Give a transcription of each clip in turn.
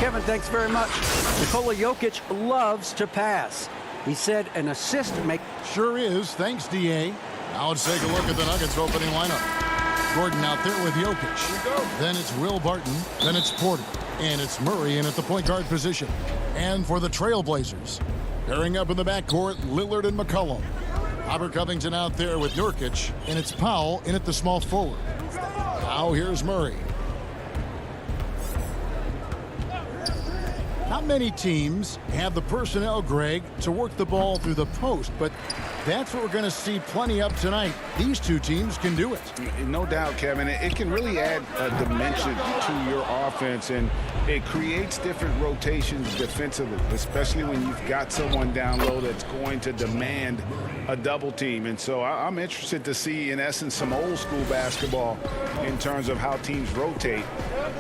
Kevin, thanks very much. Nikola Jokic loves to pass. He said an assist make... Sure is. Thanks, D.A. Now let's take a look at the Nuggets opening lineup. Gordon out there with Jokic. Then it's Will Barton. Then it's Porter. And it's Murray in at the point guard position. And for the Trailblazers, pairing up in the backcourt, Lillard and McCollum. Robert Covington out there with Nurkic. And it's Powell in at the small forward. Now here's Murray. Not many teams have the personnel, Greg, to work the ball through the post, but that's what we're going to see plenty of tonight. These two teams can do it. No doubt, Kevin. It can really add a dimension to your offense, and it creates different rotations defensively, especially when you've got someone down low that's going to demand a double team. And so I'm interested to see, in essence, some old school basketball in terms of how teams rotate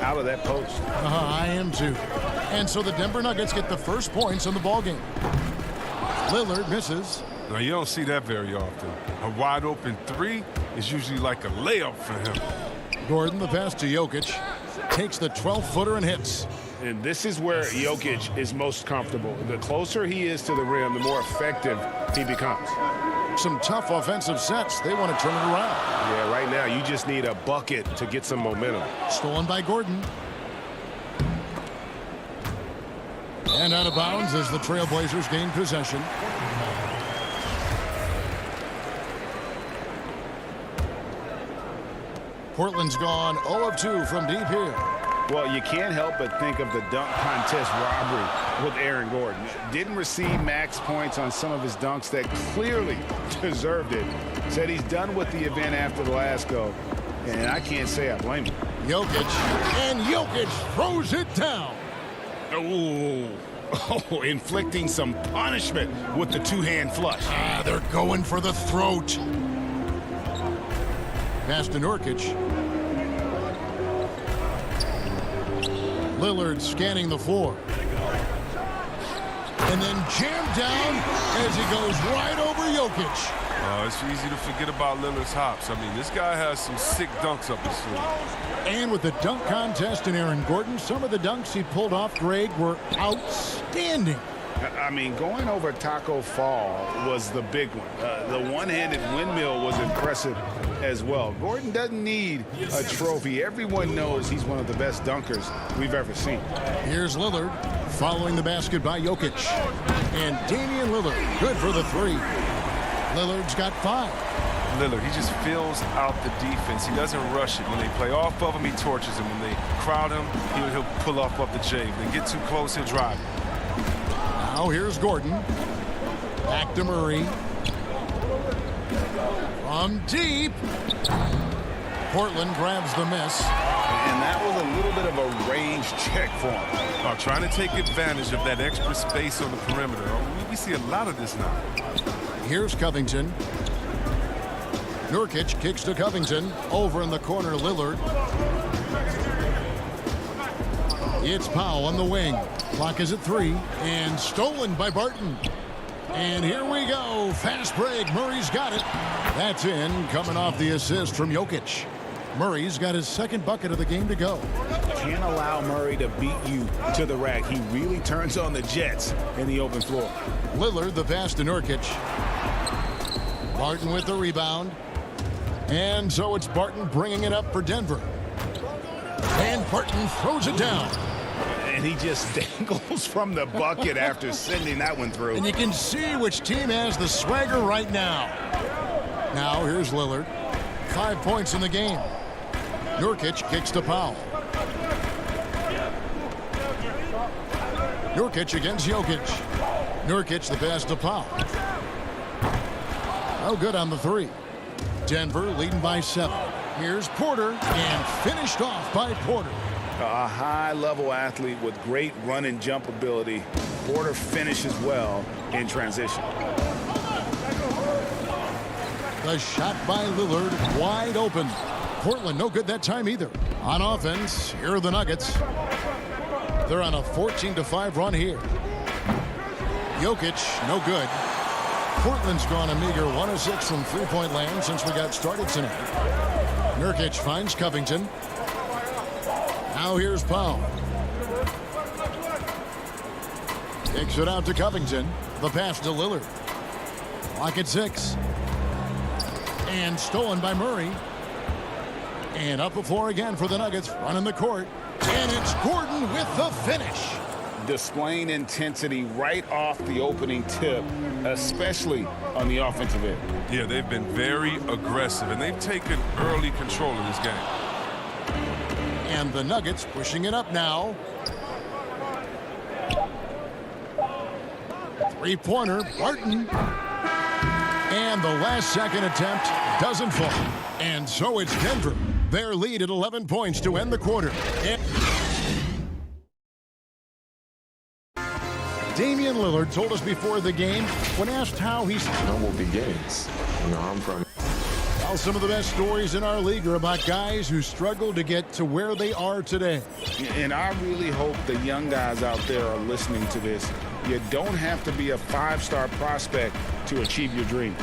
out of that post. I am too. And so the Denver Nuggets get the first points in the ballgame. Lillard misses. Now, you don't see that very often. A wide open three is usually like a layup for him. Gordon, the pass to Jokic, takes the 12-footer and hits. And this is where Jokic is most comfortable. The closer he is to the rim, the more effective he becomes. Some tough offensive sets. They want to turn it around. Yeah, right now you just need a bucket to get some momentum. Stolen by Gordon. And out of bounds as the Trailblazers gain possession. Portland's gone 0 of 2 from deep here. Well, you can't help but think of the dunk contest robbery with Aaron Gordon. Didn't receive max points on some of his dunks that clearly deserved it. Said he's done with the event after the last go. And I can't say I blame him. Jokic. And Jokic throws it down. Oh, inflicting some punishment with the two-hand flush. They're going for the throat. Pass to Nurkic. Lillard scanning the floor. And then jammed down as he goes right over Jokic. It's easy to forget about Lillard's hops. I mean, this guy has some sick dunks up his sleeve. And with the dunk contest in Aaron Gordon, some of the dunks he pulled off, Greg, were outstanding. I mean, going over Taco Fall was the big one. The one-handed windmill was impressive as well. Gordon doesn't need a trophy. Everyone knows he's one of the best dunkers we've ever seen. Here's Lillard following the basket by Jokic. And Damian Lillard, good for the three. Lillard's got 5. Lillard, he just fills out the defense. He doesn't rush it. When they play off of him, he torches him. When they crowd him, he'll pull off the J. When they get too close, he'll drive. Now here's Gordon. Back to Murray. From deep. Portland grabs the miss. And that was a little bit of a range check for him. Trying to take advantage of that extra space on the perimeter. We see a lot of this now. Here's Covington. Nurkic kicks to Covington. Over in the corner, Lillard. It's Powell on the wing. Clock is at 3. And stolen by Barton. And here we go. Fast break. Murray's got it. That's in. Coming off the assist from Jokic. Murray's got his second bucket of the game to go. Can't allow Murray to beat you to the rack. He really turns on the Jets in the open floor. Lillard, the pass to Nurkic. Barton with the rebound. And so it's Barton bringing it up for Denver. And Barton throws it down. And he just dangles from the bucket after sending that one through. And you can see which team has the swagger right now. Now here's Lillard. 5 points in the game. Nurkic kicks to Powell. Nurkic against Jokic. Nurkic the pass to Powell. No good on the 3. Denver leading by 7. Here's Porter and finished off by Porter. A high-level athlete with great run and jump ability. Porter finishes well in transition. The shot by Lillard wide open. Portland no good that time either. On offense, here are the Nuggets. They're on a 14-5 run here. Jokic no good. Portland's gone a meager 1 of 6 from three-point land since we got started tonight. Nurkic finds Covington. Now here's Powell. Takes it out to Covington. The pass to Lillard. Clock at 6. And stolen by Murray. And up the floor again for the Nuggets. Running the court. And it's Gordon with the finish. Displaying intensity right off the opening tip, especially on the offensive end. Yeah, they've been very aggressive, and they've taken early control of this game. And the Nuggets pushing it up now. Three-pointer, Barton. And the last second attempt doesn't fall. And so it's Denver. Their lead at 11 points to end the quarter. Damian Lillard told us before the game, when asked how he's humble beginnings. You know, I'm from. Well, some of the best stories in our league are about guys who struggled to get to where they are today. And I really hope the young guys out there are listening to this. You don't have to be a five-star prospect to achieve your dreams.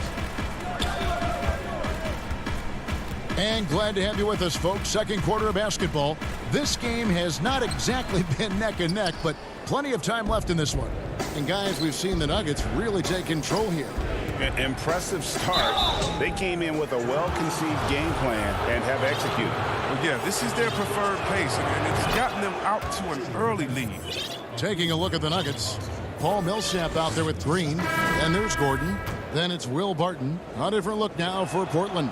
And glad to have you with us, folks. Second quarter of basketball. This game has not exactly been neck and neck, but plenty of time left in this one. And guys, we've seen the Nuggets really take control here. Impressive start. They came in with a well-conceived game plan and have executed. Well, yeah, this is their preferred pace, and it's gotten them out to an early lead. Taking a look at the Nuggets. Paul Millsap out there with Green. And there's Gordon. Then it's Will Barton. A different look now for Portland.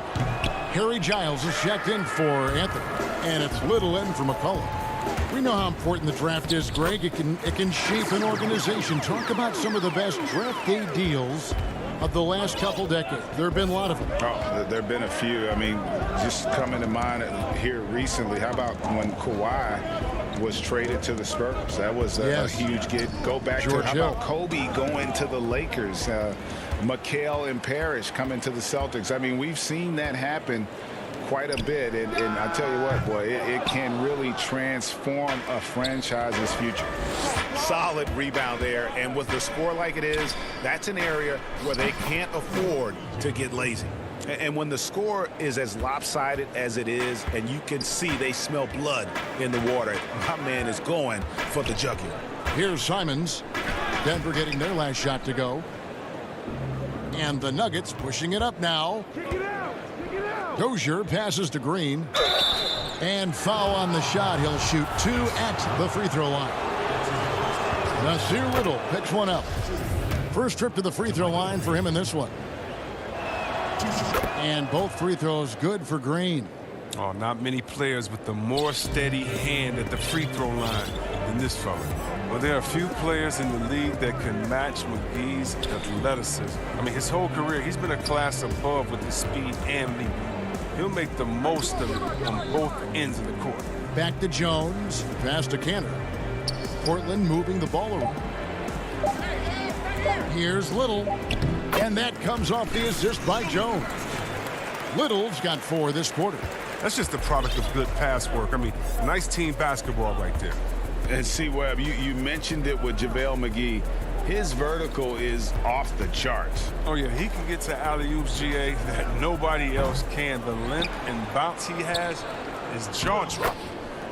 Harry Giles is checked in for Anthony. And it's Little in for McCullough. We know how important the draft is, Greg. It can shape an organization. Talk about some of the best draft day deals of the last couple decades. There have been a lot of them. Oh, there have been a few. I mean, just coming to mind here recently, how about when Kawhi was traded to the Spurs? That was a huge get. Go back George to, how Hill. about Kobe going to the Lakers? McHale and Parrish coming to the Celtics. I mean, we've seen that happen quite a bit, and I tell you what, boy, it can really transform a franchise's future. Solid rebound there, and with the score like it is, that's an area where they can't afford to get lazy. And when the score is as lopsided as it is, and you can see they smell blood in the water, my man is going for the jugular. Here's Simons. Denver getting their last shot to go. And the Nuggets pushing it up now. Dozier passes to Green. And foul on the shot. He'll shoot 2 at the free throw line. Nasir Little picks one up. First trip to the free throw line for him in this one. And both free throws good for Green. Oh, not many players with the more steady hand at the free throw line than this fella. Well, there are a few players in the league that can match McGee's athleticism. I mean, his whole career, he's been a class above with his speed and leap. He'll make the most of it on both ends of the court. Back to Jones. Pass to Canner. Portland moving the ball around. Here's Little. And that comes off the assist by Jones. Little's got 4 this quarter. That's just the product of good pass work. I mean, nice team basketball right there. And see, Webb, you mentioned it with JaVale McGee. His vertical is off the charts. Oh, yeah, he can get to alley-oops, GA, that nobody else can. The length and bounce he has is jaw-dropping.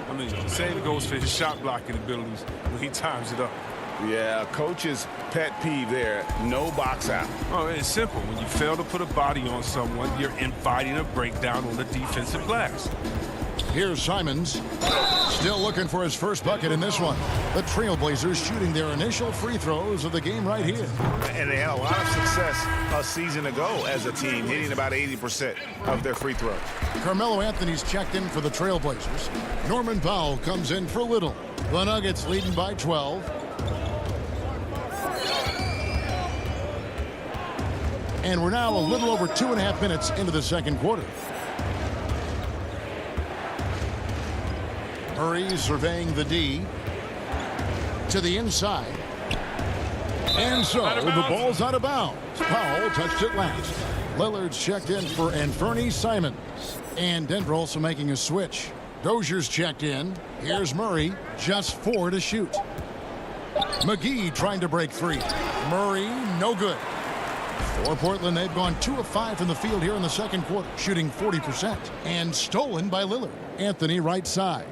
I mean, same goes for his shot blocking abilities when he times it up. Yeah, coach's pet peeve there, no box out. Oh, it's simple. When you fail to put a body on someone, you're inviting a breakdown on the defensive glass. Here's Simons. Still looking for his first bucket in this one. The Trailblazers shooting their initial free throws of the game right here. And they had a lot of success a season ago as a team, hitting about 80% of their free throws. Carmelo Anthony's checked in for the Trailblazers. Norman Powell comes in for Little. The Nuggets leading by 12. And we're now a little over 2.5 minutes into the second quarter. Murray surveying the D. To the inside. And so the ball's out of bounds. Powell touched it last. Lillard's checked in for Anthony Simons. And Denver also making a switch. Dozier's checked in. Here's Murray. Just 4 to shoot. McGee trying to break 3. Murray, no good. For Portland, they've gone 2 of 5 from the field here in the second quarter, shooting 40%. And stolen by Lillard. Anthony right side.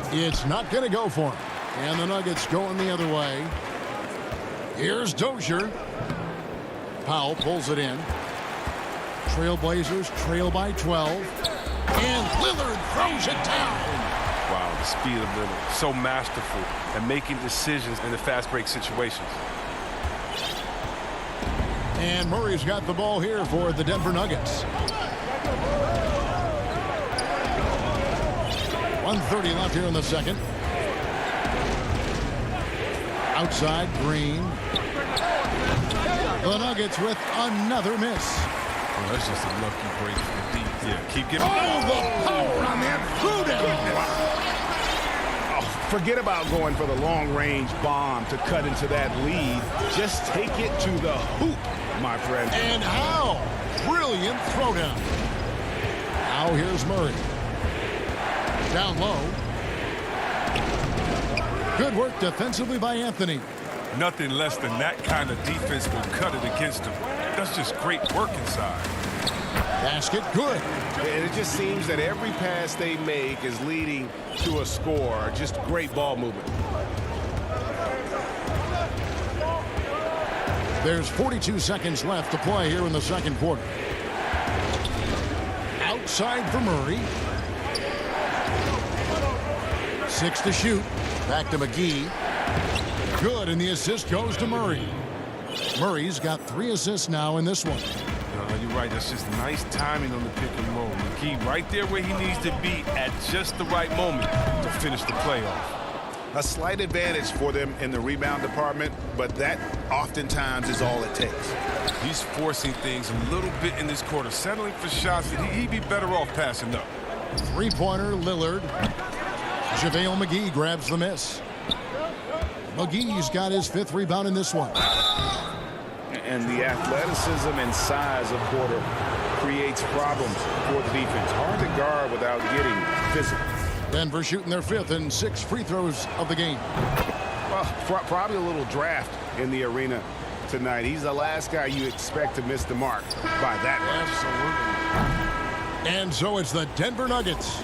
It's not going to go for him. And the Nuggets going the other way. Here's Dozier. Powell pulls it in. Trailblazers trail by 12. And Lillard throws it down. Wow, the speed of Lillard. So masterful at making decisions in the fast break situations. And Murray's got the ball here for the Denver Nuggets. 1:30 left here in the second. Outside, Green. The Nuggets with another miss. Oh, that's just a lucky break for the deep. Yeah, keep getting. Oh, the power on that throwdown. Oh, forget about going for the long-range bomb to cut into that lead. Just take it to the hoop, my friend. And how? Brilliant throwdown. Now here's Murray. Down low. Good work defensively by Anthony. Nothing less than that kind of defense will cut it against him. That's just great work inside. Basket good. And it just seems that every pass they make is leading to a score. Just great ball movement. There's 42 seconds left to play here in the second quarter. Outside for Murray. 6 to shoot. Back to McGee. Good, and the assist goes to Murray. Murray's got 3 assists now in this one. You're right. That's just nice timing on the pick and roll. McGee right there where he needs to be at just the right moment to finish the play off. A slight advantage for them in the rebound department, but that oftentimes is all it takes. He's forcing things a little bit in this quarter, settling for shots that he'd be better off passing up. Three-pointer, Lillard. JaVale McGee grabs the miss. McGee's got his 5th rebound in this one. And the athleticism and size of Porter creates problems for the defense. Hard to guard without getting physical. Denver shooting their 5th and 6 free throws of the game. Well, probably a little draft in the arena tonight. He's the last guy you expect to miss the mark by that much. Absolutely. And so it's the Denver Nuggets.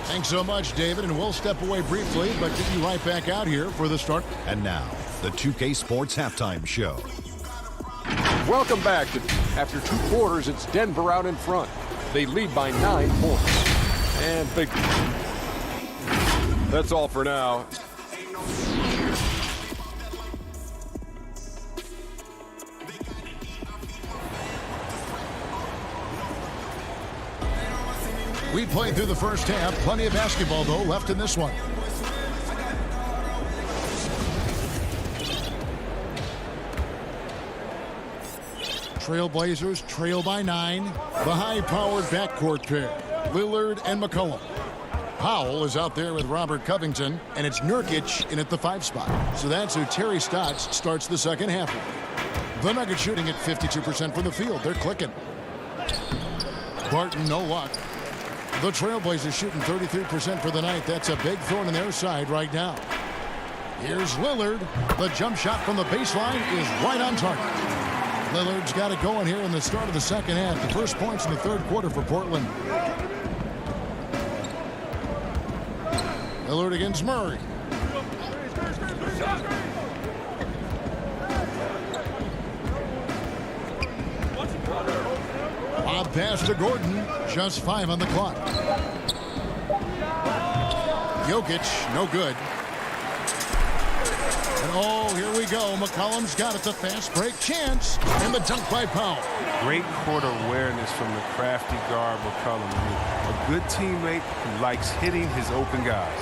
Thanks so much, David, and we'll step away briefly, but get you right back out here for the start. And now, the 2K Sports Halftime Show. Welcome back. After 2 quarters, it's Denver out in front. They lead by 9 points. And big. That's all for now. We played through the first half. Plenty of basketball, though, left in this one. Trailblazers trail by 9. The high-powered backcourt pair, Lillard and McCollum. Powell is out there with Robert Covington, and it's Nurkic in at the 5 spot. So that's who Terry Stotts starts the second half with. The Nuggets shooting at 52% from the field. They're clicking. Barton, no luck. The Trailblazers shooting 33% for the night. That's a big thorn in their side right now. Here's Lillard. The jump shot from the baseline is right on target. Lillard's got it going here in the start of the second half. The first points in the third quarter for Portland. Lillard against Murray. Lob pass to Gordon. Just 5 on the clock. Jokic, no good. And oh, here we go. McCollum's got it. The fast break chance. And the dunk by Powell. Great court awareness from the crafty guard McCollum. A good teammate who likes hitting his open guys.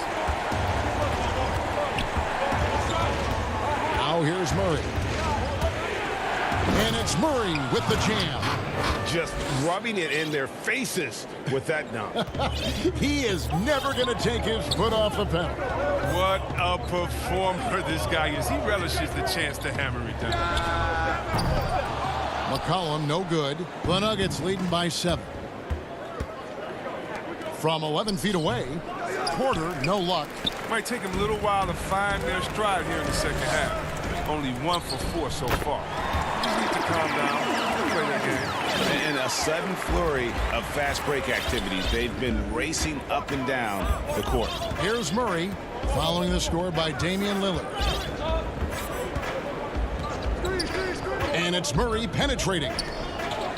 Now here's Murray. And it's Murray with the jam. Just rubbing it in their faces with that dunk. He is never going to take his foot off the pedal. What a performer this guy is. He relishes the chance to hammer it down. McCollum, no good. The Nuggets leading by 7. From 11 feet away, Porter, no luck. Might take him a little while to find their stride here in the second half. Only 1 for 4 so far. Just need to calm down, play that game. And a sudden flurry of fast break activities. They've been racing up and down the court. Here's Murray. Following the score by Damian Lillard. And it's Murray penetrating.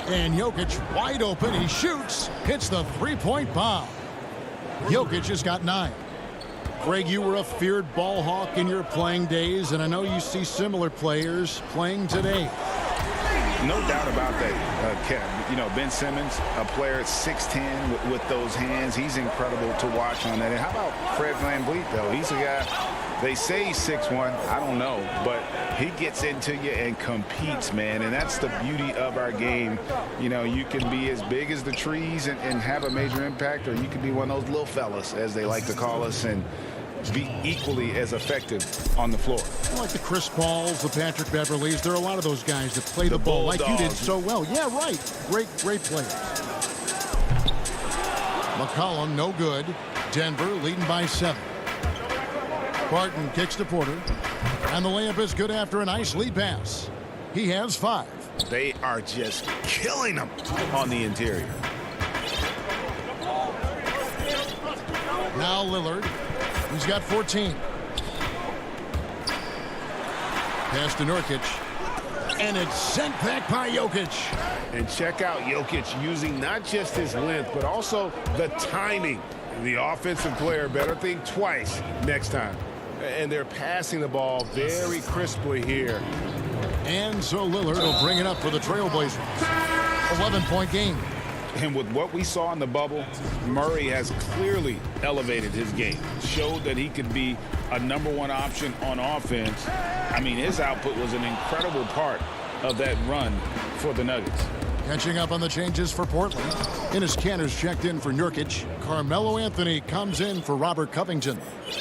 And Jokic wide open. He shoots. Hits the three-point bomb. Jokic has got 9. Greg, you were a feared ball hawk in your playing days, and I know you see similar players playing today. No doubt about that, Kev. You know, Ben Simmons, a player at 6'10" with those hands. He's incredible to watch on that. And how about Fred VanVleet, though? He's a guy, they say he's 6'1". I don't know. But he gets into you and competes, man. And that's the beauty of our game. You know, you can be as big as the trees and have a major impact, or you can be one of those little fellas, as they like to call us, and be equally as effective on the floor. Like the Chris Pauls, the Patrick Beverleys, there are a lot of those guys that play the ball like you did so well. Yeah, right. Great players. McCollum, no good. Denver leading by 7. Barton kicks to Porter. And the layup is good after a nice lead pass. He has 5. They are just killing them on the interior. Now Lillard. He's got 14. Pass to Nurkic. And it's sent back by Jokic. And check out Jokic using not just his length, but also the timing. The offensive player better think twice next time. And they're passing the ball very crisply here. And so Lillard will bring it up for the Trailblazers. 11-point game. And with what we saw in the bubble, Murray has clearly elevated his game. Showed that he could be a #1 option on offense. I mean, his output was an incredible part of that run for the Nuggets. Catching up on the changes for Portland. Enes Kanter's checked in for Nurkic. Carmelo Anthony comes in for Robert Covington.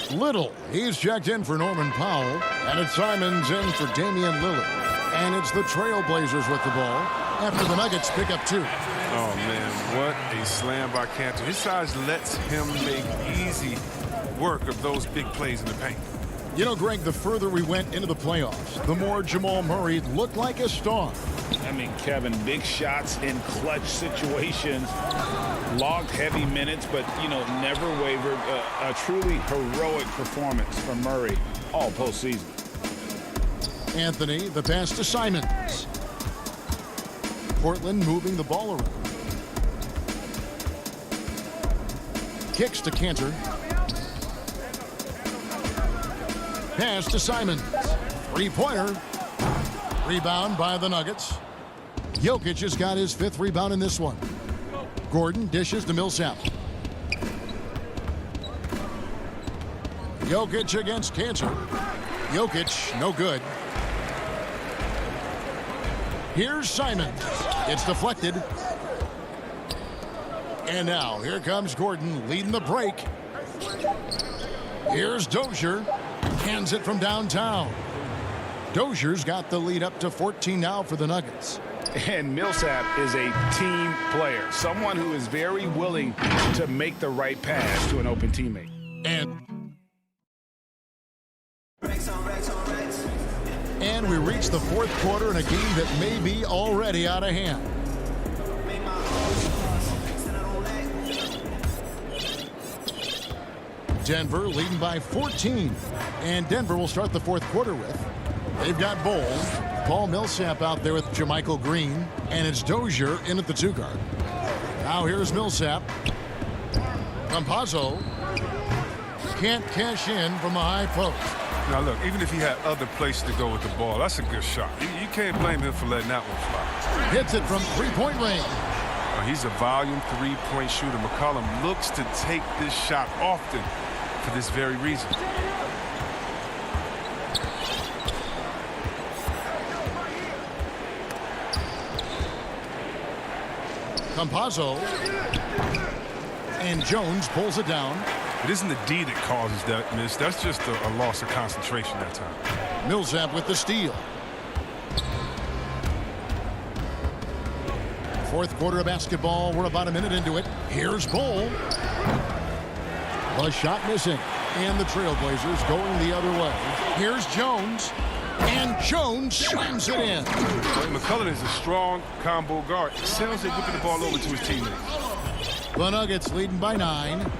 Little, he's checked in for Norman Powell. And it's Simons in for Damian Lillard. And it's the Trailblazers with the ball after the Nuggets pick up 2. Oh, man, what a slam by Kanter. His size lets him make easy work of those big plays in the paint. You know, Greg, the further we went into the playoffs, the more Jamal Murray looked like a star. I mean, Kevin, big shots in clutch situations, logged heavy minutes, but, you know, never wavered. A truly heroic performance from Murray all postseason. Anthony, the pass to Simons. Portland moving the ball around. Kicks to Kanter. Pass to Simons. Three-pointer. Rebound by the Nuggets. Jokic has got his 5th rebound in this one. Gordon dishes to Millsap. Jokic against Kanter. Jokic, no good. Here's Simons. It's deflected. And now, here comes Gordon leading the break. Here's Dozier. Hands it from downtown. Dozier's got the lead up to 14 now for the Nuggets. And Millsap is a team player, someone who is very willing to make the right pass to an open teammate. And we reach the 4th quarter in a game that may be already out of hand. Denver leading by 14. And Denver will start the 4th quarter with. They've got Bowles, Paul Millsap out there with Jermichael Green, and it's Dozier in at the 2 guard. Now here's Millsap. Campazzo can't cash in from the high post. Now, look, even if he had other places to go with the ball, that's a good shot. You can't blame him for letting that one fly. Hits it from 3-point range. He's a volume 3-point shooter. McCollum looks to take this shot often for this very reason. Campazzo. And Jones pulls it down. It isn't the D that causes that miss. That's just a loss of concentration that time. Millsap with the steal. 4th quarter of basketball. We're about a minute into it. Here's Bull. The shot missing. And the Trailblazers going the other way. Here's Jones. And Jones slams it in. McCullough is a strong combo guard. It sounds like whipping the ball over to his teammates. The Nuggets leading by 9.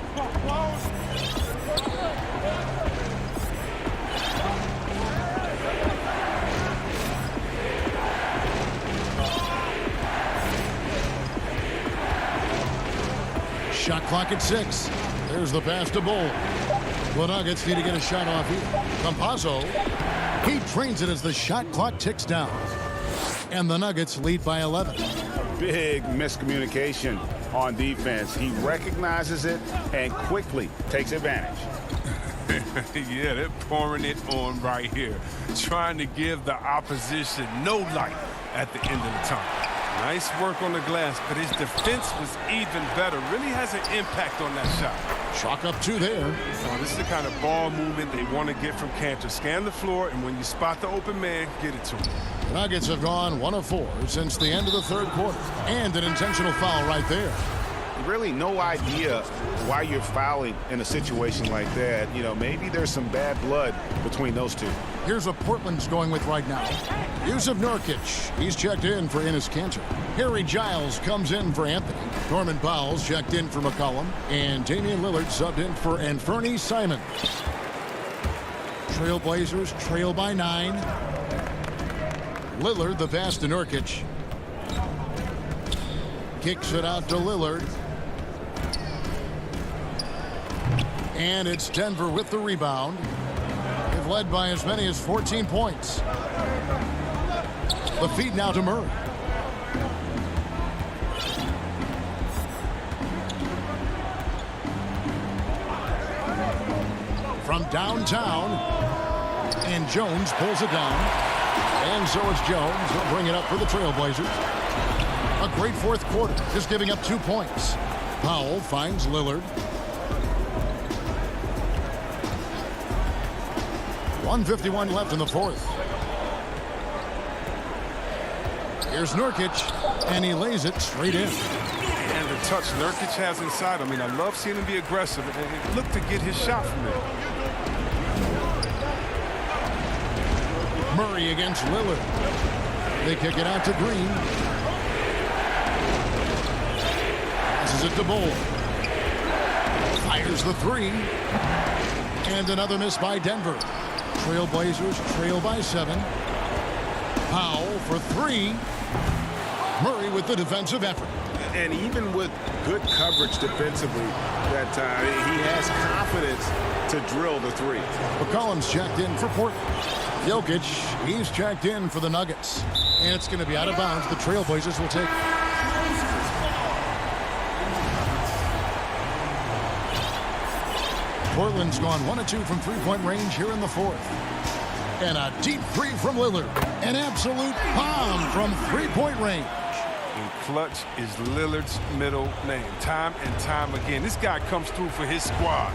clock at 6. There's the pass to Bull. The Nuggets need to get a shot off here. Campazzo, he trains it as the shot clock ticks down. And the Nuggets lead by 11. Big miscommunication on defense. He recognizes it and quickly takes advantage. Yeah, they're pouring it on right here, trying to give the opposition no light at the end of the tunnel. Nice work on the glass, but his defense was even better. Really has an impact on that shot. Chalk up 2 there. Oh, this is the kind of ball movement they want to get from Cantor. Scan the floor, and when you spot the open man, get it to him. The Nuggets have gone 1 of 4 since the end of the 3rd quarter. And an intentional foul right there. Really no idea why you're fouling in a situation like that. You know, maybe there's some bad blood between those two. Here's what Portland's going with right now. Yusuf Nurkic, he's checked in for Enes Kanter. Harry Giles comes in for Anthony. Norman Powell's checked in for McCollum. And Damian Lillard subbed in for Anthony Simons. Trailblazers trail by 9. Lillard, the pass to Nurkic. Kicks it out to Lillard. And it's Denver with the rebound. They've led by as many as 14 points. The feed now to Murray. From downtown. And Jones pulls it down. And so it's Jones. He'll bring it up for the Trailblazers. A great 4th quarter, just giving up 2 points. Powell finds Lillard. 1:51 left in the 4th. Here's Nurkic, and he lays it straight in. And the touch Nurkic has inside. I mean, I love seeing him be aggressive and look to get his shot from there. Murray against Lillard. They kick it out to Green. Passes it to Bull. Fires the 3. And another miss by Denver. Trailblazers trail by 7. Powell for 3. Murray with the defensive effort. And even with good coverage defensively that time, he has confidence to drill the 3. McCollum's checked in for Portland. Jokic, he's checked in for the Nuggets. And it's going to be out of bounds. The Trailblazers will take it. Portland's gone 1 of 2 from 3-point range here in the 4th. And a deep 3 from Lillard. An absolute bomb from 3-point range. And clutch is Lillard's middle name. Time and time again. This guy comes through for his squad.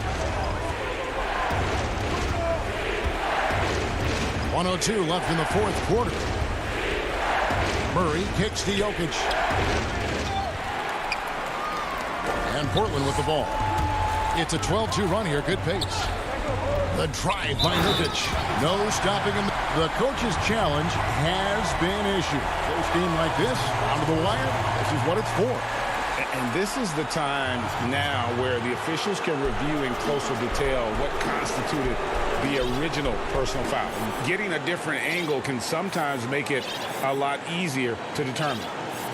1:02 left in the 4th quarter. Murray kicks to Jokic. And Portland with the ball. It's a 12-2 run here. Good pace. The drive by Nurkic. No stopping him. The coach's challenge has been issued. Close game like this, down to the wire, this is what it's for. And this is the time now where the officials can review in closer detail what constituted the original personal foul. Getting a different angle can sometimes make it a lot easier to determine.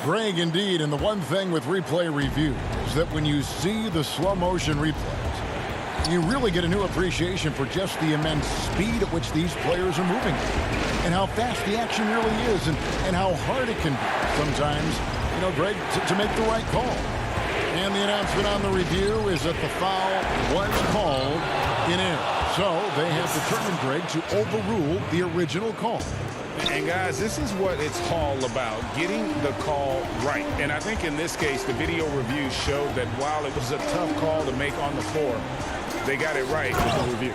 Greg, indeed, and the one thing with replay review is that when you see the slow motion replays, you really get a new appreciation for just the immense speed at which these players are moving and how fast the action really is and how hard it can be sometimes, you know, Greg, to make the right call. And the announcement on the review is that the foul was called in air. So they have determined, Greg, to overrule the original call. And guys, this is what it's all about, getting the call right. And I think in this case, the video review showed that while it was a tough call to make on the floor, they got it right with the review.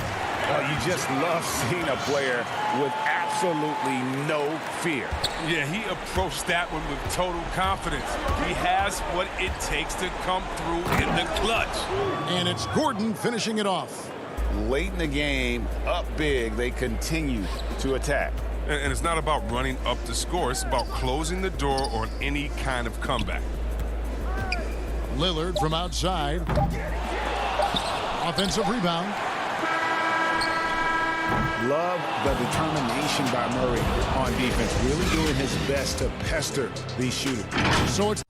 You just love seeing a player with absolutely no fear. Yeah, he approached that one with total confidence. He has what it takes to come through in the clutch. And it's Gordon finishing it off. Late in the game, up big, they continue to attack. And it's not about running up the score. It's about closing the door on any kind of comeback. Lillard from outside. Offensive rebound. Love the determination by Murray on defense. Really doing his best to pester these shooters. So it's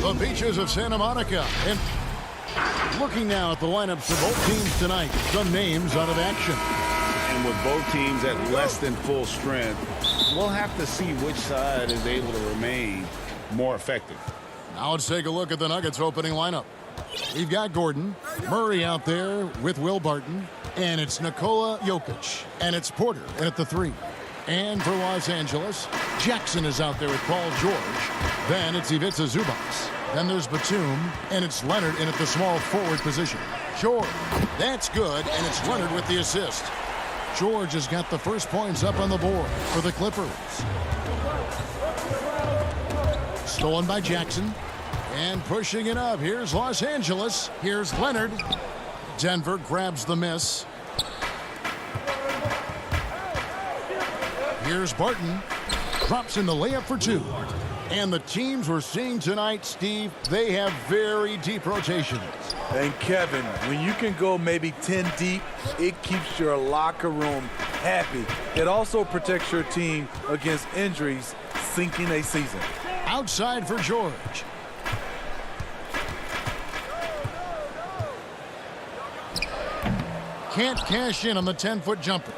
the beaches of Santa Monica. And looking now at the lineups for both teams tonight, some names out of action. And with both teams at less than full strength, we'll have to see which side is able to remain more effective. Now let's take a look at the Nuggets opening lineup. We've got Gordon, Murray out there with Will Barton, and it's Nikola Jokic, and it's Porter at the 3. And for Los Angeles, Jackson is out there with Paul George. Then it's Ivica Zubac. Then there's Batum, and it's Leonard in at the small forward position. George, that's good, and it's Leonard with the assist. George has got the first points up on the board for the Clippers. Stolen by Jackson. And pushing it up. Here's Los Angeles. Here's Leonard. Denver grabs the miss. Here's Barton. Drops in the layup for 2. And the teams we're seeing tonight, Steve, they have very deep rotations. And Kevin, when you can go maybe 10 deep, it keeps your locker room happy. It also protects your team against injuries sinking a season. Outside for George. Can't cash in on the 10-foot jumper.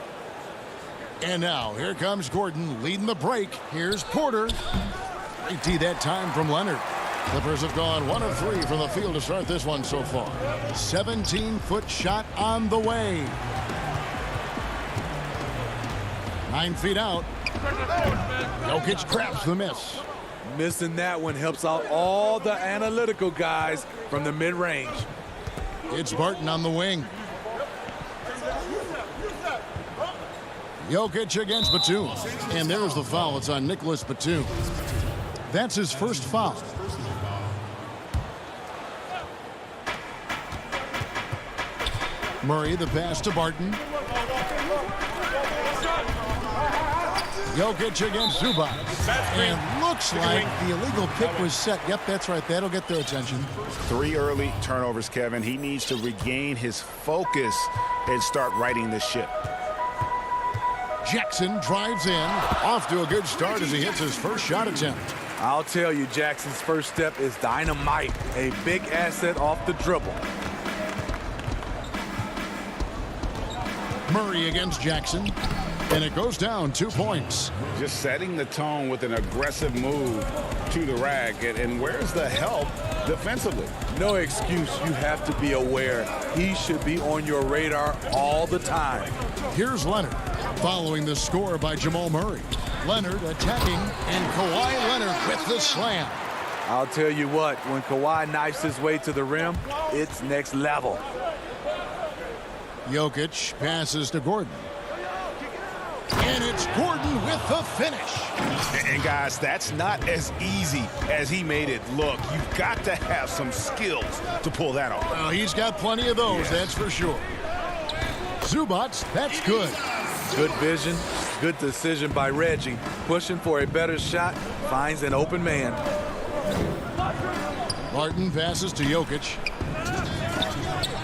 And now, here comes Gordon leading the break. Here's Porter. Great tee that time from Leonard. Clippers have gone 1 of 3 from the field to start this one so far. 17-foot shot on the way. 9 feet out. Jokic grabs the miss. Missing that one helps out all the analytical guys from the mid-range. It's Barton on the wing. Jokic against Batum. And there's the foul. It's on Nicholas Batum. That's his first foul. Murray, the pass to Barton. Jokic against Zubac. And looks like the illegal kick was set. Yep, that's right. That'll get their attention. 3 early turnovers, Kevin. He needs to regain his focus and start righting the ship. Jackson drives in. Off to a good start as he hits his first shot attempt. I'll tell you, Jackson's first step is dynamite. A big asset off the dribble. Murray against Jackson. And it goes down 2 points. Just setting the tone with an aggressive move to the rack. And where's the help defensively? No excuse. You have to be aware. He should be on your radar all the time. Here's Leonard following the score by Jamal Murray. Leonard attacking, and Kawhi Leonard with the slam. I'll tell you what, when Kawhi knifes his way to the rim, it's next level. Jokic passes to Gordon. And it's Gordon with the finish. And guys, that's not as easy as he made it look. You've got to have some skills to pull that off. Well, he's got plenty of those, that's for sure. Zubac, that's good. Good vision, good decision by Reggie. Pushing for a better shot, finds an open man. Barton passes to Jokic.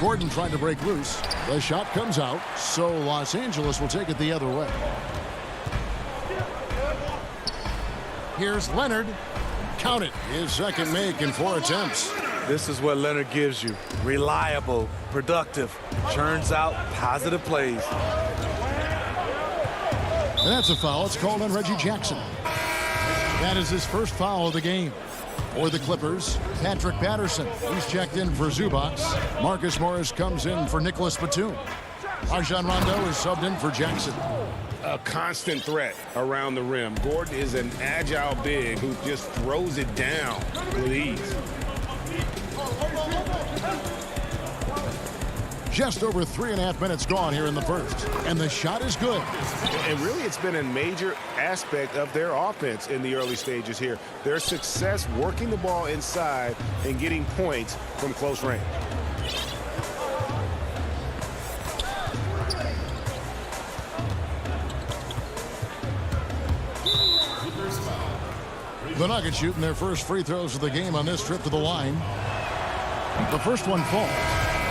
Gordon trying to break loose. The shot comes out, so Los Angeles will take it the other way. Here's Leonard. Count it. His second make in 4 attempts. This is what Leonard gives you. Reliable, productive, churns out positive plays. And that's a foul. It's called on Reggie Jackson. That is his first foul of the game. For the Clippers, Patrick Patterson. He's checked in for Zubac. Marcus Morris comes in for Nicholas Batum. Rajon Rondo is subbed in for Jackson. A constant threat around the rim. Gordon is an agile big who just throws it down with ease. Just over 3.5 minutes gone here in the first. And the shot is good. And really, it's been a major aspect of their offense in the early stages here. Their success working the ball inside and getting points from close range. The Nuggets shooting their first free throws of the game on this trip to the line. The first one falls.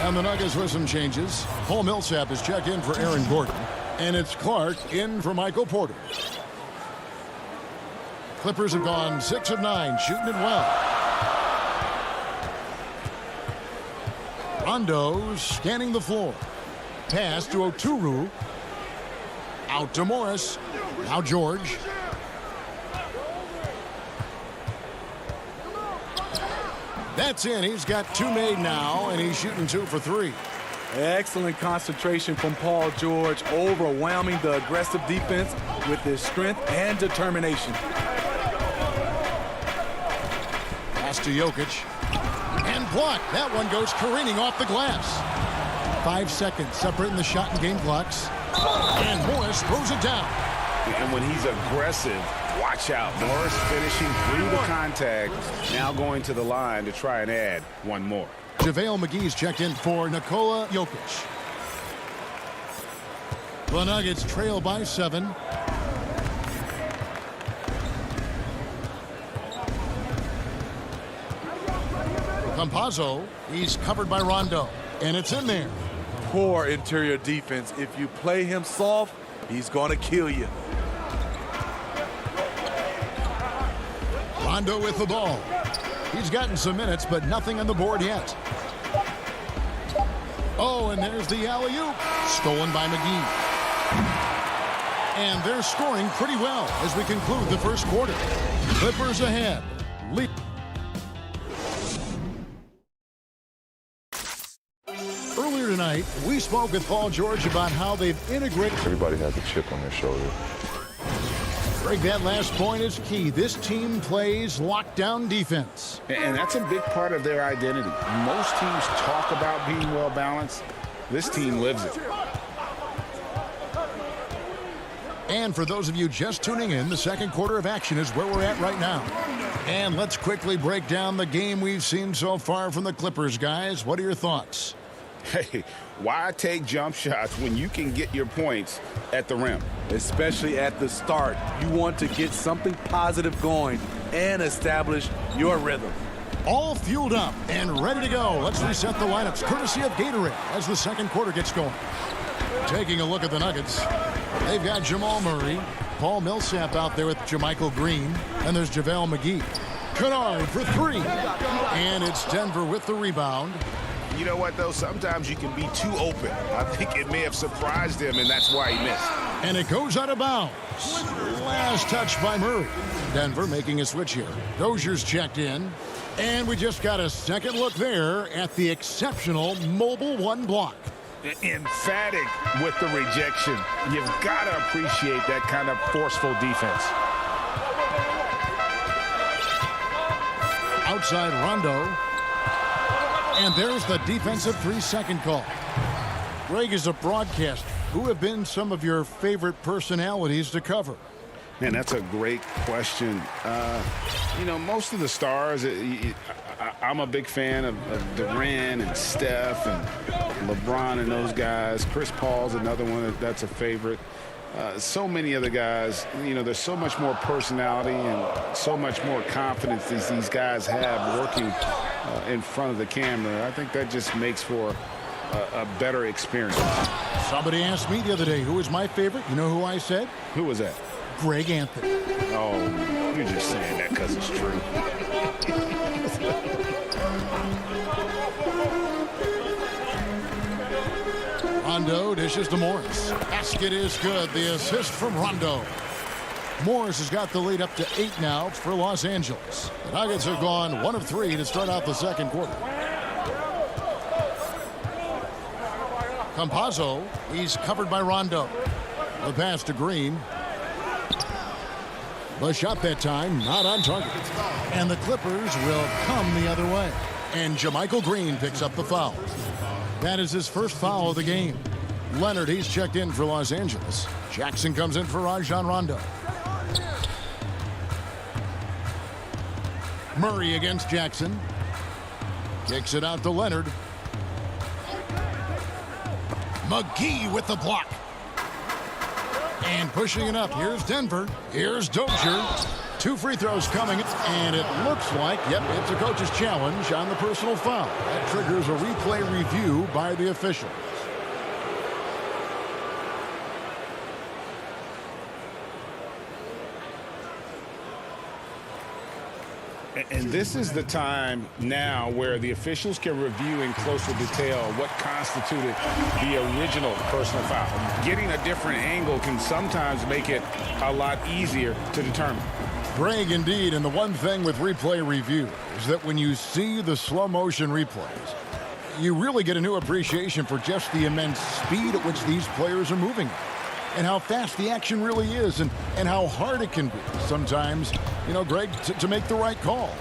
And the Nuggets with some changes. Paul Millsap is checked in for Aaron Gordon. And it's Clark in for Michael Porter. Clippers have gone 6 of 9, shooting it well. Rondo scanning the floor. Pass to Oturu. Out to Morris. Now George. That's in. He's got 2 made now, and he's shooting 2 for 3. Excellent concentration from Paul George, overwhelming the aggressive defense with his strength and determination. Pass to Jokic. And blocked. That one goes careening off the glass. 5 seconds separating the shot and game clocks. And Morris throws it down. And when he's aggressive, watch out. Morris finishing through the contact, now going to the line to try and add one more. JaVale McGee's checked in for Nikola Jokic. The Nuggets trail by 7. Campazzo, he's covered by Rondo, and it's in there. Poor interior defense. If you play him soft, he's going to kill you. Rondo with the ball. He's gotten some minutes, but nothing on the board yet. Oh, and there's the alley-oop. Stolen by McGee. And they're scoring pretty well as we conclude the first quarter. Clippers ahead. Earlier tonight, we spoke with Paul George about how they've integrated. Everybody has a chip on their shoulder. Greg, that last point is key. This team plays lockdown defense. And that's a big part of their identity. Most teams talk about being well balanced. This team lives it. And for those of you just tuning in, the second quarter of action is where we're at right now. And let's quickly break down the game we've seen so far from the Clippers, guys. What are your thoughts? Hey, why take jump shots when you can get your points at the rim? Especially at the start. You want to get something positive going and establish your rhythm. All fueled up and ready to go. Let's reset the lineups courtesy of Gatorade as the second quarter gets going. Taking a look at the Nuggets, they've got Jamal Murray, Paul Millsap out there with JaMychal Green, and there's JaVale McGee. Kennard for 3, and it's Denver with the rebound. You know what, though? Sometimes you can be too open. I think it may have surprised him, and that's why he missed. And it goes out of bounds. Last touch by Murray. Denver making a switch here. Dozier's checked in. And we just got a second look there at the exceptional mobile 1 block. Emphatic with the rejection. You've got to appreciate that kind of forceful defense. Outside Rondo. And there's the defensive 3-second call. Greg, is a broadcaster, who have been some of your favorite personalities to cover? Man, that's a great question. You know, most of the stars, I'm a big fan of Durant and Steph and LeBron and those guys. Chris Paul's another one that's a favorite. So many of the guys, you know, there's so much more personality and so much more confidence these guys have working in front of the camera. I think that just makes for a better experience. Somebody asked me the other day who was my favorite. You know who I said? Who was that? Greg Anthony. Oh, you're just saying that because it's true. Rondo dishes to Morris. Basket is good. The assist from Rondo. Morris has got the lead up to 8 now for Los Angeles. The Nuggets have gone 1 of 3 to start out the second quarter. Campazzo, he's covered by Rondo. The pass to Green. The shot that time not on target. And the Clippers will come the other way. And JaMychal Green picks up the foul. That is his first foul of the game. Leonard, he's checked in for Los Angeles. Jackson comes in for Rajon Rondo. Murray against Jackson. Kicks it out to Leonard. McGee with the block. And pushing it up. Here's Denver. Here's Dozier. 2 free throws coming. And it looks like, yep, it's a coach's challenge on the personal foul. That triggers a replay review by the official. And this is the time now where the officials can review in closer detail what constituted the original personal foul. Getting a different angle can sometimes make it a lot easier to determine. Greg, indeed, and the one thing with replay review is that when you see the slow motion replays, you really get a new appreciation for just the immense speed at which these players are moving and how fast the action really is and how hard it can be sometimes, you know, Greg, to make the right call.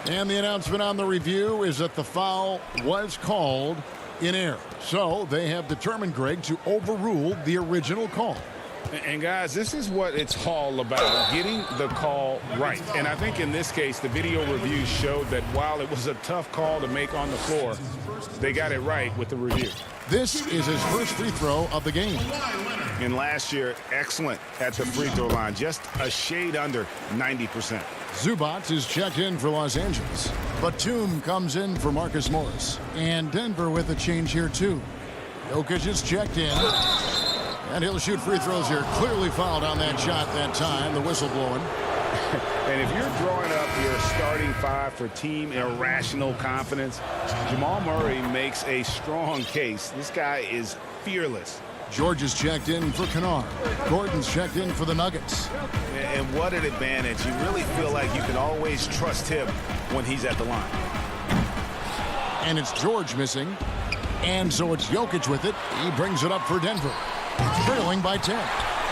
And the announcement on the review is that the foul was called in error. So they have determined, Greg, to overrule the original call. And guys, this is what it's all about, getting the call right. And I think in this case, the video review showed that while it was a tough call to make on the floor, they got it right with the review. This is his first free throw of the game. And last year, excellent at the free throw line, just a shade under 90%. Zubac is checked in for Los Angeles. Batum comes in for Marcus Morris. And Denver with a change here, too. Jokic is checked in. And he'll shoot free throws here. Clearly fouled on that shot that time. The whistle blowing. And if you're drawing up your starting five for team irrational confidence, Jamal Murray makes a strong case. This guy is fearless. George is checked in for Kennard. Gordon's checked in for the Nuggets. And what an advantage. You really feel like you can always trust him when he's at the line. And it's George missing. And so it's Jokic with it. He brings it up for Denver. Trailing by 10.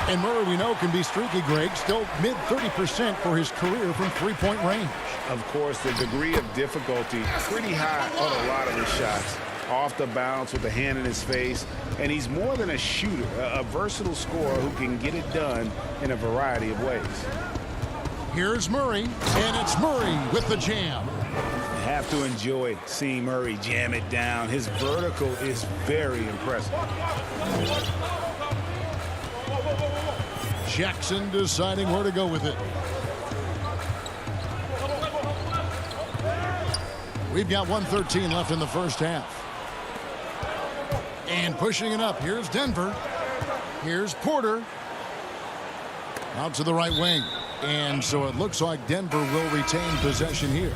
And Murray, we know, can be streaky, Greg. Still mid-30% for his career from three-point range. Of course, the degree of difficulty pretty high on a lot of his shots. Off the bounce with a hand in his face. And he's more than a shooter, a versatile scorer who can get it done in a variety of ways. Here's Murray, and it's Murray with the jam. You have to enjoy seeing Murray jam it down. His vertical is very impressive. Jackson deciding where to go with it. We've got 1:13 left in the first half. And pushing it up, here's Denver. Here's Porter. Out to the right wing. And so it looks like Denver will retain possession here.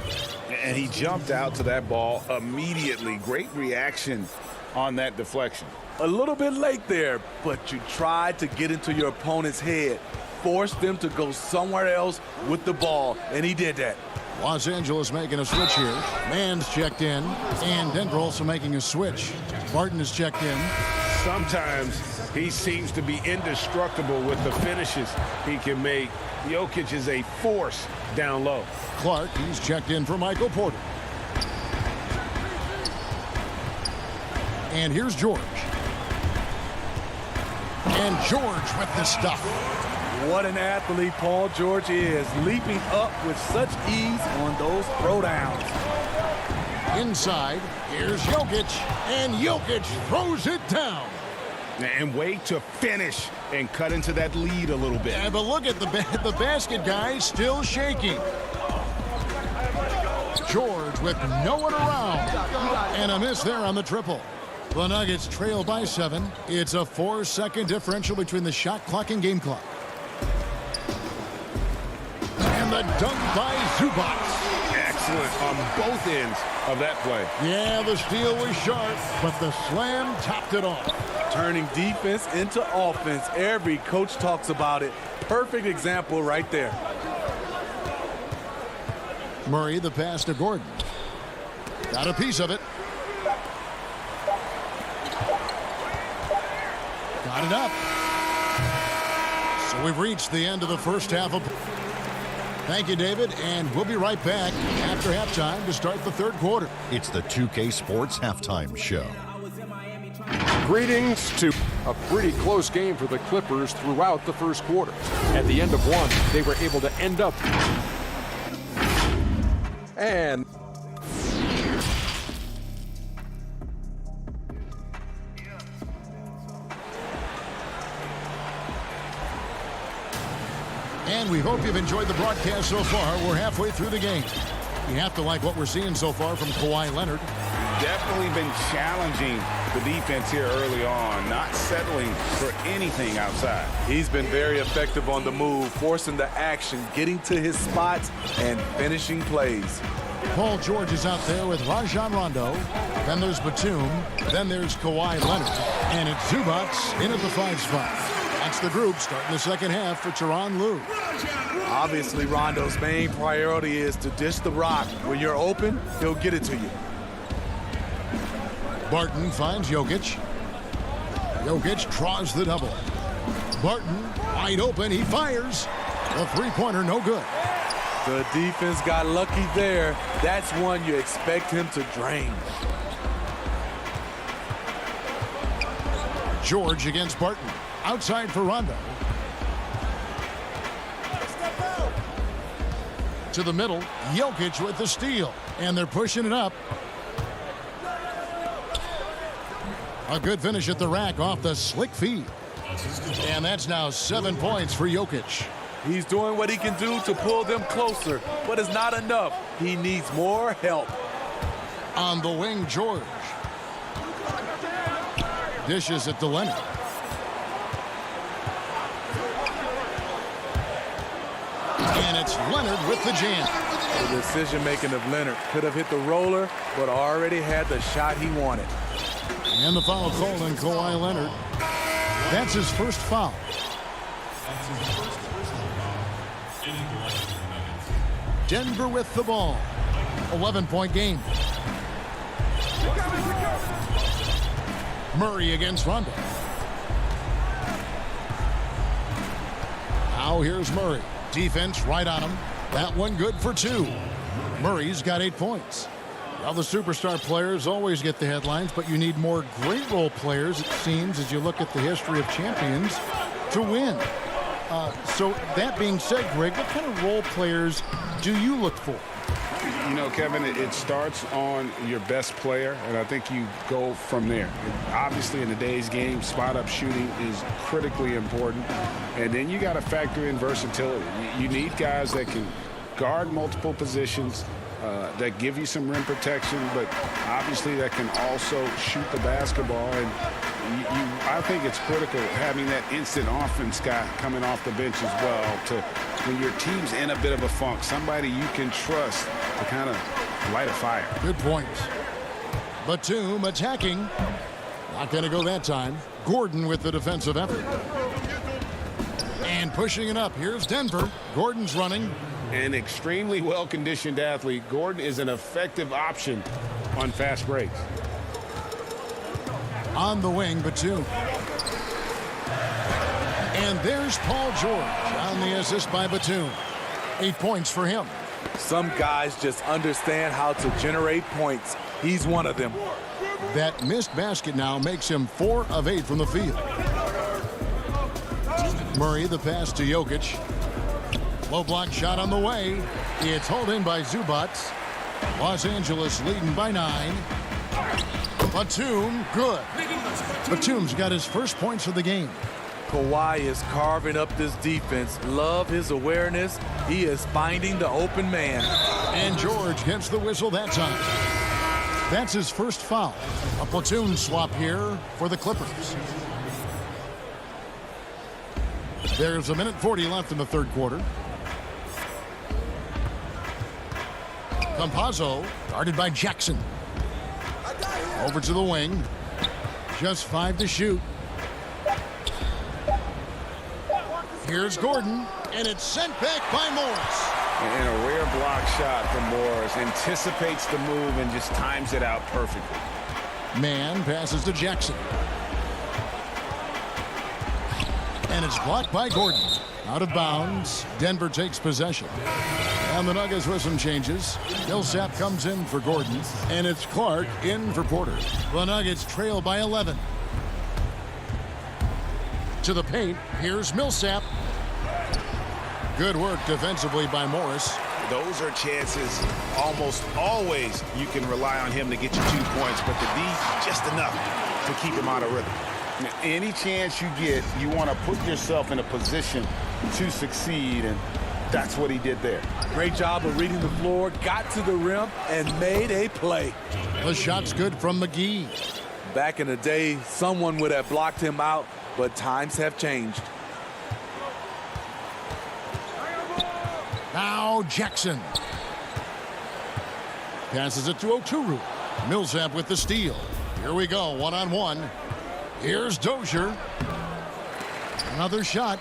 And he jumped out to that ball immediately. Great reaction on that deflection. A little bit late there, but you tried to get into your opponent's head. Force them to go somewhere else with the ball, and he did that. Los Angeles making a switch here. Mann's checked in, and Denver also making a switch. Barton is checked in. Sometimes he seems to be indestructible with the finishes he can make. Jokic is a force down low. Clark, he's checked in for Michael Porter. And here's George. And George with the stuff. What an athlete Paul George is, leaping up with such ease on those throwdowns. Inside, here's Jokic, and Jokic throws it down. And wait to finish and cut into that lead a little bit. Yeah, but look at the basket, guys, still shaking. George with no one around. And a miss there on the triple. The Nuggets trail by 7. It's a 4-second differential between the shot clock and game clock. And the dunk by Zubac. Excellent on both ends of that play. Yeah, the steal was sharp, but the slam topped it off. Turning defense into offense. Every coach talks about it. Perfect example right there. Murray, the pass to Gordon. Got a piece of it. Got it up. So we've reached the end of the first half of... Thank you, David, and we'll be right back after halftime to start the third quarter. It's the 2K Sports Halftime Show. Greetings to a pretty close game for the Clippers throughout the first quarter. At the end of one, they were able to end up And we hope you've enjoyed the broadcast so far. We're halfway through the game. You have to like what we're seeing so far from Kawhi Leonard. definitely been challenging the defense here early on, not settling for anything outside. He's been very effective on the move, forcing the action, getting to his spots, and finishing plays. Paul George is out there with Rajon Rondo. Then there's Batum. Then there's Kawhi Leonard. And it's Zubats in at the 5 spot. That's the group starting the second half for Tyronn Lue. Obviously, Rondo's main priority is to dish the rock. When you're open, he'll get it to you. Barton finds Jokic. Jokic draws the double. Barton wide open. He fires. The three-pointer no good. The defense got lucky there. That's one you expect him to drain. George against Barton. Outside for Rondo. To the middle. Jokic with the steal. And they're pushing it up. A good finish at the rack off the slick feed. And that's now 7 points for Jokic. He's doing what he can do to pull them closer, but it's not enough. He needs more help. On the wing, George. Dishes it to Leonard. And it's Leonard with the jam. The decision-making of Leonard could have hit the roller, but already had the shot he wanted. And the foul called on Kawhi Leonard. That's his first foul. Denver with the ball. 11-point game. Murray against Rondo. Now here's Murray. Defense right on him. That one good for 2. Murray's got 8 points. Well, the superstar players always get the headlines, but you need more great role players, it seems, as you look at the history of champions, to win. So that being said, Greg, what kind of role players do you look for? You know, Kevin, it starts on your best player, and I think you go from there. Obviously, in today's game, spot-up shooting is critically important, and then you got to factor in versatility. You need guys that can guard multiple positions, that give you some rim protection, but obviously that can also shoot the basketball. And I think it's critical having that instant offense guy coming off the bench as well to when your team's in a bit of a funk, somebody you can trust to kind of light a fire. Good point. Batum attacking. Not going to go that time. Gordon with the defensive effort. And pushing it up. Here's Denver. Gordon's running. An extremely well-conditioned athlete. Gordon is an effective option on fast breaks. On the wing, Batum. And there's Paul George on the assist by Batum. 8 points for him. Some guys just understand how to generate points. He's one of them. That missed basket now makes him 4 of 8 from the field. Murray, the pass to Jokic. Low block shot on the way. It's hauled in by Zubats. Los Angeles leading by 9. Batum, good. Batum's got his first points of the game. Kawhi is carving up this defense. Love his awareness. He is finding the open man. And George gets the whistle that time. That's his first foul. A platoon swap here for the Clippers. There's 1:40 left in the third quarter. Campazzo, guarded by Jackson. Over to the wing. Just 5 to shoot. Here's Gordon, and it's sent back by Morris. And a rare block shot from Morris. Anticipates the move and just times it out perfectly. Man passes to Jackson. And it's blocked by Gordon. Out of bounds. Denver takes possession. And the Nuggets with some changes. Millsap comes in for Gordon. And it's Clark in for Porter. The Nuggets trail by 11. To the paint. Here's Millsap. Good work defensively by Morris. Those are chances almost always you can rely on him to get you 2 points, but the D just enough to keep him out of rhythm. Any chance you get, you want to put yourself in a position to succeed, and That's what he did there. Great job of reading the floor, got to the rim, and made a play. The shot's good from McGee. Back in the day, someone would have blocked him out, but times have changed. Now Jackson. Passes it to Oturu. Millsap with the steal. Here we go, one-on-one. Here's Dozier. Another shot,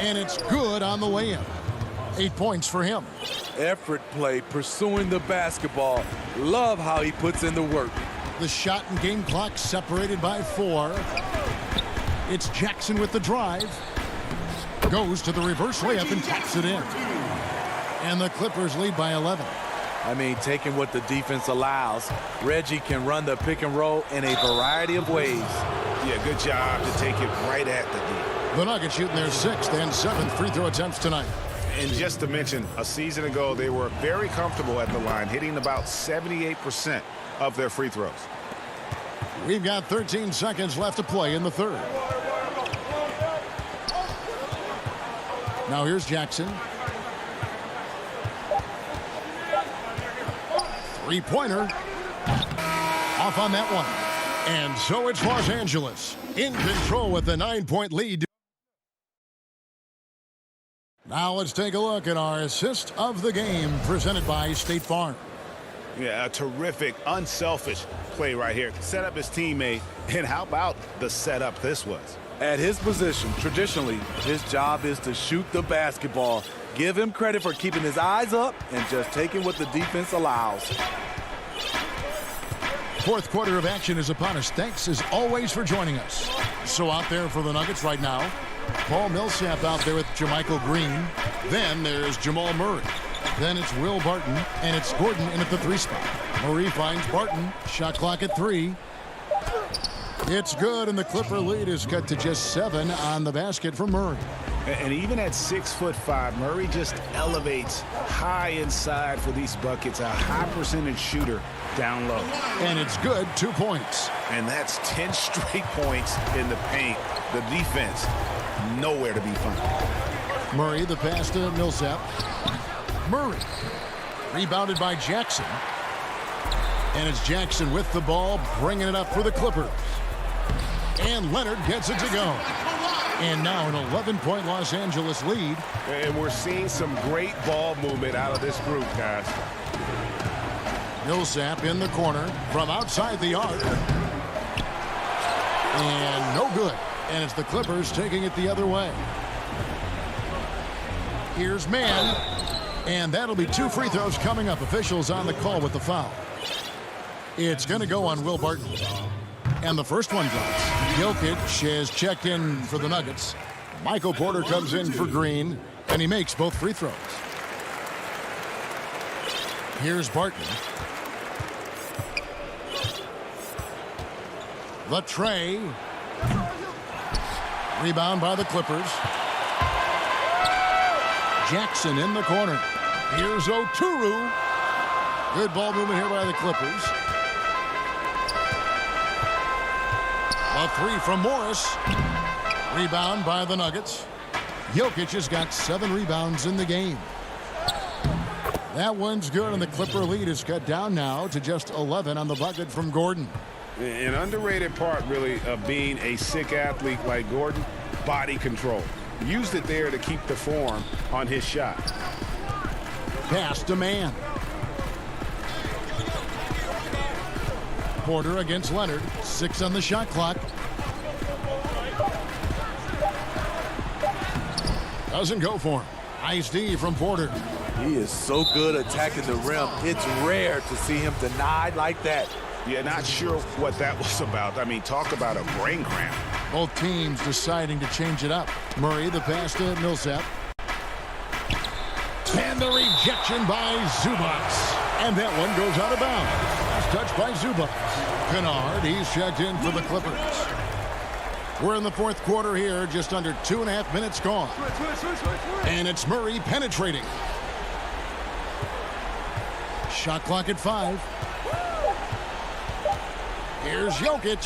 and it's good on the layup. 8 points for him. Effort play, pursuing the basketball. Love how he puts in the work. The shot and game clock separated by 4. It's Jackson with the drive. Goes to the reverse layup and taps it in. And the Clippers lead by 11. I mean, taking what the defense allows, Reggie can run the pick and roll in a variety of ways. Yeah, good job to take it right at the D. The Nuggets shooting their 6th and 7th free throw attempts tonight. And just to mention, a season ago, they were very comfortable at the line, hitting about 78% of their free throws. We've got 13 seconds left to play in the third. Now here's Jackson. Three-pointer. Off on that one. And so it's Los Angeles in control with the 9-point lead. Now let's take a look at our assist of the game presented by State Farm. Yeah, a terrific, unselfish play right here. Set up his teammate, and how about the setup this was? At his position, traditionally, his job is to shoot the basketball. Give him credit for keeping his eyes up and just taking what the defense allows. Fourth quarter of action is upon us. Thanks as always for joining us. So out there for the Nuggets right now, Paul Millsap out there with Jermichael Green. Then there's Jamal Murray. Then it's Will Barton, and it's Gordon in at the 3 spot. Murray finds Barton. Shot clock at 3. It's good, and the Clipper lead is cut to just 7 on the basket from Murray. And even at 6'5", Murray just elevates high inside for these buckets. A high percentage shooter down low. And it's good, 2 points. And that's 10 straight points in the paint. The defense, nowhere to be found. Murray, the pass to Millsap. Murray, rebounded by Jackson. And it's Jackson with the ball, bringing it up for the Clippers. And Leonard gets it to go. And now an 11-point Los Angeles lead. And we're seeing some great ball movement out of this group, guys. Millsap in the corner from outside the arc. And no good. And it's the Clippers taking it the other way. Here's Mann. And that'll be 2 free throws coming up. Officials on the call with the foul. It's going to go on Will Barton. And the first one drops. Jokic has checked in for the Nuggets. Michael Porter comes in for Green, and he makes both free throws. Here's Barton. The tray. Rebound by the Clippers. Jackson in the corner. Here's Oturu. Good ball movement here by the Clippers. A 3 from Morris. Rebound by the Nuggets. Jokic has got 7 rebounds in the game. That one's good, and the Clipper lead is cut down now to just 11 on the bucket from Gordon. An underrated part, really, of being a sick athlete like Gordon, body control. Used it there to keep the form on his shot. Pass to Mann. Porter against Leonard. 6 on the shot clock. Doesn't go for him. Nice D from Porter. He is so good attacking the rim. It's rare to see him denied like that. Yeah, not sure what that was about. I mean, talk about a brain cramp. Both teams deciding to change it up. Murray, the pass to Millsap. And the rejection by Zubac. And that one goes out of bounds. Last touch by Zubac. Kennard, he's checked in for the Clippers. We're in the fourth quarter here, just under 2.5 minutes gone. And it's Murray penetrating. Shot clock at 5. Here's Jokic.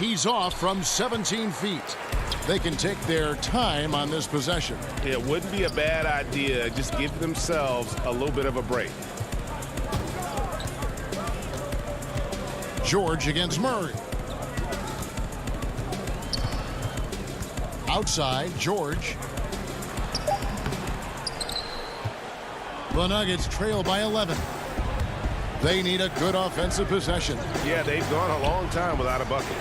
He's off from 17 feet. they can take their time on this possession. It wouldn't be a bad idea. Just give themselves a little bit of a break. George against Murray. Outside, George. The Nuggets trail by 11. They need a good offensive possession. Yeah, they've gone a long time without a bucket.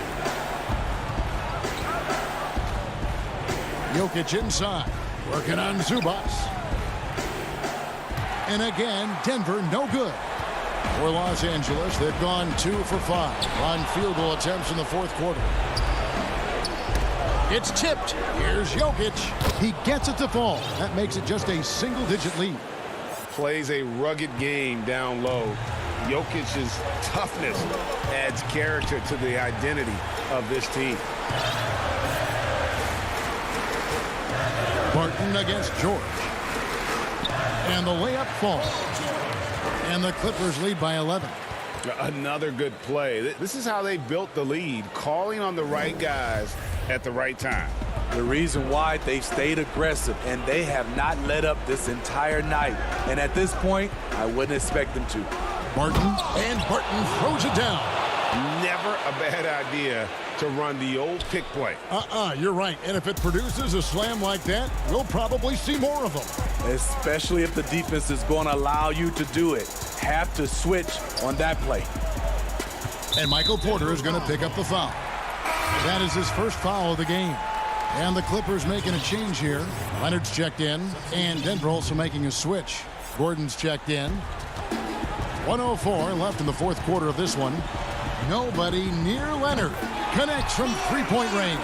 Jokic inside, working on Zubas. And again, Denver no good. For Los Angeles, they've gone 2 for 5 on field goal attempts in the fourth quarter. It's tipped. Here's Jokic. He gets it to fall. That makes it just a single-digit lead. Plays a rugged game down low. Jokic's toughness adds character to the identity of this team. Barton against George. And the layup falls. And the Clippers lead by 11. Another good play. This is how they built the lead, calling on the right guys at the right time. The reason why they've stayed aggressive, and they have not let up this entire night. And at this point, I wouldn't expect them to. Barton, and Barton throws it down. Never a bad idea to run the old pick play. You're right. And if it produces a slam like that, we'll probably see more of them. Especially if the defense is going to allow you to do it. Have to switch on that play. And Michael Porter is going to pick up the foul. That is his first foul of the game. And the Clippers making a change here. Leonard's checked in, and Denver also making a switch. Gordon's checked in. 1:04 left in the fourth quarter of this one. Nobody near Leonard. Connects from three-point range.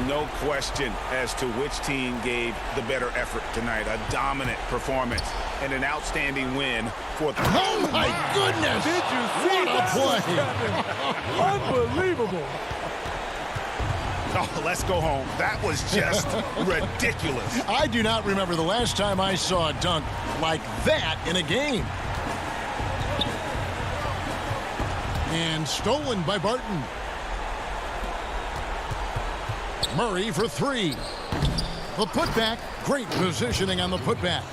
No question as to which team gave the better effort tonight. A dominant performance and an outstanding win for the... Oh, my goodness! Did you see what a play? Unbelievable. Oh, let's go home. That was just ridiculous. I do not remember the last time I saw a dunk like that in a game. And stolen by Barton. Murray for 3. The putback, great positioning on the putback.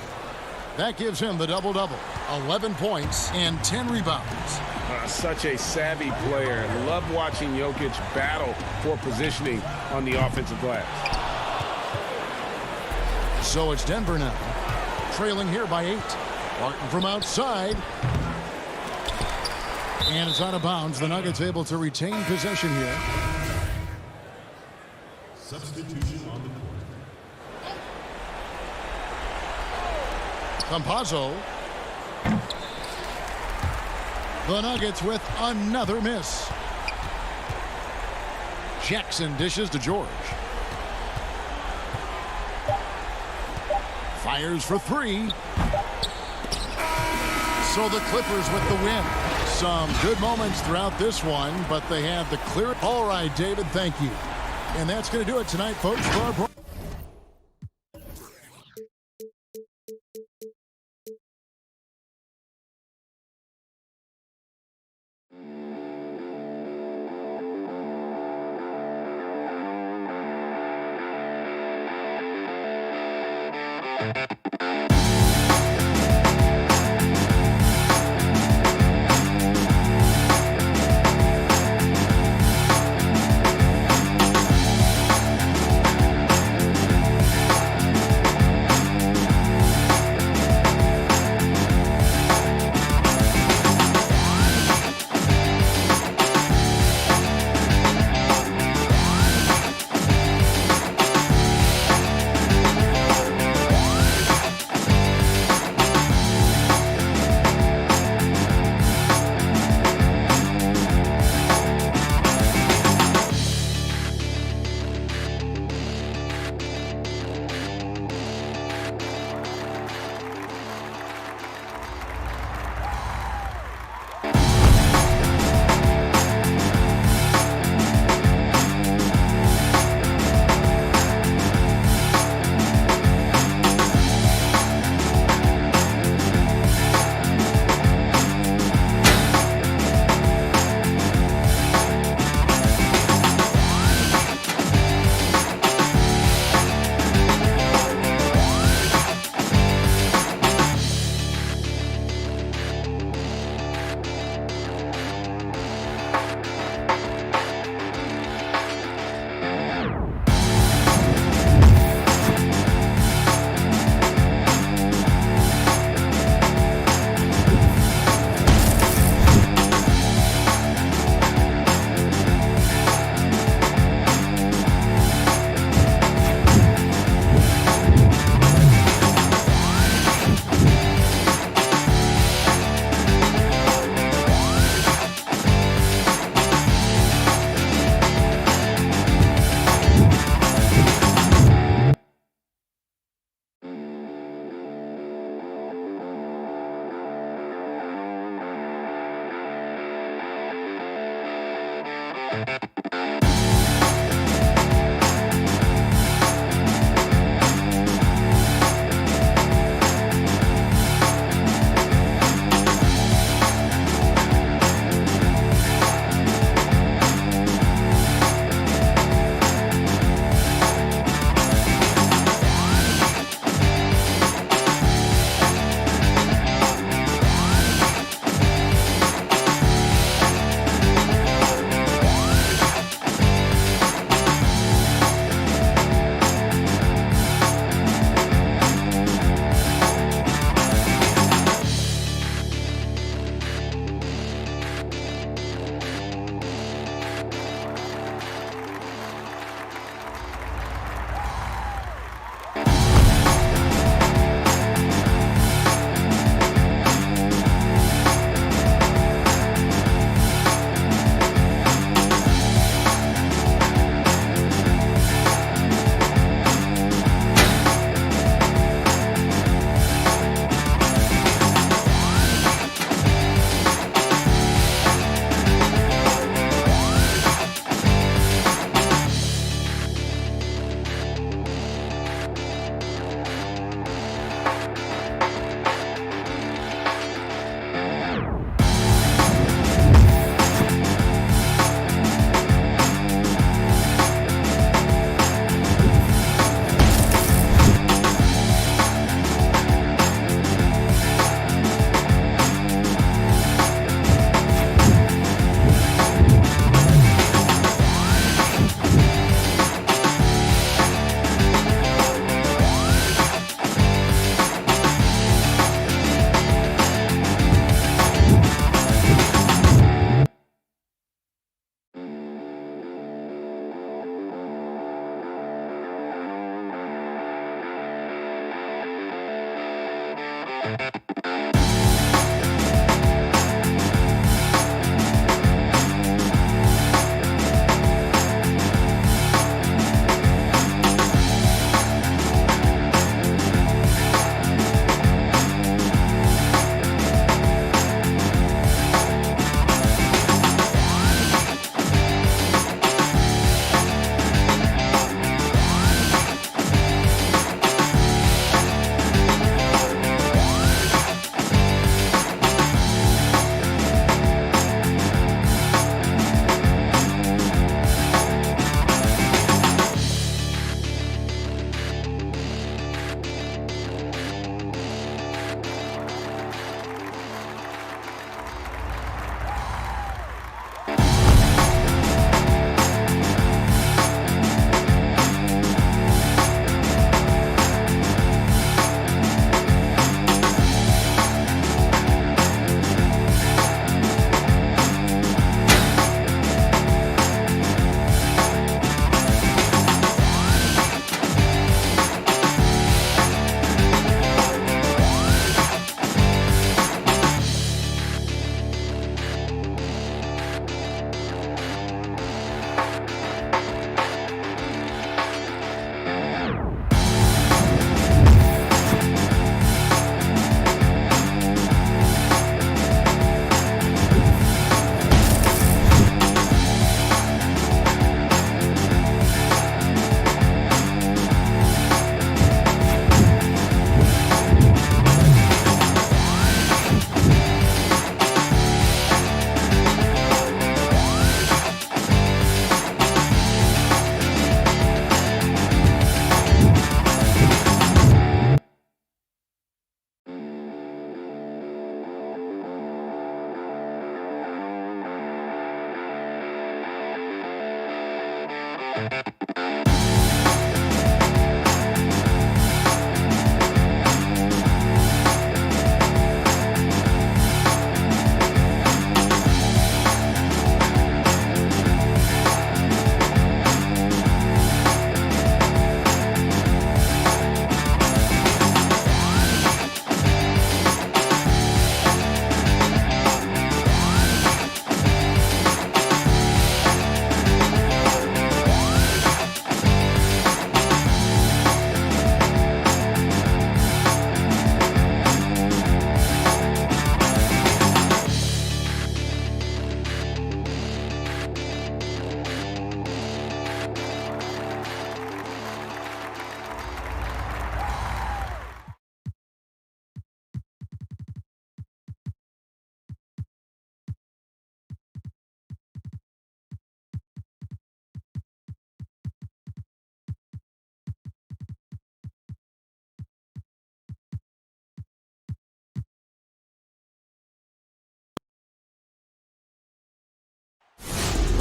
That gives him the double-double. 11 points and 10 rebounds. Such a savvy player. Love watching Jokic battle for positioning on the offensive glass. So it's Denver now, trailing here by 8. Barton from outside. And it's out of bounds. The Nuggets able to retain possession here. Substitution on the court. Campazzo. The Nuggets with another miss. Jackson dishes to George. Fires for 3. So the Clippers with the win. Some good moments throughout this one, but they have the clear. All right, David, thank you. And that's going to do it tonight, folks, for our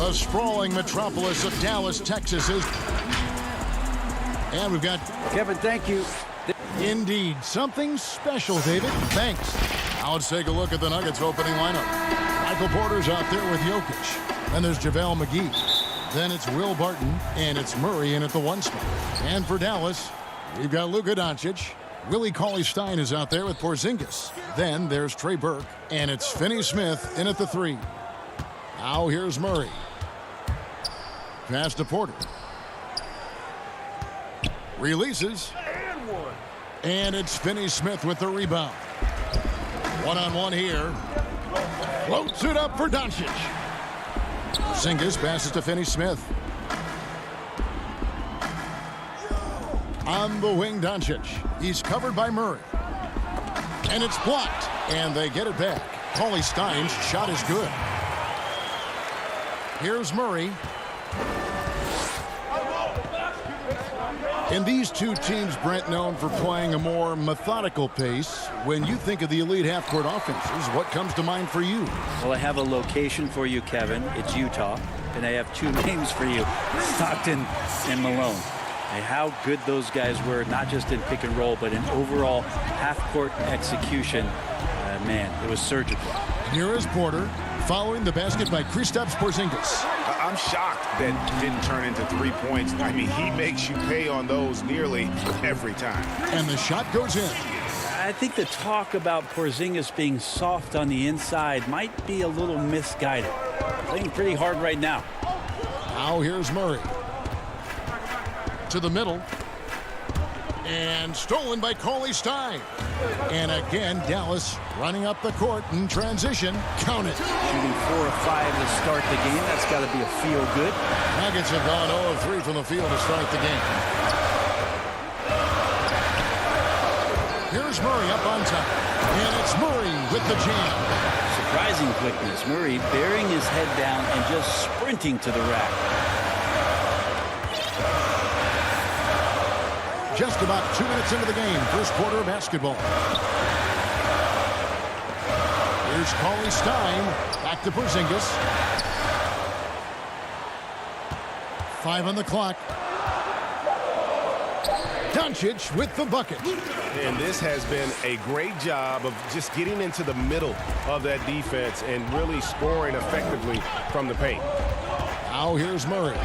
The sprawling metropolis of Dallas, Texas is... And we've got... Kevin, thank you. Indeed, something special, David. Thanks. Now let's take a look at the Nuggets opening lineup. Michael Porter's out there with Jokic. Then there's JaVale McGee. Then it's Will Barton, and it's Murray in at the 1 spot. And for Dallas, we've got Luka Doncic. Willie Cauley-Stein is out there with Porzingis. Then there's Trey Burke, and it's Finney-Smith in at the 3. Now here's Murray. Pass to Porter. Releases. And it's Finney-Smith with the rebound. One-on-one here. Floats it up for Doncic. Porzingis passes to Finney-Smith. On the wing, Doncic. He's covered by Murray. And it's blocked. And they get it back. Cauley-Stein's shot is good. Here's Murray. And these two teams, Brent, known for playing a more methodical pace. When you think of the elite half-court offenses, what comes to mind for you? Well, I have a location for you, Kevin. It's Utah. And I have 2 names for you, Stockton and Malone. And how good those guys were, not just in pick and roll, but in overall half-court execution. Man, it was surgical. Here is Porter, following the basket by Kristaps Porzingis. I'm shocked that didn't turn into 3 points. I mean, he makes you pay on those nearly every time. And the shot goes in. I think the talk about Porzingis being soft on the inside might be a little misguided. Playing pretty hard right now. Now here's Murray. To the middle. And stolen by Cauley-Stein. And again, Dallas running up the court in transition. Count it. Shooting 4 of 5 to start the game. That's got to be a feel good. Nuggets have gone 0 of 3 from the field to start the game. Here's Murray up on top. And it's Murray with the jam. Surprising quickness. Murray bearing his head down and just sprinting to the rack. Just about 2 minutes into the game, first quarter of basketball. Here's Cauley-Stein, back to Porzingis. 5 on the clock. Doncic with the bucket. And this has been a great job of just getting into the middle of that defense and really scoring effectively from the paint. Now here's Murray.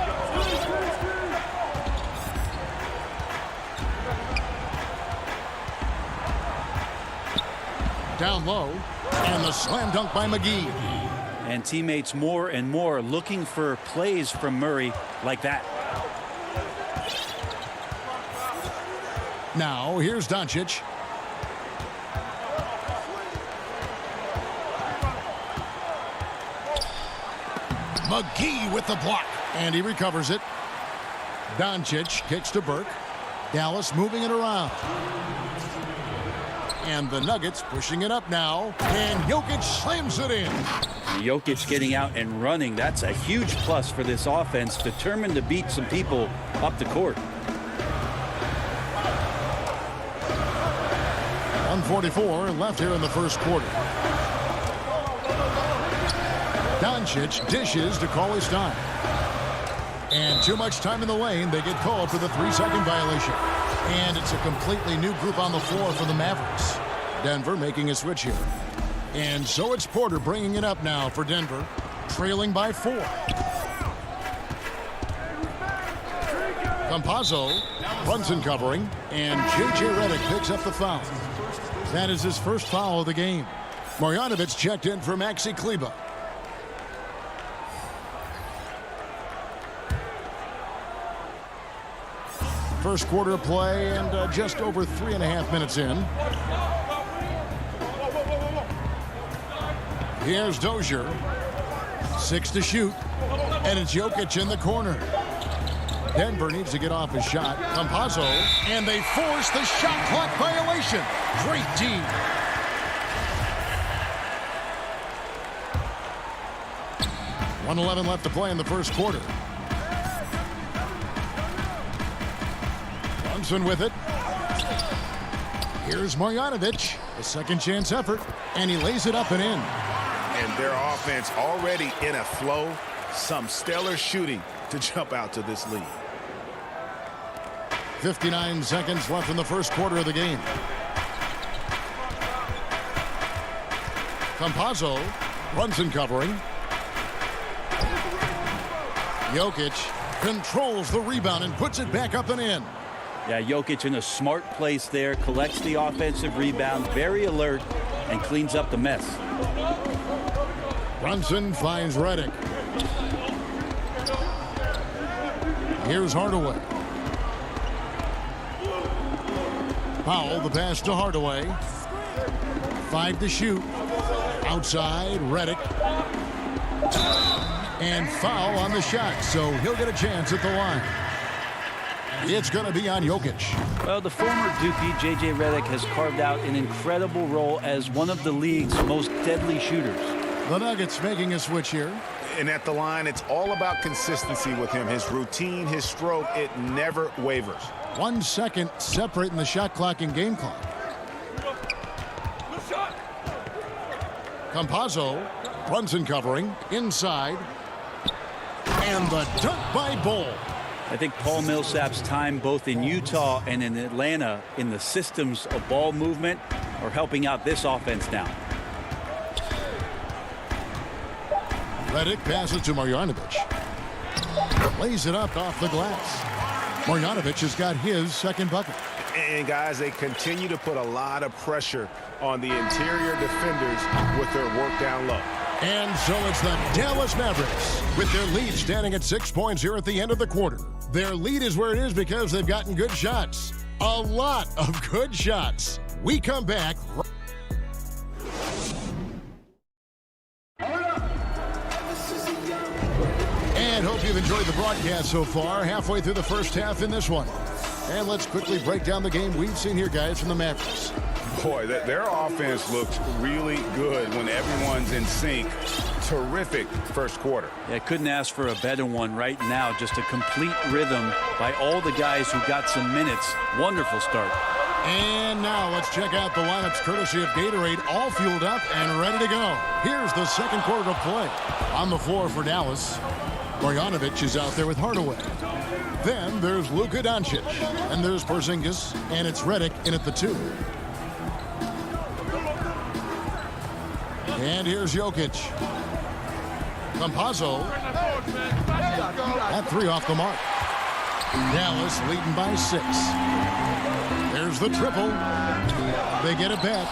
Down low, and the slam dunk by McGee. And teammates more and more looking for plays from Murray like that. Now here's Doncic. McGee with the block, and he recovers it. Doncic kicks to Burke. Dallas moving it around. And the Nuggets pushing it up now. And Jokic slams it in. Jokic getting out and running. That's a huge plus for this offense. Determined to beat some people up the court. 1:44 left here in the first quarter. Doncic dishes to Cauley-Stein. And too much time in the lane. They get called for the 3-second violation. And it's a completely new group on the floor for the Mavericks. Denver making a switch here. And so it's Porter bringing it up now for Denver, trailing by 4. Campazzo, Brunson covering, and J.J. Redick picks up the foul. That is his first foul of the game. Marjanovic checked in for Maxi Kleber. First quarter of play and just over 3.5 minutes in. Here's Dozier. 6 to shoot. And it's Jokic in the corner. Denver needs to get off his shot. Campazzo. And they force the shot clock violation. Great D. .111 left to play in the first quarter. With it. Here's Marjanovic, a second chance effort, and he lays it up and in. And their offense already in a flow, Some stellar shooting to jump out to this lead. 59 seconds left in the first quarter of the game. Campazzo runs in covering. Jokic controls the rebound and puts it back up and in. Yeah, Jokic in a smart place there, collects the offensive rebound, very alert, and cleans up the mess. Brunson finds Redick. Here's Hardaway. Powell, the pass to Hardaway. 5 to shoot. Outside, Redick. And foul on the shot, so he'll get a chance at the line. It's going to be on Jokic. Well, the former Dookie, J.J. Redick, has carved out an incredible role as one of the league's most deadly shooters. The Nuggets making a switch here. And at the line, it's all about consistency with him. His routine, his stroke, it never wavers. 1 second separating the shot clock and game clock. Campazzo runs in covering. Inside. And the dunk by Bull. I think Paul Millsap's time both in Utah and in Atlanta in the systems of ball movement are helping out this offense now. Redick passes to Marjanovic. Lays it up off the glass. Marjanovic has got his second bucket. And guys, they continue to put a lot of pressure on the interior defenders with their work down low. And so it's the Dallas Mavericks with their lead standing at 6 points here at the end of the quarter. Their lead is where it is because they've gotten good shots. A lot of good shots. We come back. And hope you've enjoyed the broadcast so far. Halfway through the first half in this one. And let's quickly break down the game we've seen here, guys, from the Mavericks. Boy, their offense looks really good when everyone's in sync. Terrific first quarter. Yeah, couldn't ask for a better one right now. Just a complete rhythm by all the guys who got some minutes. Wonderful start. And now let's check out the lineups courtesy of Gatorade, all fueled up and ready to go. Here's the second quarter of play. On the floor for Dallas, Marjanovic is out there with Hardaway. Then there's Luka Doncic, and there's Porzingis, and it's Redick in at the 2. And here's Jokic. Campazzo. That 3 off the mark. Dallas leading by 6. There's the triple. They get it back.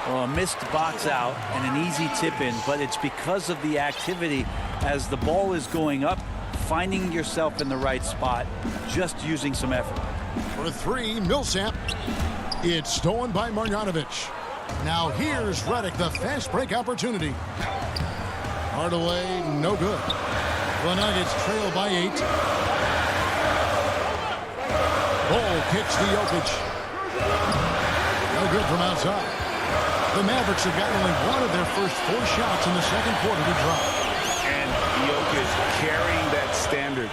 Well, a missed box out and an easy tip in, but it's because of the activity as the ball is going up, finding yourself in the right spot, just using some effort. For 3, Millsap. It's stolen by Marjanovic. Now here's Redick, the fast break opportunity. Hardaway, no good. The Nuggets trail by 8. Bull kicks to Jokic. No good from outside. The Mavericks have gotten only one of their first 4 shots in the second quarter to drop. And Jokic carrying that standard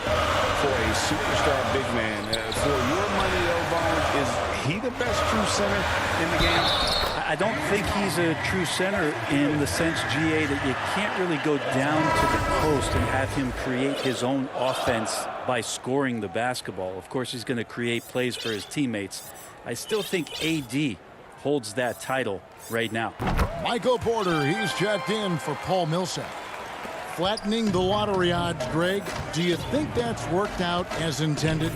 for a superstar big man. For your money, though, Bones, is he the best true center in the game? I don't think he's a true center in the sense, GA, that you can't really go down to the post and have him create his own offense by scoring the basketball. Of course, he's going to create plays for his teammates. I still think AD holds that title right now. Michael Porter, he's checked in for Paul Millsap. Flattening the lottery odds, Greg. Do you think that's worked out as intended?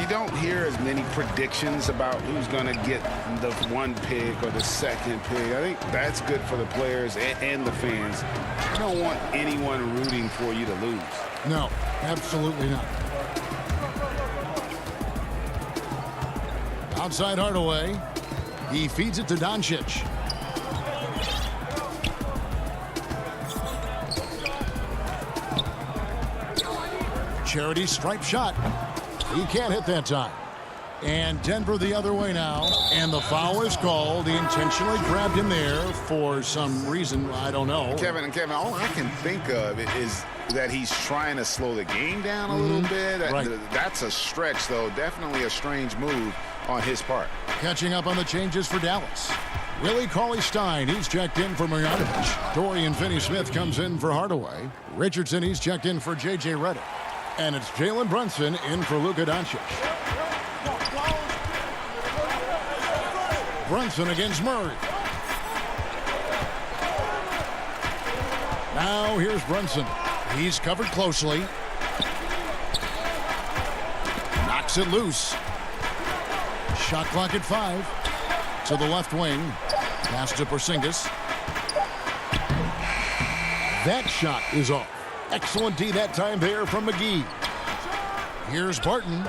You don't hear as many predictions about who's going to get the 1 pick or the 2nd pick. I think that's good for the players and the fans. You don't want anyone rooting for you to lose. No, absolutely not. Outside Hardaway. He feeds it to Doncic. Charity stripe shot. He can't hit that time. And Denver the other way now. And the foul is called. He intentionally grabbed him there for some reason. I don't know. Kevin, all I can think of is that he's trying to slow the game down a little bit. Right. That's a stretch, though. Definitely a strange move on his part. Catching up on the changes for Dallas. Willie Cauley-Stein, he's checked in for Marjanovic. Dorian Finney-Smith comes in for Hardaway. Richardson, he's checked in for J.J. Redick. And it's Jalen Brunson in for Luka Doncic. Brunson against Murray. Now here's Brunson. He's covered closely. Knocks it loose. Shot clock at 5. To the left wing. Pass to Porzingis. That shot is off. Excellent D that time there from McGee. Here's Barton.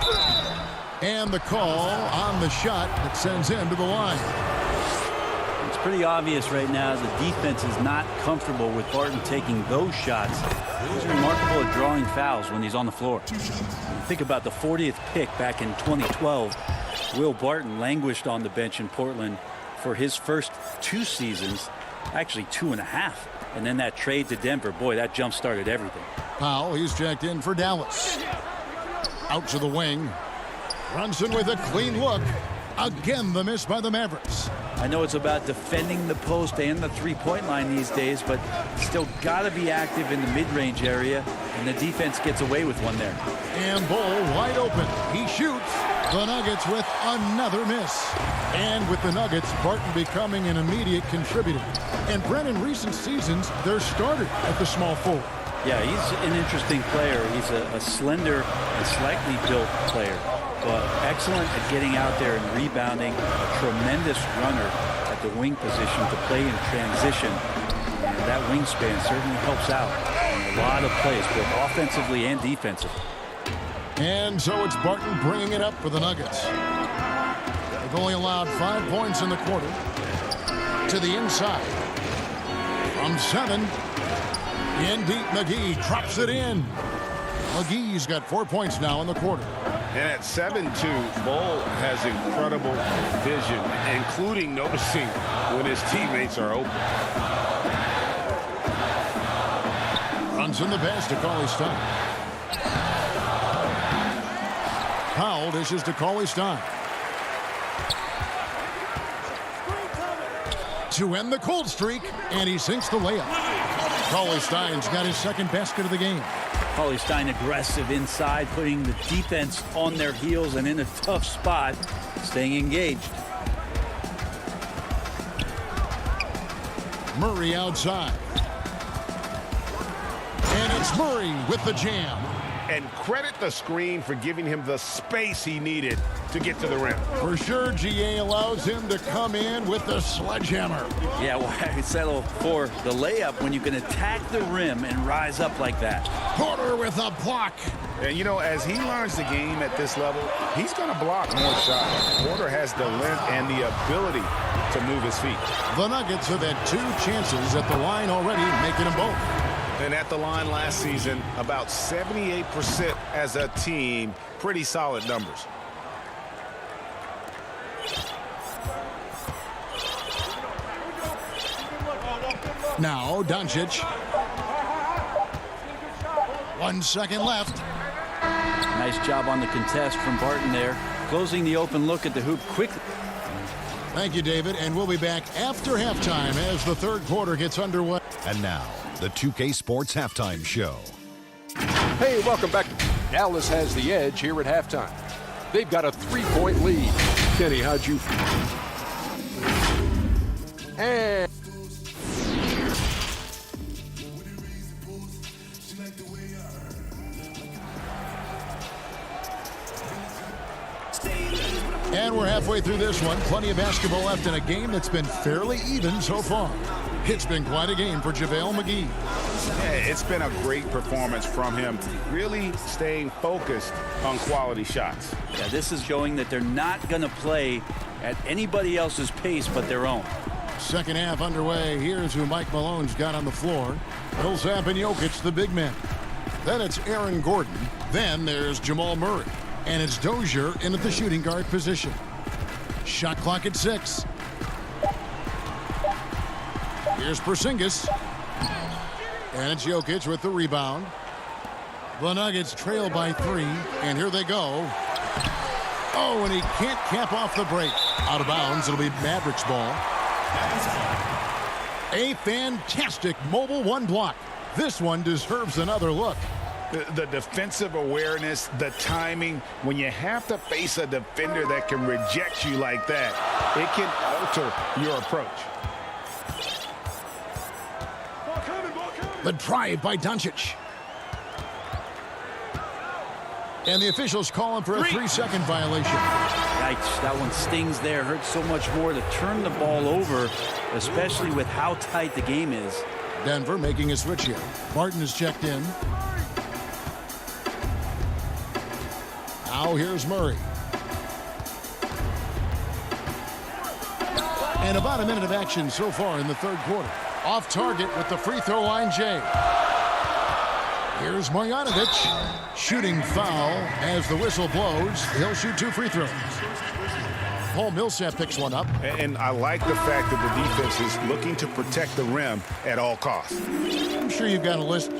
And the call on the shot that sends him to the line. It's pretty obvious right now the defense is not comfortable with Barton taking those shots. He's remarkable at drawing fouls when he's on the floor. Think about the 40th pick back in 2012. Will Barton languished on the bench in Portland for his first 2 seasons, actually 2.5. And then that trade to Denver, boy, that jump-started everything. Powell, he's checked in for Dallas. Out to the wing. Brunson with a clean look. Again, the miss by the Mavericks. I know it's about defending the post and the three-point line these days, but still got to be active in the mid-range area, and the defense gets away with one there. And Bull wide open. He shoots. The Nuggets with another miss. And with the Nuggets, Barton becoming an immediate contributor. And Brent, in recent seasons, they're started at the small forward. Yeah, he's an interesting player. He's a slender and slightly built player, but excellent at getting out there and rebounding. A tremendous runner at the wing position to play in transition. And that wingspan certainly helps out in a lot of plays, both offensively and defensively. And so it's Barton bringing it up for the Nuggets. They've only allowed 5 points in the quarter. To the inside. From 7. In deep, McGee drops it in. McGee's got 4 points now in the quarter. And at 7-2, Bull has incredible vision, including noticing when his teammates are open. Runs in the pass to Cauley-Stein. Powell dishes to Cauley-Stein. To end the cold streak, and he sinks the layup. Cauley-Stein's got his second basket of the game. Cauley-Stein aggressive inside, putting the defense on their heels and in a tough spot, staying engaged. Murray outside. And it's Murray with the jam. And credit the screen for giving him the space he needed to get to the rim. For sure, GA allows him to come in with the sledgehammer. Yeah, why settle for the layup when you can attack the rim and rise up like that? Porter with a block. And, you know, as he learns the game at this level, he's going to block more shots. Porter has the length and the ability to move his feet. The Nuggets have had 2 chances at the line already, making them both. And at the line last season, about 78% as a team. Pretty solid numbers. Now, Doncic. 1 second left. Nice job on the contest from Barton there. Closing the open look at the hoop quickly. Thank you, David. And we'll be back after halftime as the third quarter gets underway. And now, the 2K Sports Halftime Show. Hey, welcome back. Dallas has the edge here at halftime. They've got a 3-point lead. Kenny, how'd you feel? And we're halfway through this one. Plenty of basketball left in a game that's been fairly even so far. It's been quite a game for JaVale McGee. Yeah, it's been a great performance from him, really staying focused on quality shots. Yeah, this is showing that they're not going to play at anybody else's pace but their own. Second half underway. Here's who Mike Malone's got on the floor. Millsap and Jokic, the big men. Then it's Aaron Gordon. Then there's Jamal Murray. And it's Dozier in at the shooting guard position. Shot clock at 6. Here's Porzingis. And it's Jokic with the rebound. The Nuggets trail by 3. And here they go. Oh, and he can't cap off the break. Out of bounds. It'll be Mavericks ball. A fantastic mobile one block. This one deserves another look. The defensive awareness, the timing, when you have to face a defender that can reject you like that, it can alter your approach. The drive by Doncic. And the officials calling for a 3-second violation. Yikes, that one stings there. Hurts so much more to turn the ball over, especially with how tight the game is. Denver making a switch here. Martin is checked in. Now here's Murray. And about a minute of action so far in the third quarter. Off target with the free throw line, Jay. Here's Marjanovic. Shooting foul as the whistle blows. He'll shoot 2 free throws. Paul Millsap picks one up. And I like the fact that the defense is looking to protect the rim at all costs. I'm sure you've got a list,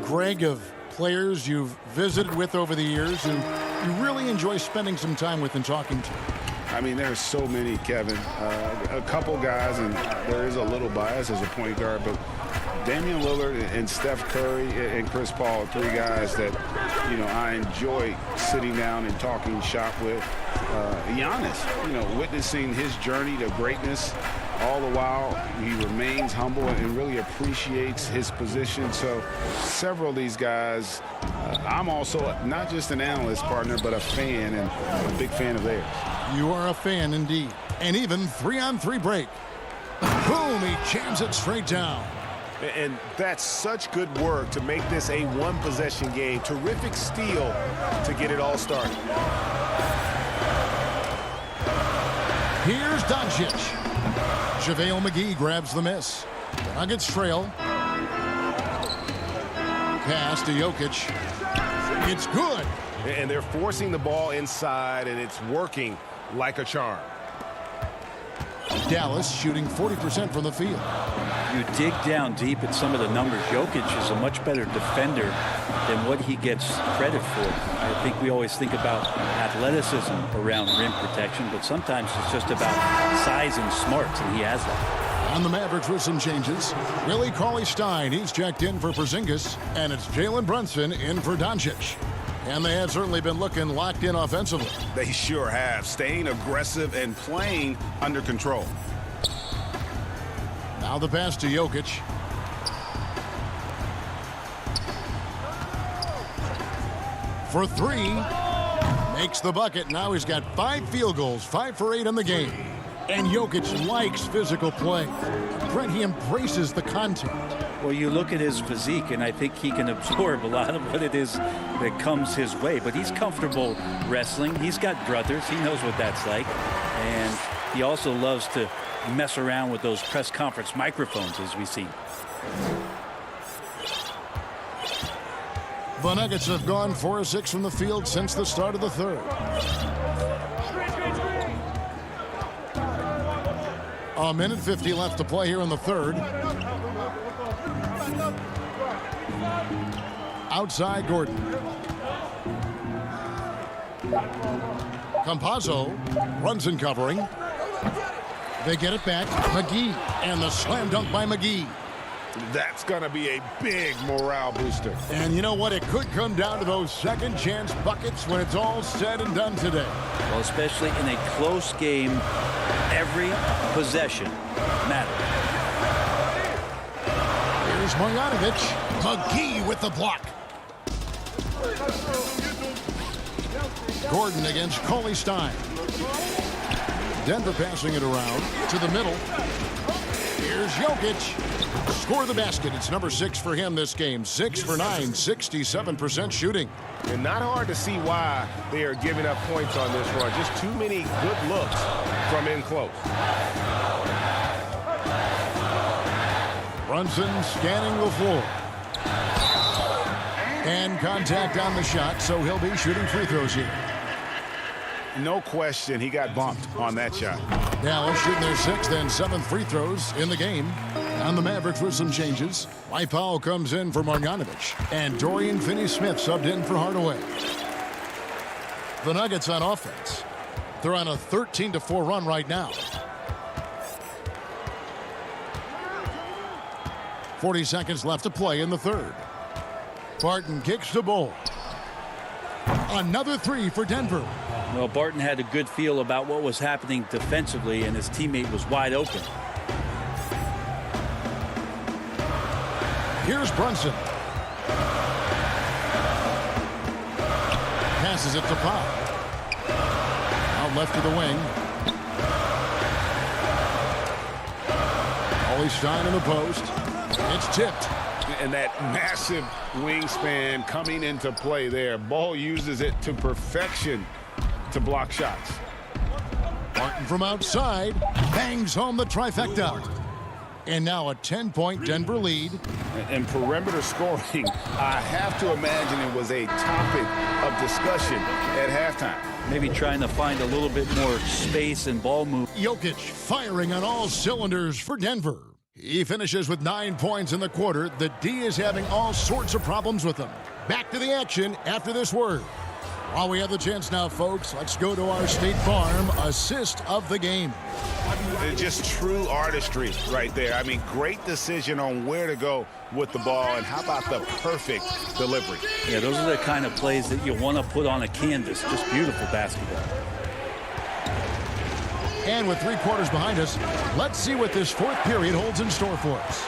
Greg, of players you've visited with over the years who you really enjoy spending some time with and talking to. I mean, there's so many, Kevin. A couple guys, and there is a little bias as a point guard, but Damian Lillard and Steph Curry and Chris Paul are 3 guys that, you know, I enjoy sitting down and talking shop with. Giannis, witnessing his journey to greatness, all the while he remains humble and really appreciates his position. So several of these guys, I'm also not just an analyst partner, but a fan and a big fan of theirs. You are a fan indeed. And even 3-on-3 break. Boom, he jams it straight down. And that's such good work to make this a one-possession game. Terrific steal to get it all started. Here's Doncic. JaVale McGee grabs the miss. The Nuggets trail. Pass to Jokic. It's good. And they're forcing the ball inside, and it's working like a charm. Dallas shooting 40% from the field. You dig down deep at some of the numbers. Jokic is a much better defender than what he gets credit for. I think we always think about athleticism around rim protection, but sometimes it's just about size and smarts, and he has that. On the Mavericks with some changes. Willie Cauley-Stein, he's checked in for Porzingis, and it's Jalen Brunson in for Doncic. And they have certainly been looking locked in offensively. They sure have, staying aggressive and playing under control. Now the pass to Jokic. For 3. Makes the bucket. Now he's got 5 field goals, 5 for 8 in the game. And Jokic likes physical play. Brent, he embraces the contact. Well, you look at his physique, and I think he can absorb a lot of what it is that comes his way. But he's comfortable wrestling. He's got brothers. He knows what that's like. And he also loves to mess around with those press conference microphones, as we see. The Nuggets have gone 4 of 6 from the field since the start of the third. A minute 50 left to play here in the third. Outside Gordon. Campazzo runs in covering. They get it back. McGee, and the slam dunk by McGee. That's going to be a big morale booster. And you know what? It could come down to those second chance buckets when it's all said and done today. Well, especially in a close game, every possession matters. Here's Marjanovic. McGee with the block. Gordon against Cauley-Stein. Denver passing it around to the middle. Here's Jokic. Score the basket. It's number 6 for him this game. 6 for 9, 67% shooting. And not hard to see why they are giving up points on this run. Just too many good looks from in close. Brunson scanning the floor. And contact on the shot, so he'll be shooting free throws here. No question, he got bumped on that shot. Dallas shooting their 6th and 7th free throws in the game. On the Mavericks with some changes. Mike Powell comes in for Marjanovic. And Dorian Finney-Smith subbed in for Hardaway. The Nuggets on offense. They're on a 13-4 run right now. 40 seconds left to play in the third. Barton kicks the ball. Another three for Denver. Well, Barton had a good feel about what was happening defensively, and his teammate was wide open. Here's Brunson. Passes it to Powell. Out left to the wing. Stein in the post. It's tipped. And that massive wingspan coming into play there. Ball uses it to perfection to block shots. Barton from outside bangs home the trifecta. And now a 10-point Denver lead. And perimeter scoring, I have to imagine it was a topic of discussion at halftime. Maybe trying to find a little bit more space and ball move. Jokic firing on all cylinders for Denver. He finishes with 9 points in the quarter. The D is having all sorts of problems with him. Back to the action after this word. While we have the chance now, folks, let's go to our State Farm assist of the game. Just true artistry right there. I mean, great decision on where to go with the ball, and how about the perfect delivery? Yeah, those are the kind of plays that you want to put on a canvas. Just beautiful basketball. And with 3 quarters behind us, let's see what this fourth period holds in store for us.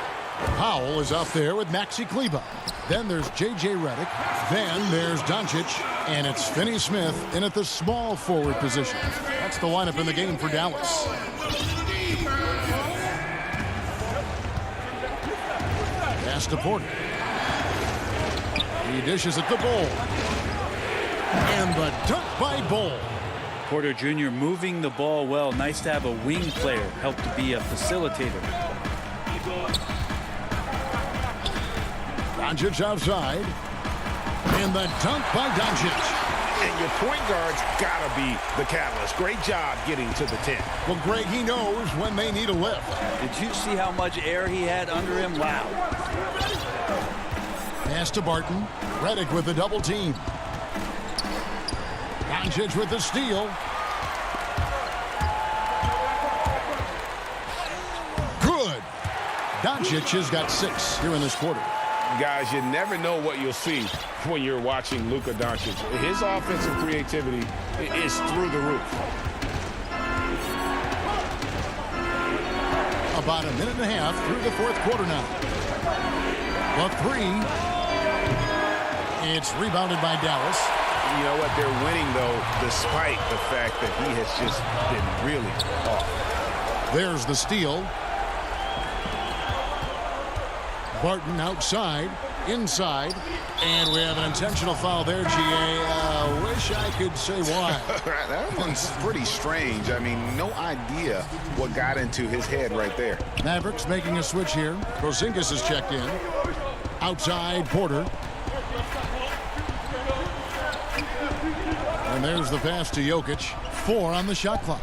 Powell is up there with Maxi Kleber. Then there's J.J. Redick. Then there's Doncic. And it's Finney Smith in at the small forward position. That's the lineup in the game for Dallas. Pass to Porter. He dishes at the Bull. And the dunk by Bull. Porter Jr. moving the ball well. Nice to have a wing player help to be a facilitator. Doncic outside. And the dunk by Doncic. And your point guard's got to be the catalyst. Great job getting to the 10. Well, Greg, he knows when they need a lift. Did you see how much air he had under him? Wow. Pass to Barton. Redick with the double team. Doncic with the steal. Good. Doncic has got 6 here in this quarter. Guys, you never know what you'll see when you're watching Luka Doncic. His offensive creativity is through the roof. About a minute and a half through the fourth quarter now. The 3. It's rebounded by Dallas. You know what? They're winning, though, despite the fact that he has just been really off. There's the steal. Barton outside, inside, and we have an intentional foul there, G.A. Wish I could say why. That one's pretty strange. I mean, no idea what got into his head right there. Mavericks making a switch here. Porzingis is checked in. Outside, Porter. And there's the pass to Jokic. 4 on the shot clock.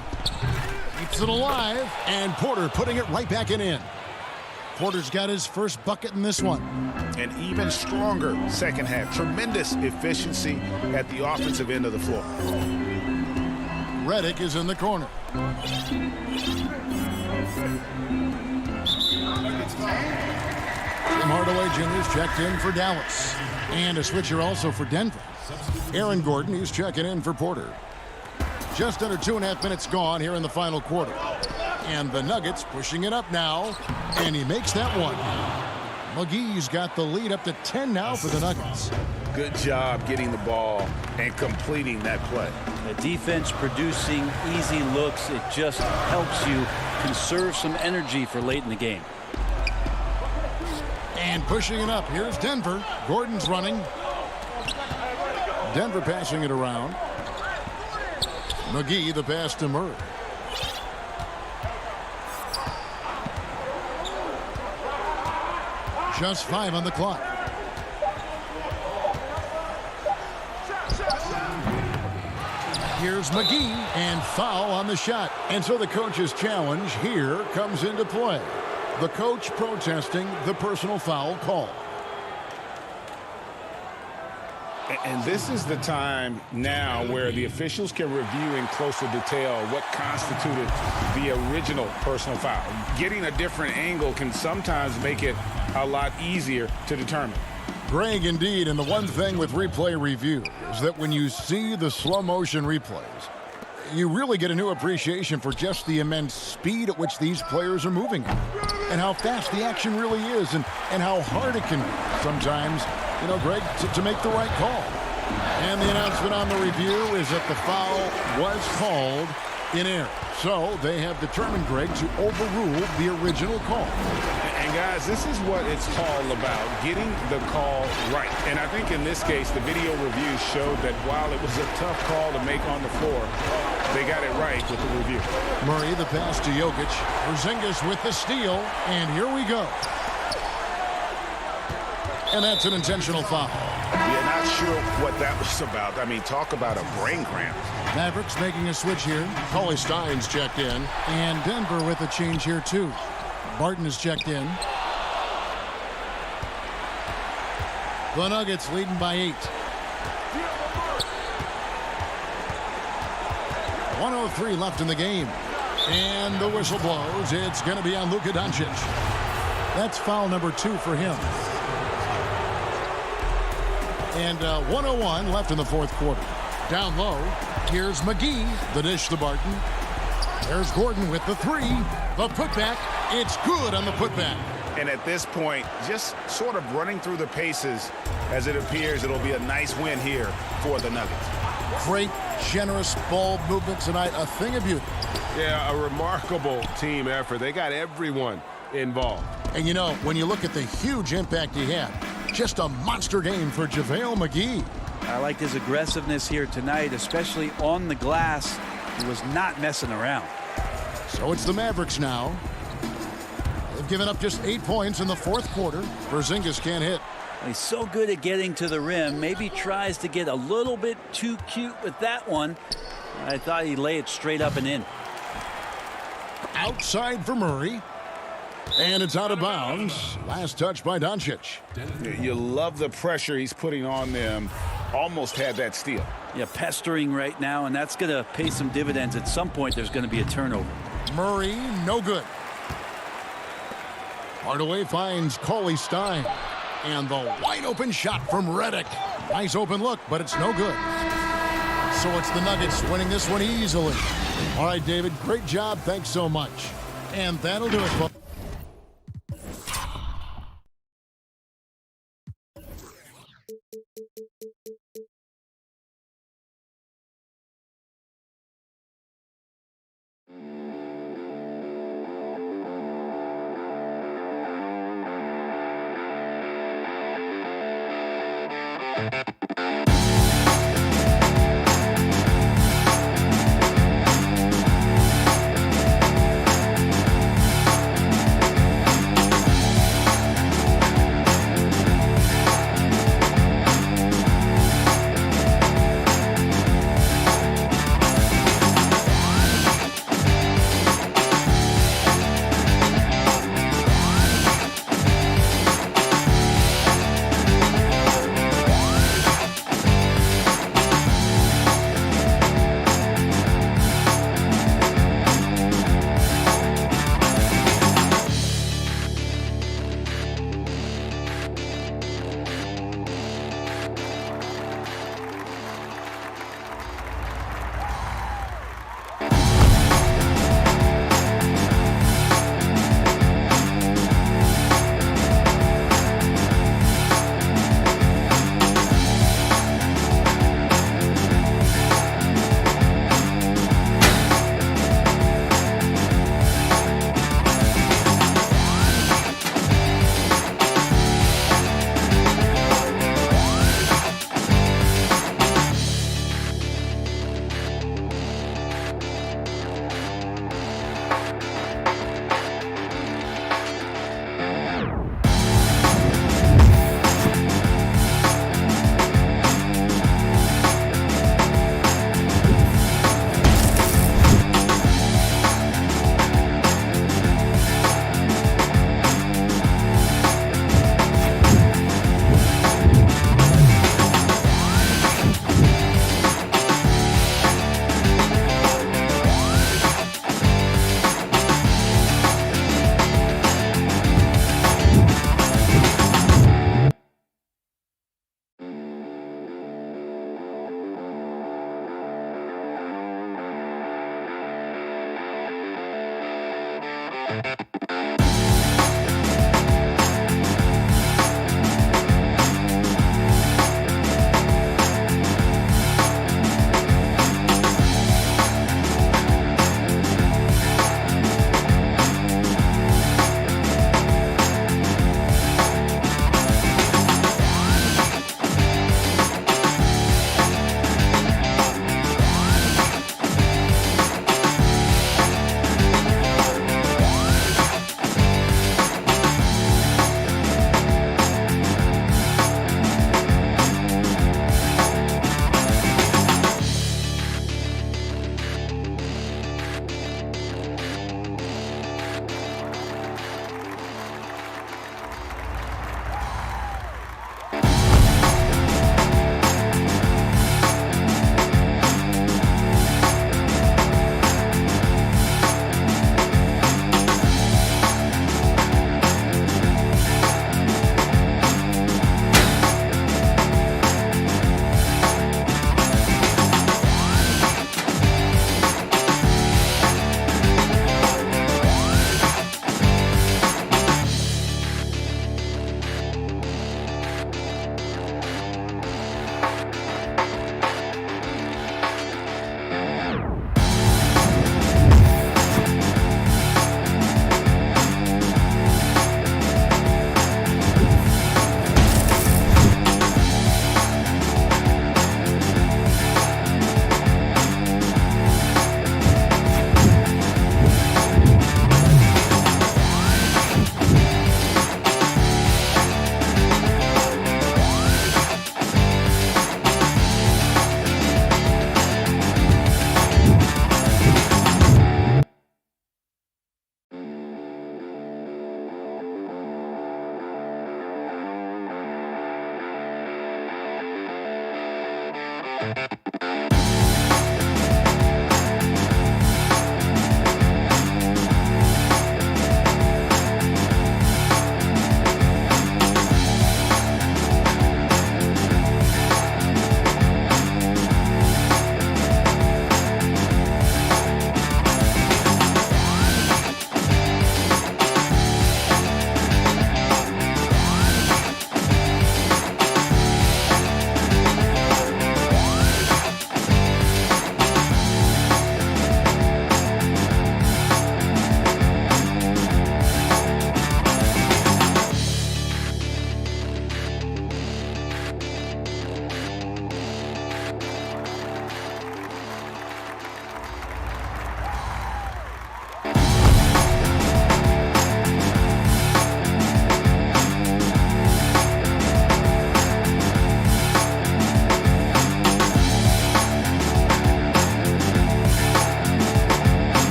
Keeps it alive, and Porter putting it right back in. Porter's got his first bucket in this one. An even stronger second half. Tremendous efficiency at the offensive end of the floor. Redick is in the corner. Tim Hardaway Jr. is checked in for Dallas. And a switcher also for Denver. Aaron Gordon, he's checking in for Porter. Just under 2.5 minutes gone here in the final quarter. And the Nuggets pushing it up now. And he makes that one. McGee's got the lead up to 10 now for the Nuggets. Good job getting the ball and completing that play. The defense producing easy looks. It just helps you conserve some energy for late in the game. And pushing it up. Here's Denver. Gordon's running. Denver passing it around. McGee, the pass to Murray. Just 5 on the clock. Here's McGee, and foul on the shot. And so the coach's challenge here comes into play. The coach protesting the personal foul call. And this is the time now where the officials can review in closer detail what constituted the original personal foul. Getting a different angle can sometimes make it a lot easier to determine. Greg, indeed, and the one thing with replay review is that when you see the slow motion replays, you really get a new appreciation for just the immense speed at which these players are moving and how fast the action really is and how hard it can be sometimes, you know, Greg, to make the right call. And the announcement on the review is that the foul was called in error. So they have determined, Greg, to overrule the original call. And guys, this is what it's all about, getting the call right. And I think in this case, the video review showed that while it was a tough call to make on the floor, they got it right with the review. Murray, the pass to Jokic. Porzingis with the steal, and here we go. And that's an intentional foul. Yeah, not sure what that was about. I mean, talk about a brain cramp. Mavericks making a switch here. Cauley Stein's checked in. And Denver with a change here, too. Barton is checked in. The Nuggets leading by 8. 1:03 left in the game. And the whistle blows. It's going to be on Luka Doncic. That's foul number 2 for him. And 1:01 left in the fourth quarter. Down low, here's McGee. The dish to Barton. There's Gordon with the 3. The putback. It's good on the putback. And at this point, just sort of running through the paces as it appears it'll be a nice win here for the Nuggets. Great, generous ball movement tonight. A thing of beauty. Yeah, a remarkable team effort. They got everyone involved. And, you know, when you look at the huge impact he had, just a monster game for JaVale McGee. I liked his aggressiveness here tonight, especially on the glass. He was not messing around. So it's the Mavericks now. They've given up just 8 points in the fourth quarter. Porzingis can't hit. He's so good at getting to the rim. Maybe tries to get a little bit too cute with that one. I thought he'd lay it straight up and in. Outside for Murray. And it's out of bounds. Last touch by Doncic. You love the pressure he's putting on them. Almost had that steal. Yeah, pestering right now, and that's going to pay some dividends. At some point, there's going to be a turnover. Murray, no good. Hardaway finds Cauley Stein. And the wide open shot from Redick. Nice open look, but it's no good. So it's the Nuggets winning this one easily. All right, David, great job. Thanks so much. And that'll do it, folks.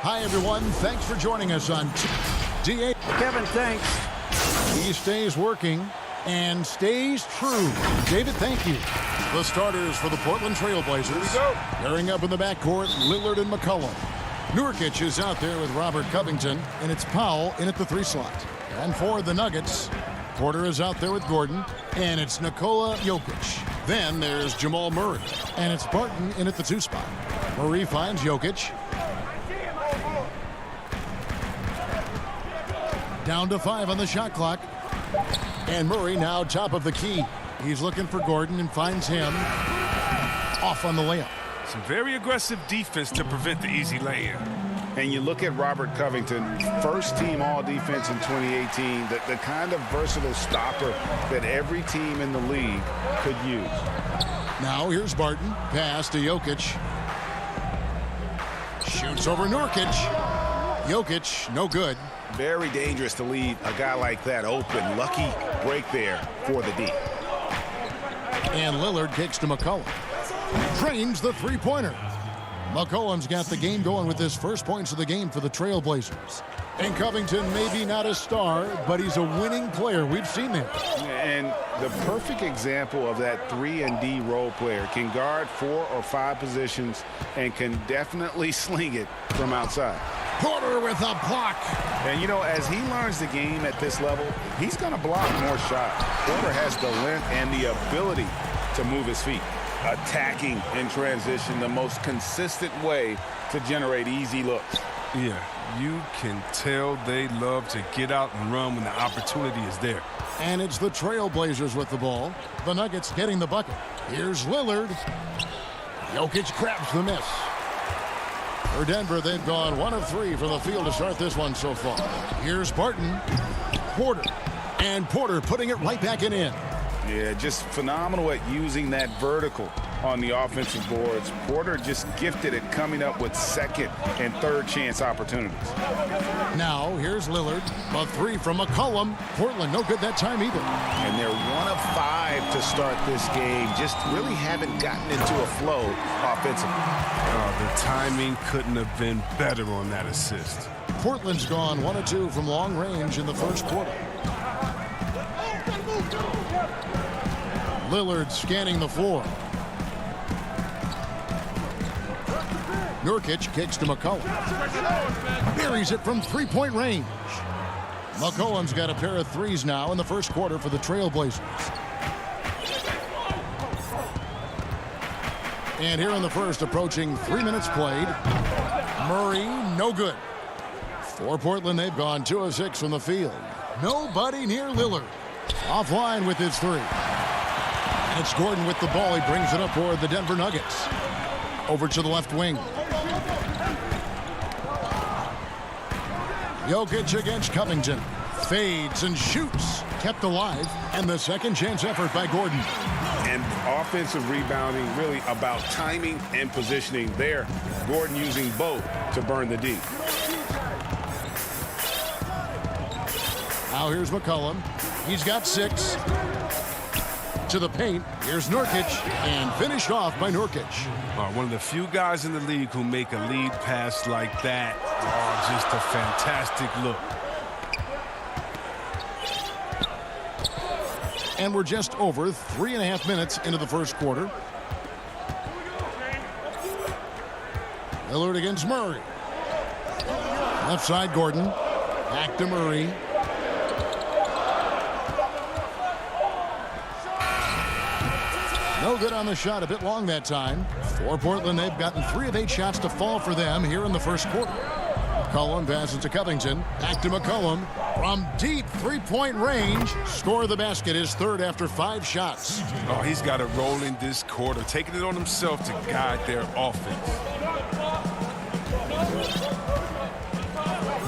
Hi, everyone. Thanks for joining us on DA. Kevin, thanks. He stays working and stays true. David, thank you. The starters for the Portland Trailblazers. Here we go. Pairing up in the backcourt, Lillard and McCollum. Nurkic is out there with Robert Covington, and it's Powell in at the 3 slot. And for the Nuggets, Porter is out there with Gordon, and it's Nikola Jokic. Then there's Jamal Murray, and it's Barton in at the 2 spot. Murray finds Jokic. Down to 5 on the shot clock. And Murray now top of the key. He's looking for Gordon and finds him off on the layup. Some very aggressive defense to prevent the easy lay-in. And you look at Robert Covington, first team all-defense in 2018, the kind of versatile stopper that every team in the league could use. Now here's Barton. Pass to Jokic. Shoots over Nurkic. Jokic, no good. Very dangerous to leave a guy like that open. Lucky break there for the D. And Lillard kicks to McCollum. Drains the three-pointer. McCollum's got the game going with his first points of the game for the Trailblazers. And Covington may be not a star, but he's a winning player. We've seen that. And the perfect example of that 3-and-D role player. Can guard 4 or 5 positions and can definitely sling it from outside. Porter with a block. And, you know, as he learns the game at this level, he's going to block more shots. Porter has the length and the ability to move his feet. Attacking in transition, the most consistent way to generate easy looks. Yeah, you can tell they love to get out and run when the opportunity is there. And it's the Trailblazers with the ball. The Nuggets getting the bucket. Here's Lillard. Jokic grabs the miss. For Denver, they've gone 1 of 3 from the field to start this one so far. Here's Barton. Porter. And Porter putting it right back in. Yeah, just phenomenal at using that vertical on the offensive boards. Porter just gifted at coming up with second and third chance opportunities. Now, here's Lillard. A 3 from McCollum. Portland, no good that time either. And they're 1 of 5 to start this game. Just really haven't gotten into a flow offensively. The timing couldn't have been better on that assist. Portland's gone 1 of 2 from long range in the first quarter. Lillard scanning the floor. Nurkic kicks to McCollum. Buries it from 3-point range. McCollum's got a pair of 3s now in the first quarter for the Trailblazers. And here in the first, approaching 3 minutes played. Murray, no good. For Portland, they've gone 2 of 6 from the field. Nobody near Lillard. Offline with his 3. And it's Gordon with the ball. He brings it up for the Denver Nuggets. Over to the left wing. Jokic against Covington. Fades and shoots. Kept alive. And the second chance effort by Gordon. And offensive rebounding really about timing and positioning there. Gordon using both to burn the D. Now here's McCollum. He's got 6. To the paint. Here's Nurkic. And finished off by Nurkic. One of the few guys in the league who make a lead pass like that. Just a fantastic look. And we're just over 3.5 minutes into the first quarter. Lillard against Murray. Left side, Gordon. Back to Murray. No good on the shot, a bit long that time. For Portland, they've gotten 3 of 8 shots to fall for them here in the first quarter. McCollum passes to Covington. Back to McCollum. From deep 3-point range. Score the basket, his 3rd after 5 shots. Oh, he's got a role in this quarter, taking it on himself to guide their offense.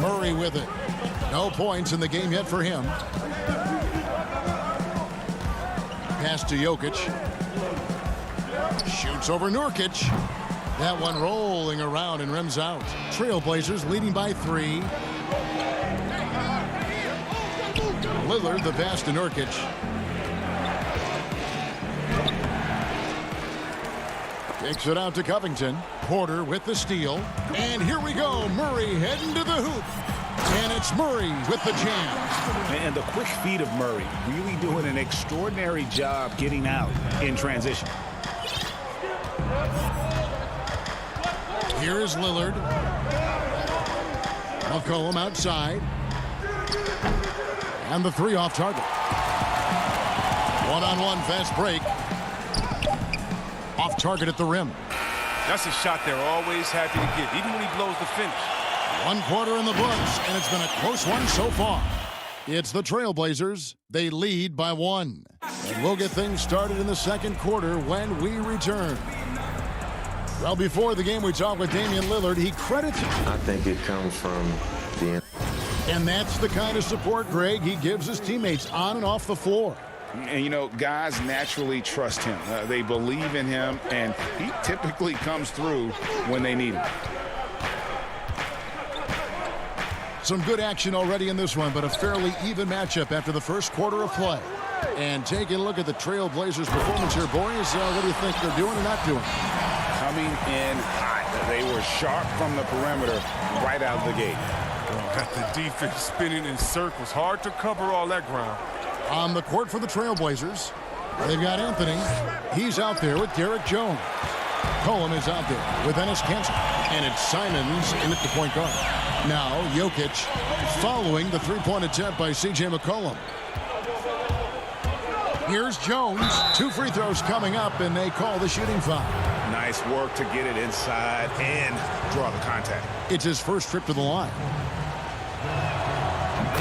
Murray with it. No points in the game yet for him. Pass to Jokic. Shoots over Nurkic. That one rolling around and rims out. Trailblazers leading by 3. Lillard the pass to Nurkic. Kicks it out to Covington. Porter with the steal. And here we go. Murray heading to the hoop. And it's Murray with the jam. And the quick feet of Murray really doing an extraordinary job getting out in transition. Here is Lillard. McCollum outside. And the three off target. One-on-one fast break. Off target at the rim. That's a shot they're always happy to get, even when he blows the finish. 1 quarter in the books, and it's been a close one so far. It's the Trailblazers. They lead by 1. And we'll get things started in the second quarter when we return. Well, before the game, we talked with Damian Lillard. He credits it. I think it comes from the... And that's the kind of support, Greg, he gives his teammates on and off the floor. And, you know, guys naturally trust him. They believe in him, and he typically comes through when they need him. Some good action already in this one, but a fairly even matchup after the first quarter of play. And taking a look at the Trailblazers' performance here, boys, what do you think they're doing or not doing? Coming in hot. They were sharp from the perimeter right out of the gate. Got the defense spinning in circles. Hard to cover all that ground. On the court for the Trailblazers, they've got Anthony. He's out there with Derek Jones. Cohen is out there with Ennis Cancer. And it's Simons in at the point guard. Now Jokic following the three-point attempt by C.J. McCollum. Here's Jones. 2 free throws coming up, and they call the shooting foul. Nice work to get it inside and draw the contact. It's his first trip to the line.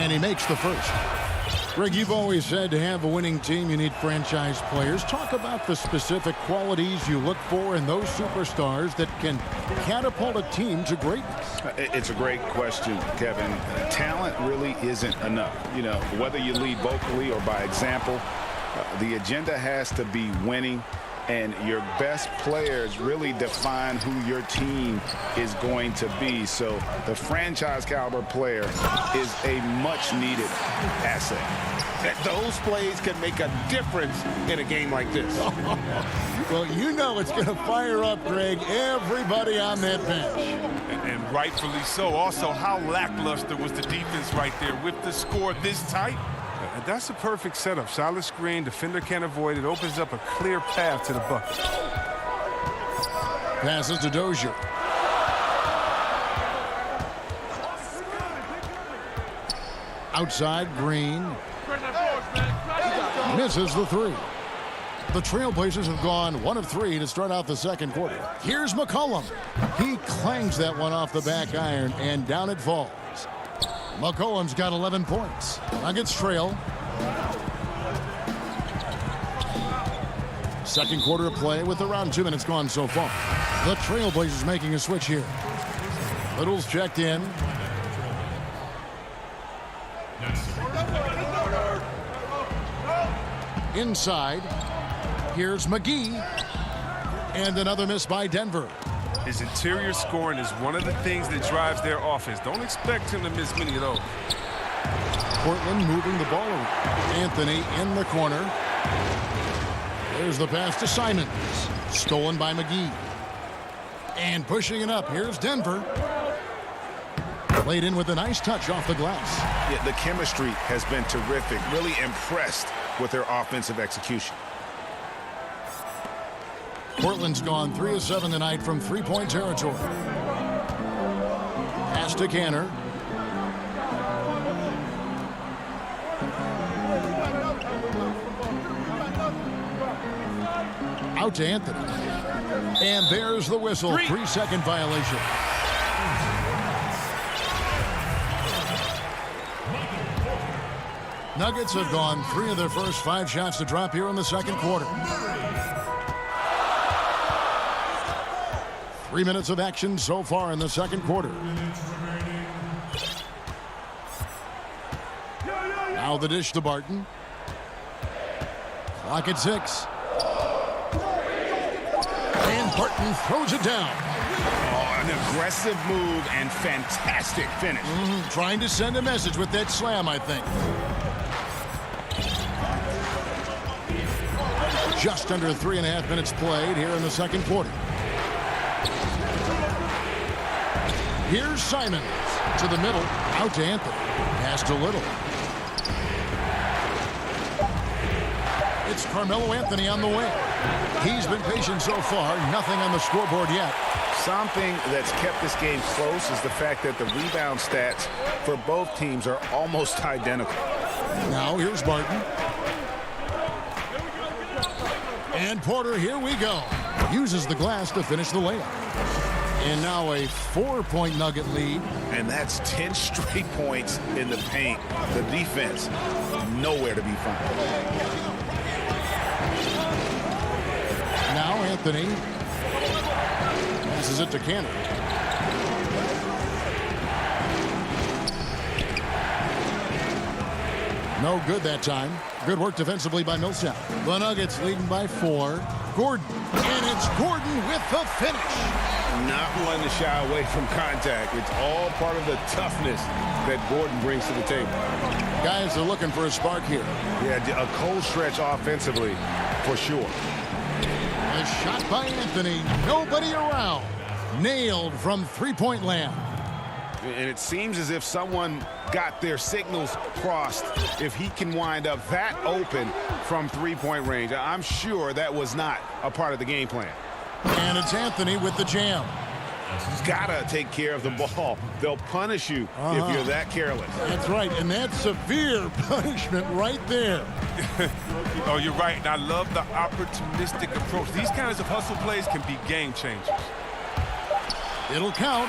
And he makes the first. Greg, you've always said to have a winning team, you need franchise players. Talk about the specific qualities you look for in those superstars that can catapult a team to greatness. It's a great question, Kevin. Talent really isn't enough. You know, whether you lead vocally or by example, the agenda has to be winning. And your best players really define who your team is going to be. So the franchise caliber player is a much needed asset. Those plays can make a difference in a game like this. Well, you know it's going to fire up, Greg, everybody on that bench. And rightfully so. Also, how lackluster was the defense right there with the score this tight? That's a perfect setup. Solid screen, defender can't avoid it. Opens up a clear path to the bucket. Passes to Dozier. Outside, Green. Misses the three. The Trailblazers have gone 1 of 3 to start out the second quarter. Here's McCollum. He clangs that one off the back iron, and down it falls. McCollum's got 11 points. Nuggets trail. Second quarter of play with around 2 minutes gone so far. The Trailblazers making a switch here. Little's checked in. Inside. Here's McGee. And another miss by Denver. His interior scoring is one of the things that drives their offense. Don't expect him to miss many of those. Portland moving the ball around. Anthony in the corner. There's the pass to Simons. Stolen by McGee. And pushing it up. Here's Denver. Played in with a nice touch off the glass. Yeah, the chemistry has been terrific. Really impressed with their offensive execution. Portland's gone 3 of 7 tonight from three-point territory. Pass to Canner. Out to Anthony. And there's the whistle. 3-second violation. Nuggets have gone 3 of their first 5 shots to drop here in the second quarter. 3 minutes of action so far in the second quarter. Now the dish to Barton. Clock at 6. And Barton throws it down. Oh, an aggressive move and fantastic finish. Trying to send a message with that slam, I think. Just under 3.5 minutes played here in the second quarter. Here's Simons to the middle, out to Anthony. Pass to Little. It's Carmelo Anthony on the way. He's been patient so far, nothing on the scoreboard yet. Something that's kept this game close is the fact that the rebound stats for both teams are almost identical. Now here's Barton. And Porter, here we go. Uses the glass to finish the layup. And now a 4-point Nugget lead. And that's 10 straight points in the paint. The defense, nowhere to be found. Now Anthony passes it to Cannon. No good that time. Good work defensively by Millsap. The Nuggets leading by 4. Gordon. And it's Gordon with the finish. Not one to shy away from contact. It's all part of the toughness that Gordon brings to the table. Guys are looking for a spark here. Yeah, a cold stretch offensively for sure. A shot by Anthony. Nobody around. Nailed from three-point land. And it seems as if someone got their signals crossed if he can wind up that open from three-point range. I'm sure that was not a part of the game plan. And it's Anthony with the jam. He's got to take care of the ball. They'll punish you if you're that careless. That's right, and that's severe punishment right there. Oh, you're right, and I love the opportunistic approach. These kinds of hustle plays can be game changers. It'll count.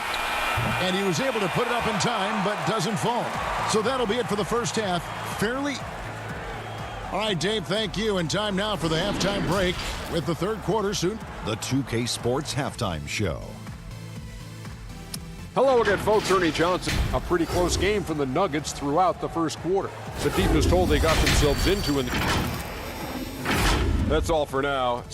And he was able to put it up in time, but doesn't fall. So that'll be it for the first half. Fairly. All right, Dave, thank you. And time now for the halftime break with the third quarter soon. The 2K Sports Halftime Show. Hello again, folks. Ernie Johnson. A pretty close game for the Nuggets throughout the first quarter. The deepest hole they got themselves into. That's all for now.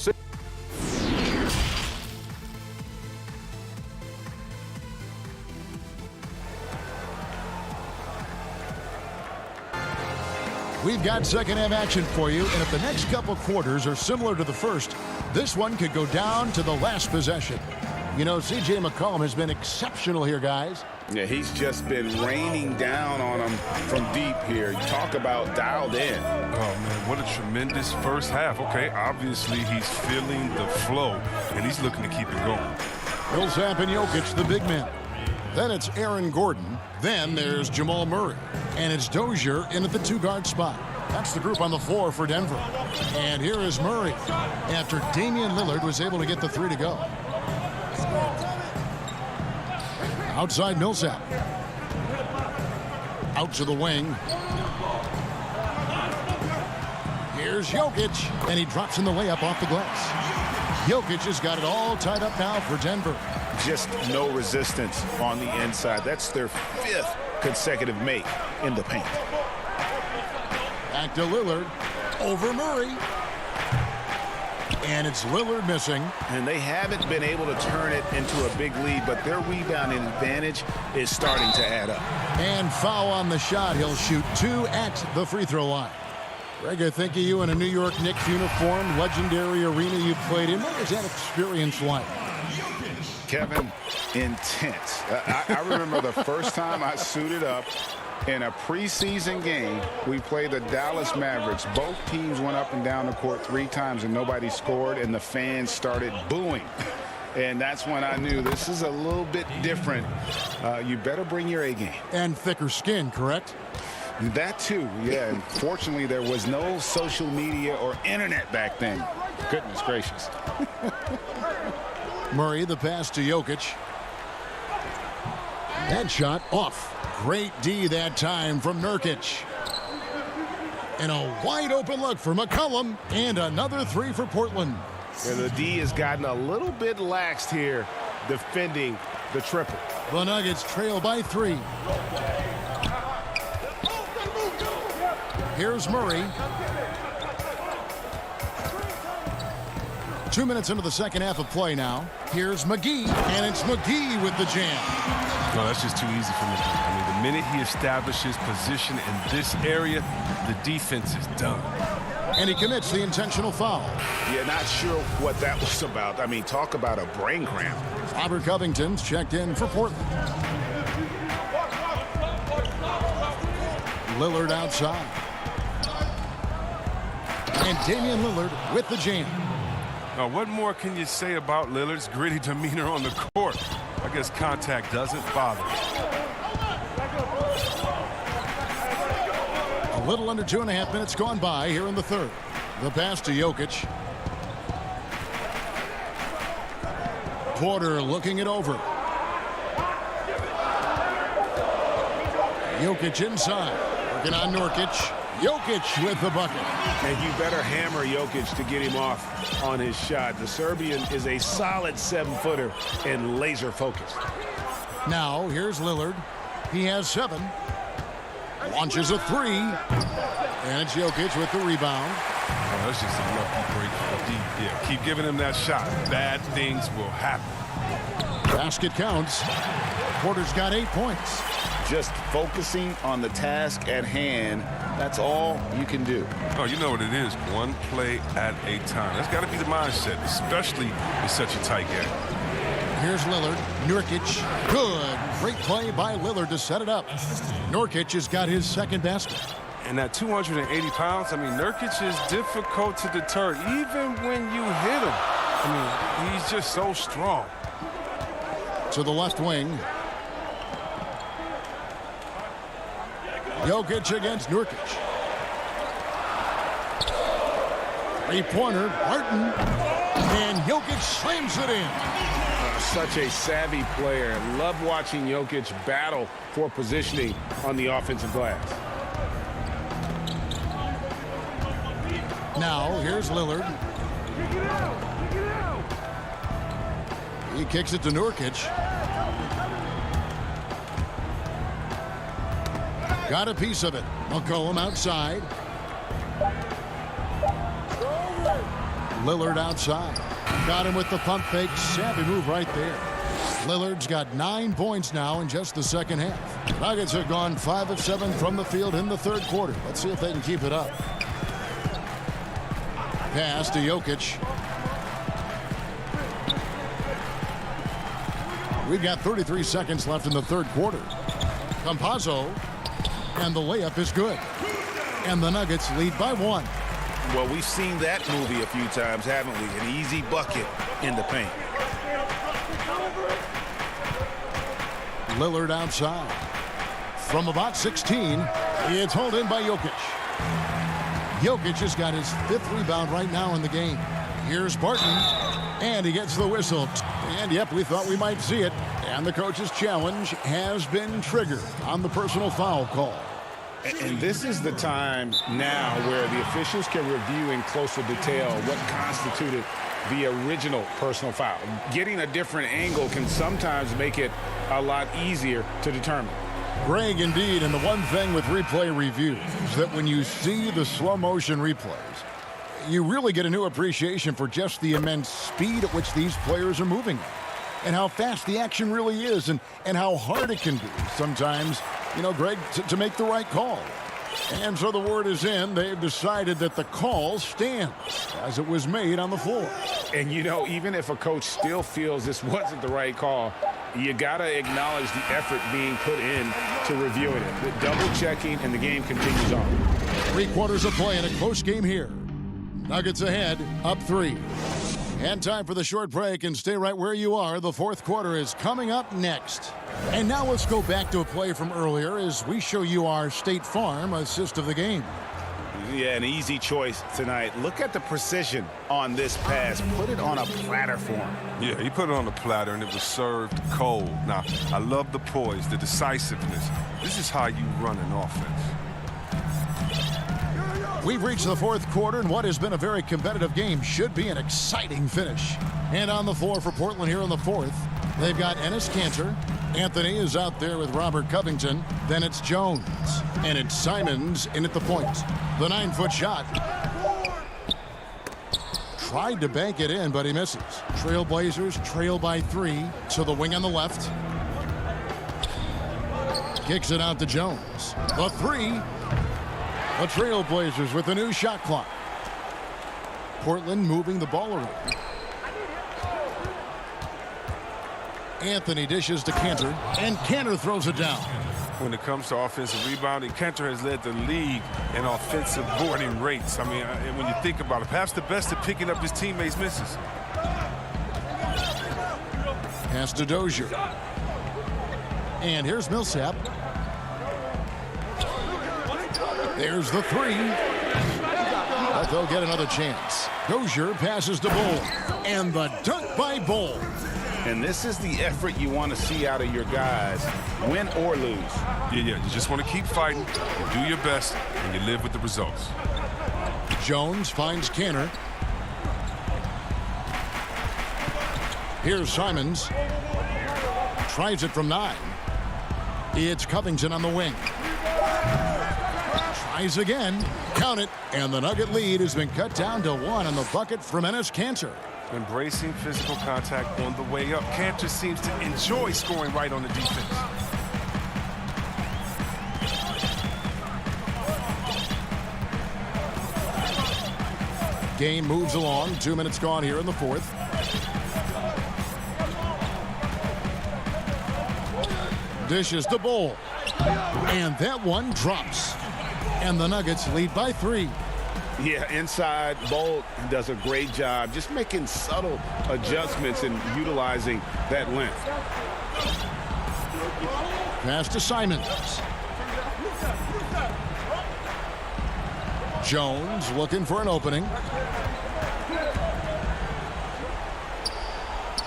We've got second half action for you, and if the next couple quarters are similar to the first, this one could go down to the last possession. You know, C.J. McCollum has been exceptional here, guys. Yeah, he's just been raining down on them from deep here. You talk about dialed in. Oh, man, what a tremendous first half. Okay, obviously he's feeling the flow, and he's looking to keep it going. Millsap and Jokic, the big men. Then it's Aaron Gordon. Then there's Jamal Murray. And it's Dozier in at the two-guard spot. That's the group on the floor for Denver. And here is Murray after Damian Lillard was able to get the three to go. Outside Millsap. Out to the wing. Here's Jokic. And he drops in the layup off the glass. Jokic has got it all tied up now for Denver. Just no resistance on the inside. That's their 5th consecutive make in the paint. Back to Lillard. Over Murray. And it's Lillard missing. And they haven't been able to turn it into a big lead, but their rebounding advantage is starting to add up. And foul on the shot. He'll shoot 2 at the free throw line. Greg, I think of you in a New York Knicks uniform, legendary arena you played in. What was that experience like? Kevin, intense. I remember the first time I suited up in a preseason game. We played the Dallas Mavericks. Both teams went up and down the court 3 times and nobody scored, and the fans started booing. And that's when I knew this is a little bit different. You better bring your A game. And thicker skin, correct? That too, yeah. And fortunately, there was no social media or internet back then. Goodness gracious. Murray, the pass to Jokic. That shot off. Great D that time from Nurkic. And a wide open look for McCollum. And another 3 for Portland. And the D has gotten a little bit laxed here defending the triple. The Nuggets trail by 3. Here's Murray. 2 minutes into the second half of play now. Here's McGee, and it's McGee with the jam. No, that's just too easy for McGee. I mean, the minute he establishes position in this area, the defense is done. And he commits the intentional foul. Yeah, not sure what that was about. I mean, talk about a brain cramp. Robert Covington's checked in for Portland. Lillard outside. And Damian Lillard with the jam. Now, what more can you say about Lillard's gritty demeanor on the court? I guess contact doesn't bother him. A little under 2.5 minutes gone by here in the third. The pass to Jokic. Porter looking it over. Jokic inside. Working on Nurkic. Jokic with the bucket. And you better hammer Jokic to get him off on his shot. The Serbian is a solid 7-footer and laser focused. Now here's Lillard. He has 7. Launches a 3. And it's Jokic with the rebound. Oh, that's just a lucky break for D. Yeah, keep giving him that shot. Bad things will happen. Basket counts. Porter's got 8 points. Just focusing on the task at hand, that's all you can do. Oh, you know what it is. One play at a time. That's got to be the mindset, especially in such a tight game. Here's Lillard. Nurkic. Good. Great play by Lillard to set it up. Nurkic has got his second basket. And at 280 pounds, I mean, Nurkic is difficult to deter, even when you hit him. I mean, he's just so strong. To the left wing. Jokic against Nurkic. Three-pointer, Barton. And Jokic slams it in. Such a savvy player. Love watching Jokic battle for positioning on the offensive glass. Now, here's Lillard. He kicks it to Nurkic. Got a piece of it. McCollum outside. Lillard outside. Got him with the pump fake. Savvy move right there. Lillard's got 9 points now in just the second half. The Nuggets have gone 5 of 7 from the field in the third quarter. Let's see if they can keep it up. Pass to Jokic. We've got 33 seconds left in the third quarter. Campazzo. And the layup is good. And the Nuggets lead by 1. Well, we've seen that movie a few times, haven't we? An easy bucket in the paint. Lillard outside. From about 16, it's hauled in by Jokic. Jokic has got his 5th rebound right now in the game. Here's Barton. And he gets the whistle. And, yep, we thought we might see it. And the coach's challenge has been triggered on the personal foul call. And this is the time now where the officials can review in closer detail what constituted the original personal foul. Getting a different angle can sometimes make it a lot easier to determine. Greg, indeed, and the one thing with replay review is that when you see the slow motion replays, you really get a new appreciation for just the immense speed at which these players are moving and how fast the action really is and how hard it can be sometimes, you know, Greg, to make the right call. And so the word is in. They've decided that the call stands as it was made on the floor. And, you know, even if a coach still feels this wasn't the right call, you got to acknowledge the effort being put in to reviewing it. The double checking, and the game continues on. 3 quarters of play in a close game here. Nuggets ahead, up 3. And time for the short break, and stay right where you are. The fourth quarter is coming up next. And now let's go back to a play from earlier as we show you our State Farm assist of the game. Yeah, an easy choice tonight. Look at the precision on this pass. Put it on a platter for him. Yeah, he put it on the platter, and it was served cold. Now, I love the poise, the decisiveness. This is how you run an offense. We've reached the fourth quarter, and what has been a very competitive game should be an exciting finish. And on the floor for Portland here in the fourth, they've got Enes Kanter. Anthony is out there with Robert Covington. Then it's Jones. And it's Simons in at the point. The 9-foot shot. Tried to bank it in, but he misses. Trailblazers trail by 3 to the wing on the left. Kicks it out to Jones. The 3. The Trailblazers with the new shot clock. Portland moving the ball around. Anthony dishes to Cantor, and Cantor throws it down. When it comes to offensive rebounding, Cantor has led the league in offensive boarding rates. I mean, and when you think about it, perhaps the best at picking up his teammates' misses. Pass to Dozier. And here's Millsap. There's the three. But they'll get another chance. Dozier passes to Bull. And the dunk by Bull. And this is the effort you want to see out of your guys, win or lose. Yeah, you just want to keep fighting, you do your best, and you live with the results. Jones finds Cantor. Here's Simons. Tries it from 9. It's Covington on the wing. Tries again. Count it. And the Nugget lead has been cut down to 1 on the bucket from Enes Kanter. Embracing physical contact on the way up. Cantor seems to enjoy scoring right on the defense. Game moves along. 2 minutes gone here in the fourth. Dishes to Bull. And that one drops. And the Nuggets lead by 3. Yeah, inside, Bull does a great job just making subtle adjustments and utilizing that length. Pass to Simons. Jones looking for an opening.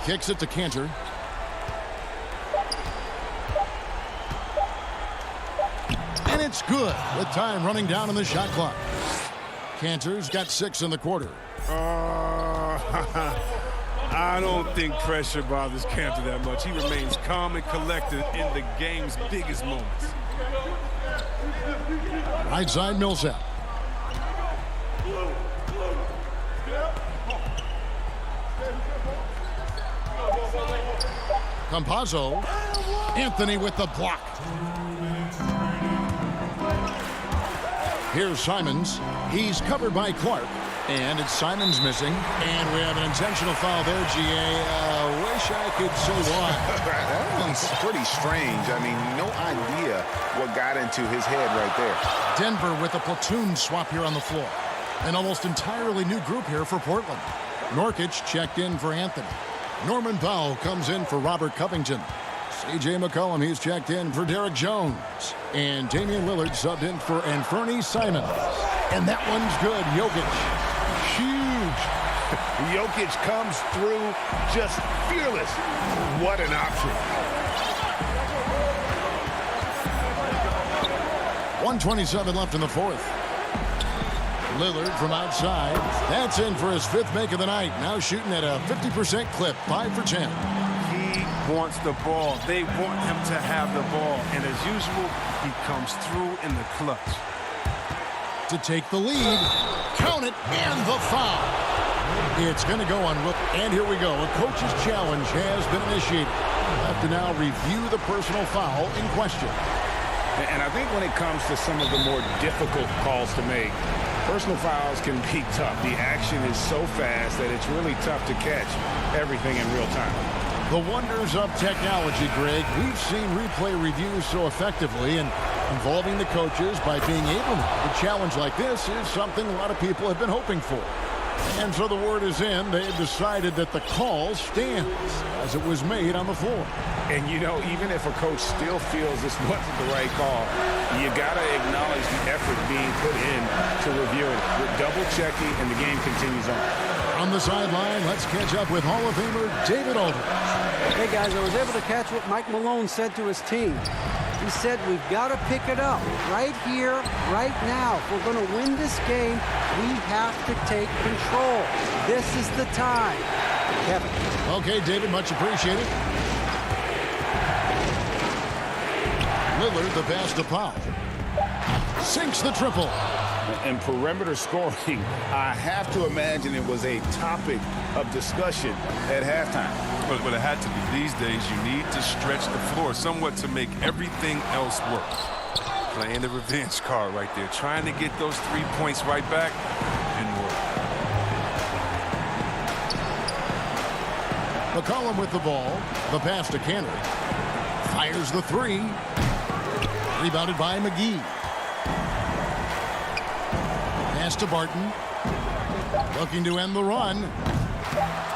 Kicks it to Cantor. And it's good with time running down on the shot clock. Cantor's got 6 in the quarter. I don't think pressure bothers Cantor that much. He remains calm and collected in the game's biggest moments. Right side Millsap. Campazzo. Anthony with the block. Here's Simons. He's covered by Clark. And it's Simons missing. And we have an intentional foul there, GA. Wish I could say why. That one's pretty strange. I mean, no idea what got into his head right there. Denver with a platoon swap here on the floor. An almost entirely new group here for Portland. Norkic checked in for Anthony. Norman Powell comes in for Robert Covington. C.J. McCollum, he's checked in for Derek Jones. And Damian Lillard subbed in for Anthony Simons. And that one's good. Jokic. Huge. Jokic comes through just fearless. What an option. 1:27 left in the fourth. Lillard from outside. That's in for his 5th make of the night. Now shooting at a 50% clip. 5 for 10. He wants the ball. They want him to have the ball. And as usual, he comes through in the clutch. To take the lead. Count it. And the foul. It's going to go on. And here we go. A coach's challenge has been initiated. We'll have to now review the personal foul in question. And I think when it comes to some of the more difficult calls to make, personal fouls can be tough. The action is so fast that it's really tough to catch everything in real time. The wonders of technology, Greg. We've seen replay reviews so effectively, and involving the coaches by being able to. A challenge like this is something a lot of people have been hoping for. And so the word is in. They've decided that the call stands as it was made on the floor. And, you know, even if a coach still feels this wasn't the right call, you got to acknowledge the effort being put in to review it. We're double-checking, and the game continues on. On the sideline, let's catch up with Hall of Famer David Aldridge. Hey, guys, I was able to catch what Mike Malone said to his team. He said, we've got to pick it up right here, right now. If we're going to win this game, we have to take control. This is the time. Kevin. Okay, David, much appreciated. Lillard, the pass to Powell. Sinks the triple. And perimeter scoring, I have to imagine it was a topic of discussion at halftime. But it had to be. These days, you need to stretch the floor somewhat to make everything else work. Playing the revenge card right there. Trying to get those 3 points right back. Didn't work. McCollum with the ball. The pass to Canner. Fires the three. Rebounded by McGee. Pass to Barton. Looking to end the run.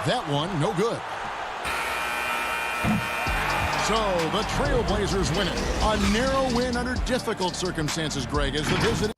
That one, no good. So the Trailblazers win it. A narrow win under difficult circumstances, Greg, as the visiting.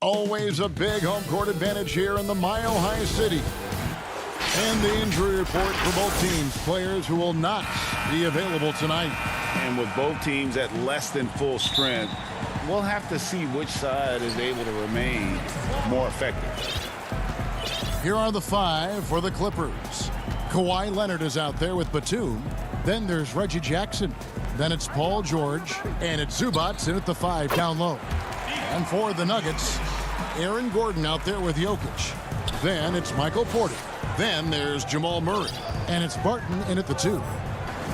Always a big home court advantage here in the Mile High City. And the injury report for both teams. Players who will not be available tonight. And with both teams at less than full strength, we'll have to see which side is able to remain more effective. Here are the 5 for the Clippers. Kawhi Leonard is out there with Batum. Then there's Reggie Jackson. Then it's Paul George. And it's Zubats in at the 5 down low. And for the Nuggets, Aaron Gordon out there with Jokic. Then it's Michael Porter. Then there's Jamal Murray. And it's Barton in at the 2.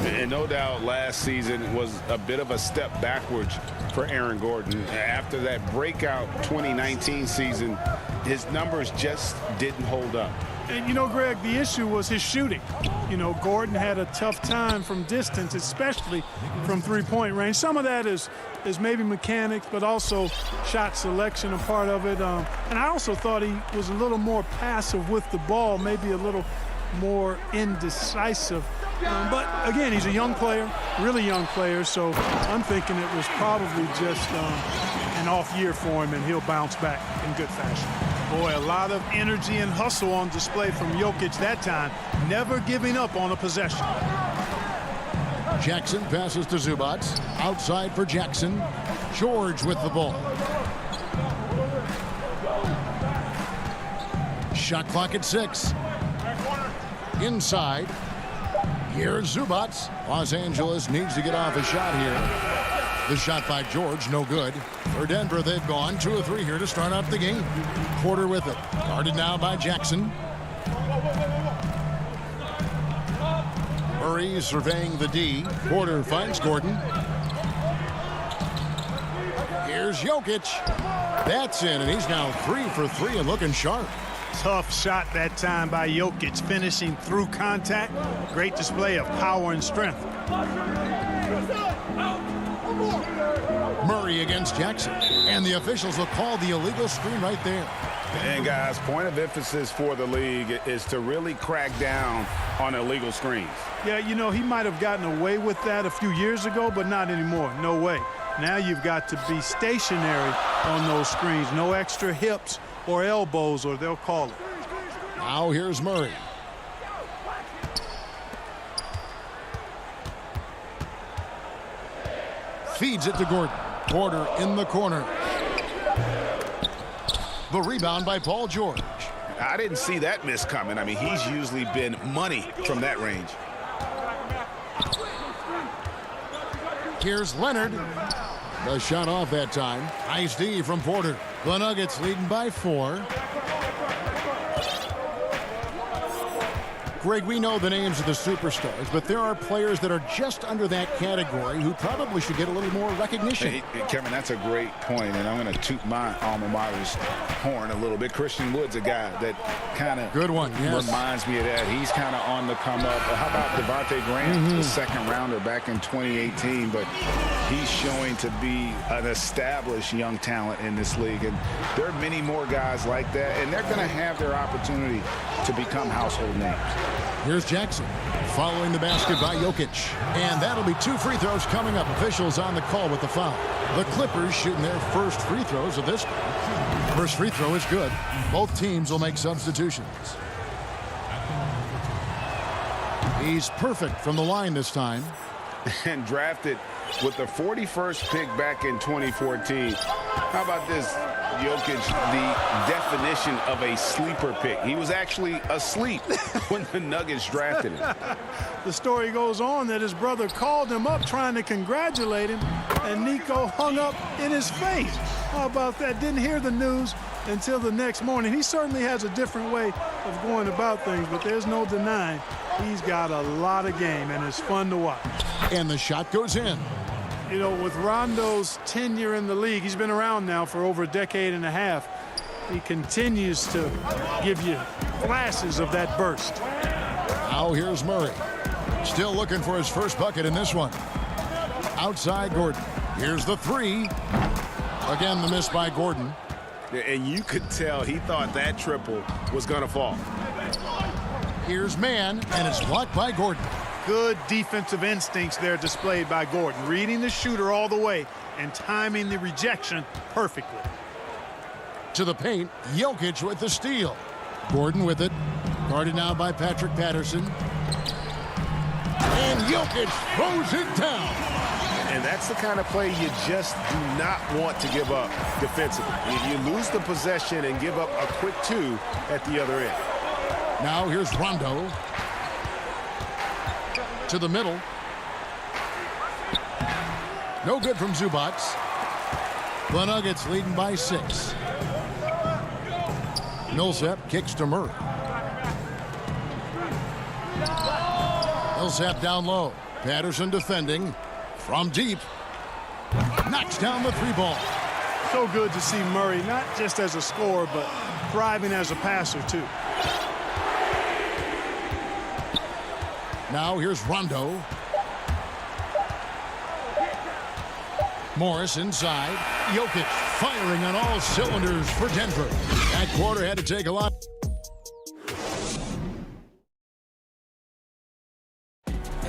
And no doubt last season was a bit of a step backwards for Aaron Gordon. After that breakout 2019 season, his numbers just didn't hold up. And, you know, Greg, the issue was his shooting. You know, Gordon had a tough time from distance, especially from three-point range. Some of that is maybe mechanics, but also shot selection a part of it. And I also thought he was a little more passive with the ball, maybe a little more indecisive. But, again, he's a young player, really young player, so I'm thinking it was probably just an off year for him, and he'll bounce back in good fashion. Boy, a lot of energy and hustle on display from Jokic that time, never giving up on a possession. Jackson passes to Zubats. Outside for Jackson. George with the ball. Shot clock at 6. Inside. Here's Zubats. Los Angeles needs to get off a shot here. The shot by George, no good. For Denver, they've gone 2 of 3 here to start out the game. Porter with it. Guarded now by Jackson. Murray surveying the D. Porter finds Gordon. Here's Jokic. That's in, and he's now 3 for 3 and looking sharp. Tough shot that time by Jokic, finishing through contact. Great display of power and strength. Murray against Jackson. And the officials will call the illegal screen right there. And, guys, point of emphasis for the league is to really crack down on illegal screens. Yeah, you know, he might have gotten away with that a few years ago, but not anymore. No way. Now you've got to be stationary on those screens. No extra hips or elbows, or they'll call it. Now here's Murray. Feeds it to Gordon. Porter in the corner. The rebound by Paul George. I didn't see that miss coming. I mean, he's usually been money from that range. Here's Leonard. The shot off that time. Nice D from Porter. The Nuggets leading by 4. Greg, we know the names of the superstars, but there are players that are just under that category who probably should get a little more recognition. Hey, Kevin, that's a great point, and I'm going to toot my alma mater's horn a little bit. Christian Wood's a guy that kind of reminds me of that. He's kind of on the come up. How about Devontae Graham, the second rounder back in 2018, but he's showing to be an established young talent in this league, and there are many more guys like that, and they're going to have their opportunity to become household names. Here's Jackson following the basket by Jokic. And that'll be 2 free throws coming up. Officials on the call with the foul. The Clippers shooting their first free throws of this game. First free throw is good. Both teams will make substitutions. He's perfect from the line this time. And drafted with the 41st pick back in 2014. How about this? Jokic, the definition of a sleeper pick. He was actually asleep when the Nuggets drafted him. The story goes on that his brother called him up trying to congratulate him, and Nico hung up in his face. How about that? Didn't hear the news until the next morning. He certainly has a different way of going about things, but there's no denying he's got a lot of game, and it's fun to watch. And the shot goes in. You know, with Rondo's tenure in the league, he's been around now for over a decade and a half. He continues to give you flashes of that burst. Now here's Murray. Still looking for his first bucket in this one. Outside Gordon. Here's the 3. Again, the miss by Gordon. And you could tell he thought that triple was going to fall. Here's Mann, and it's blocked by Gordon. Good defensive instincts there displayed by Gordon, reading the shooter all the way and timing the rejection perfectly. To the paint, Jokic with the steal. Gordon with it. Guarded now by Patrick Patterson. And Jokic throws it down. And that's the kind of play you just do not want to give up defensively. You lose the possession and give up a quick two at the other end. Now here's Rondo. To the middle. No good from Zubac. The Nuggets leading by 6. Millsap kicks to Murray. Millsap down low. Patterson defending. From deep. Knocks down the 3-ball. So good to see Murray, not just as a scorer, but thriving as a passer, too. Now here's Rondo. Morris inside. Jokic firing on all cylinders for Denver. That quarter had to take a lot.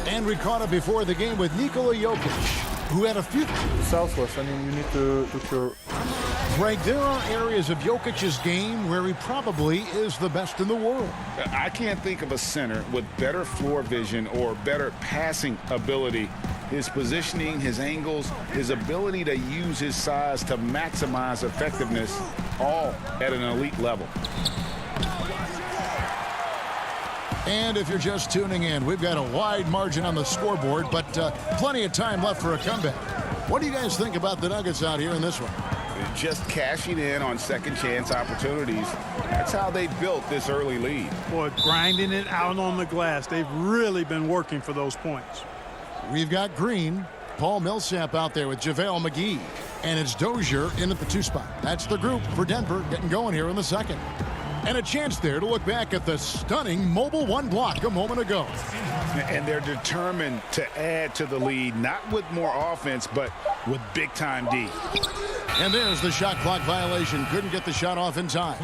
And we caught it before the game with Nikola Jokic, who had a few. Southwest, I mean, you need to look your. Greg, there are areas of Jokic's game where he probably is the best in the world. I can't think of a center with better floor vision or better passing ability. His positioning, his angles, his ability to use his size to maximize effectiveness, all at an elite level. And if you're just tuning in, we've got a wide margin on the scoreboard, but plenty of time left for a comeback. What do you guys think about the Nuggets out here in this one? Just cashing in on second chance opportunities. That's how they built this early lead. Boy, grinding it out on the glass. They've really been working for those points. We've got Green, Paul Millsap out there with JaVale McGee, and it's Dozier in at the 2 spot. That's the group for Denver getting going here in the second. And a chance there to look back at the stunning mobile 1 block a moment ago. And they're determined to add to the lead, not with more offense, but with big-time D. And there's the shot clock violation. Couldn't get the shot off in time.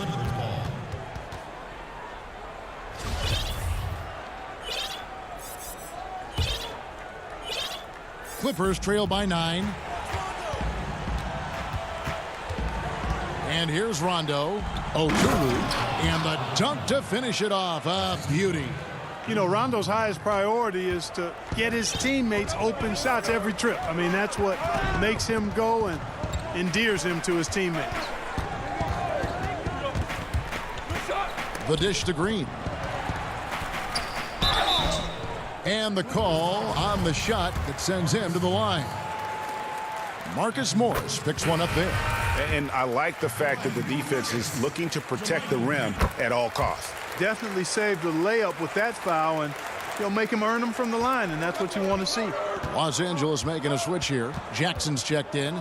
Clippers trail by 9. And here's Rondo. Oturu. And the dunk to finish it off. A beauty. You know, Rondo's highest priority is to get his teammates open shots every trip. I mean, that's what makes him go and endears him to his teammates. The dish to Green. And the call on the shot that sends him to the line. Marcus Morris picks one up there. And I like the fact that the defense is looking to protect the rim at all costs. Definitely saved the layup with that foul, and he'll make him earn them from the line, and that's what you want to see. Los Angeles making a switch here. Jackson's checked in.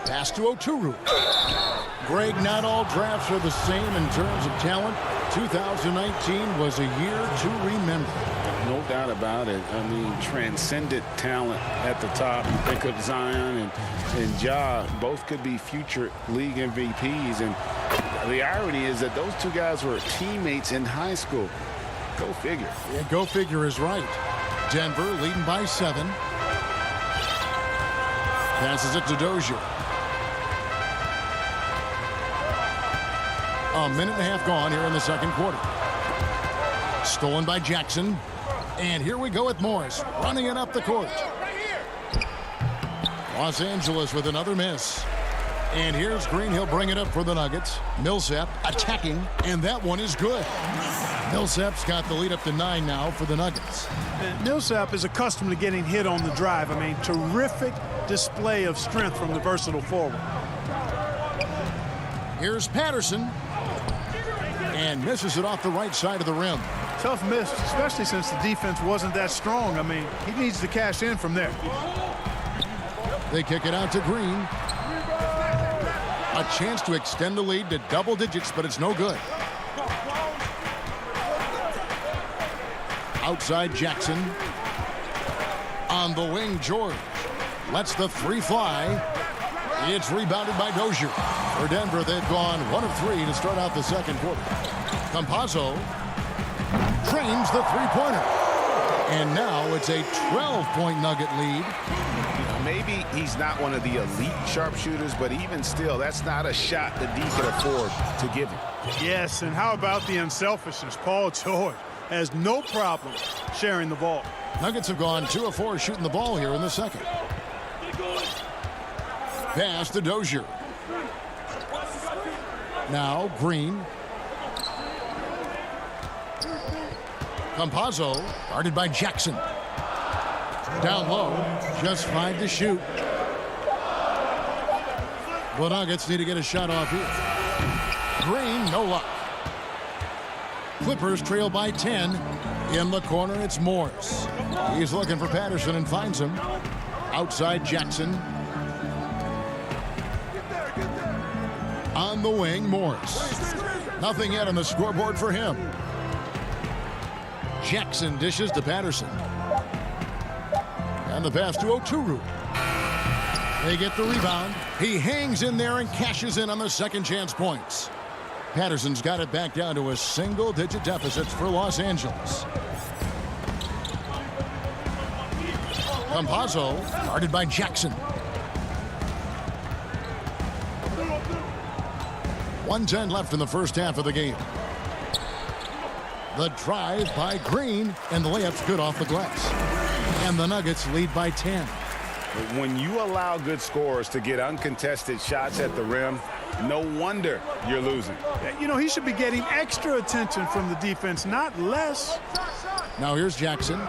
Pass to Oturu. Greg, not all drafts are the same in terms of talent. 2019 was a year to remember. No doubt about it. I mean, transcendent talent at the top. You think of Zion and Ja, both could be future league MVPs. And the irony is that those two guys were teammates in high school. Go figure. Yeah, go figure is right. Denver leading by 7. Passes it to Dozier. A minute and a half gone here in the second quarter. Stolen by Jackson. And here we go with Morris running it up the court. Los Angeles with another miss. And here's Green. He'll bring it up for the Nuggets. Millsap attacking, and that one is good. Millsap's got the lead up to 9 now for the Nuggets. And Millsap is accustomed to getting hit on the drive. I mean, terrific display of strength from the versatile forward. Here's Patterson. And misses it off the right side of the rim. Tough miss, especially since the defense wasn't that strong. I mean, he needs to cash in from there. They kick it out to Green. A chance to extend the lead to double digits, but it's no good. Outside Jackson. On the wing, George. Lets the 3 fly. It's rebounded by Dozier. For Denver, they've gone 1 of 3 to start out the second quarter. Campazzo trains the 3-pointer. And now it's a 12-point Nugget lead. maybe he's not one of the elite sharpshooters, but even still, that's not a shot that D can afford to give him. Yes, and how about the unselfishness? Paul George has no problem sharing the ball. Nuggets have gone 2 of 4 shooting the ball here in the second. Pass to Dozier. Now Green. Campazzo, guarded by Jackson. Down low, just 5 to shoot. The Nuggets need to get a shot off here. Green, no luck. Clippers trail by 10. In the corner, it's Morris. He's looking for Patterson and finds him. Outside Jackson. On the wing, Morris. Nothing yet on the scoreboard for him. Jackson dishes to Patterson. And the pass to Oturu. They get the rebound. He hangs in there and cashes in on the second chance points. Patterson's got it back down to a single-digit deficit for Los Angeles. Campazzo, guarded by Jackson. 1:10 left in the first half of the game. The drive by Green, and the layup's good off the glass. And the Nuggets lead by 10. When you allow good scorers to get uncontested shots at the rim, no wonder you're losing. You know, he should be getting extra attention from the defense, not less. Now here's Jackson.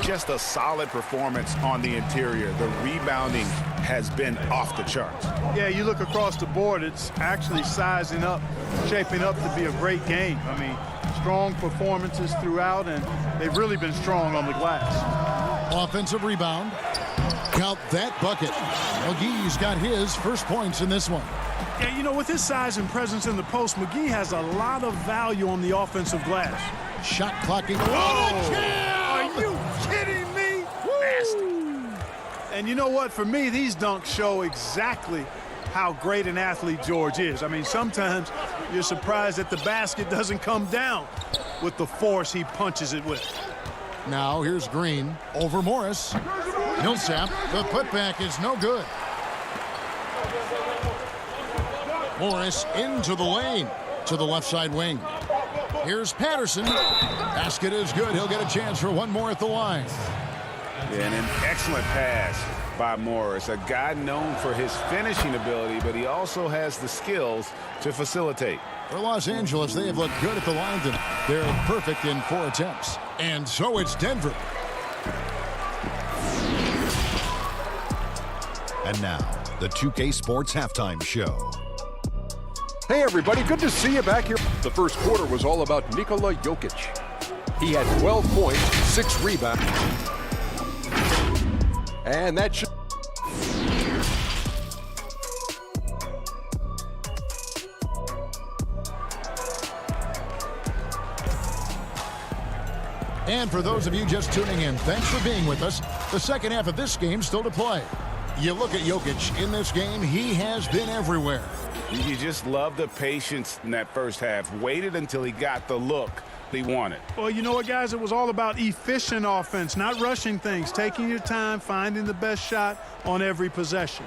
Just a solid performance on the interior. The rebounding has been off the charts. Yeah, you look across the board, it's actually sizing up, shaping up to be a great game. I mean, strong performances throughout, and they've really been strong on the glass. Offensive rebound. Count that bucket. McGee's got his first points in this one. Yeah, you know, with his size and presence in the post, McGee has a lot of value on the offensive glass. Shot clocking. Are you kidding me? Nasty. And you know what? For me, these dunks show exactly how great an athlete George is. I mean, sometimes you're surprised that the basket doesn't come down with the force he punches it with. Now here's Green over Morris. Millsap, the putback is no good. Morris into the lane to the left side wing. Here's Patterson. Basket is good. He'll get a chance for one more at the line. And an excellent pass by Morris, a guy known for his finishing ability, but he also has the skills to facilitate. For Los Angeles, they have looked good at the line tonight. They're perfect in 4 attempts. And so it's Denver. And now, the 2K Sports Halftime Show. Hey everybody, good to see you back here. The first quarter was all about Nikola Jokic. He had 12 points, 6 rebounds. And that should... And for those of you just tuning in, thanks for being with us. The second half of this game still to play. You look at Jokic in this game, he has been everywhere. You just love the patience in that first half. Waited until he got the look he wanted. Well, you know what, guys? It was all about efficient offense, not rushing things, taking your time, finding the best shot on every possession.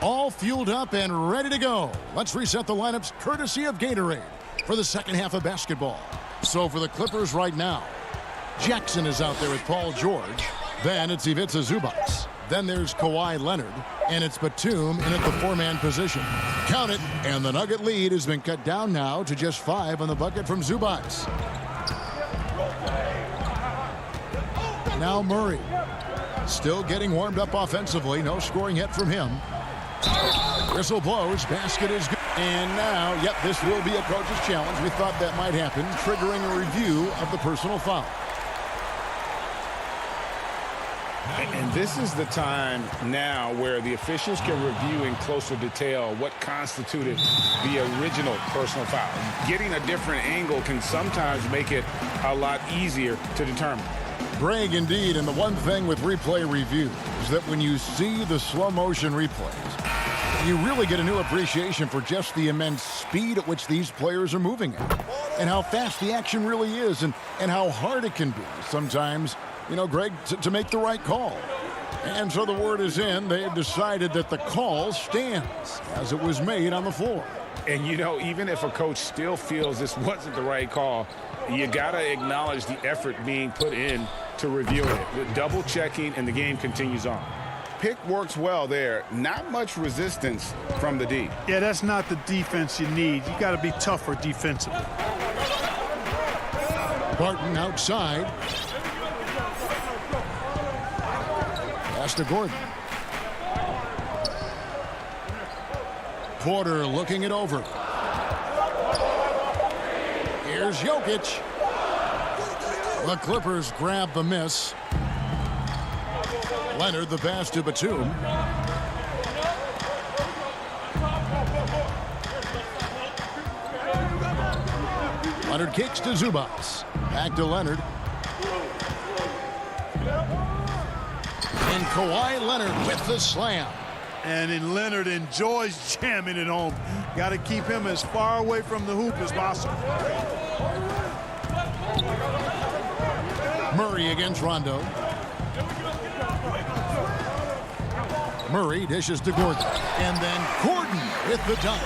All fueled up and ready to go. Let's reset the lineups courtesy of Gatorade for the second half of basketball. So for the Clippers right now, Jackson is out there with Paul George. Then it's Ivica Zubac. Then there's Kawhi Leonard. And it's Batum in at the 4-man position. Count it, and the Nugget lead has been cut down now to just 5 on the bucket from Zubac. Now Murray. Still getting warmed up offensively. No scoring yet from him. Whistle blows. Basket is good. And now, yep, this will be a coach's challenge. We thought that might happen, triggering a review of the personal foul. And this is the time now where the officials can review in closer detail what constituted the original personal foul. Getting a different angle can sometimes make it a lot easier to determine. Greg, indeed, and the one thing with replay review is that when you see the slow motion replays, you really get a new appreciation for just the immense speed at which these players are moving at, and how fast the action really is, and how hard it can be sometimes, you know, Greg, to make the right call. And so the word is in. They have decided that the call stands as it was made on the floor. And, you know, even if a coach still feels this wasn't the right call, you got to acknowledge the effort being put in to reviewing it. The double checking, and the game continues on. Pick works well there. Not much resistance from the D. Yeah, that's not the defense you need. You got to be tougher defensively. Barton outside. Pass to Gordon. Porter looking it over. Here's Jokic. The Clippers grab the miss. Leonard the pass to Batum. Leonard kicks to Zubats. Back to Leonard. And Kawhi Leonard with the slam. And then Leonard enjoys jamming it home. Got to keep him as far away from the hoop as possible. Murray against Rondo. Murray dishes to Gordon. And then Gordon with the dunk.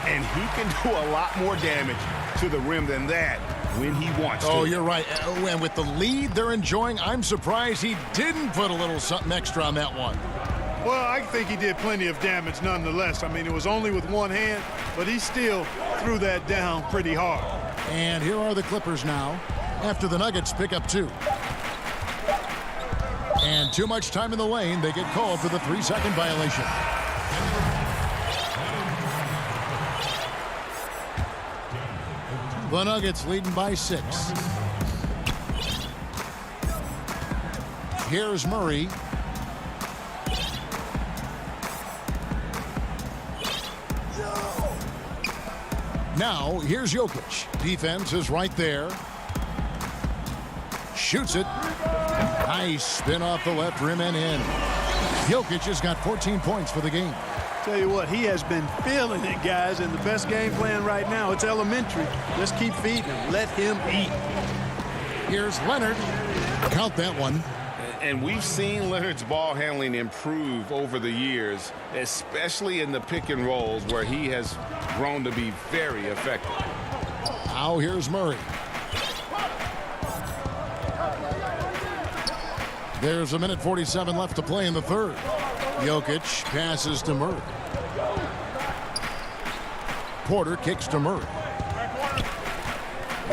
And he can do a lot more damage to the rim than that when he wants to. Oh, you're right. And with the lead they're enjoying, I'm surprised he didn't put a little something extra on that one. Well, I think he did plenty of damage nonetheless. I mean, it was only with one hand, but he still threw that down pretty hard. And here are the Clippers now after the Nuggets pick up 2. And too much time in the lane. They get called for the 3-second violation. The Nuggets leading by 6. Here's Murray. Now, here's Jokic. Defense is right there. Shoots it. Nice spin off the left rim and in. Jokic has got 14 points for the game. Tell you what, he has been feeling it, guys, and the best game plan right now, it's elementary. Just keep feeding him. Let him eat. Here's Leonard. Count that one. And we've seen Leonard's ball handling improve over the years, especially in the pick and rolls where he has grown to be very effective. Now here's Murray. There's 1:47 left to play in the third. Jokic passes to Murray. Porter kicks to Murray.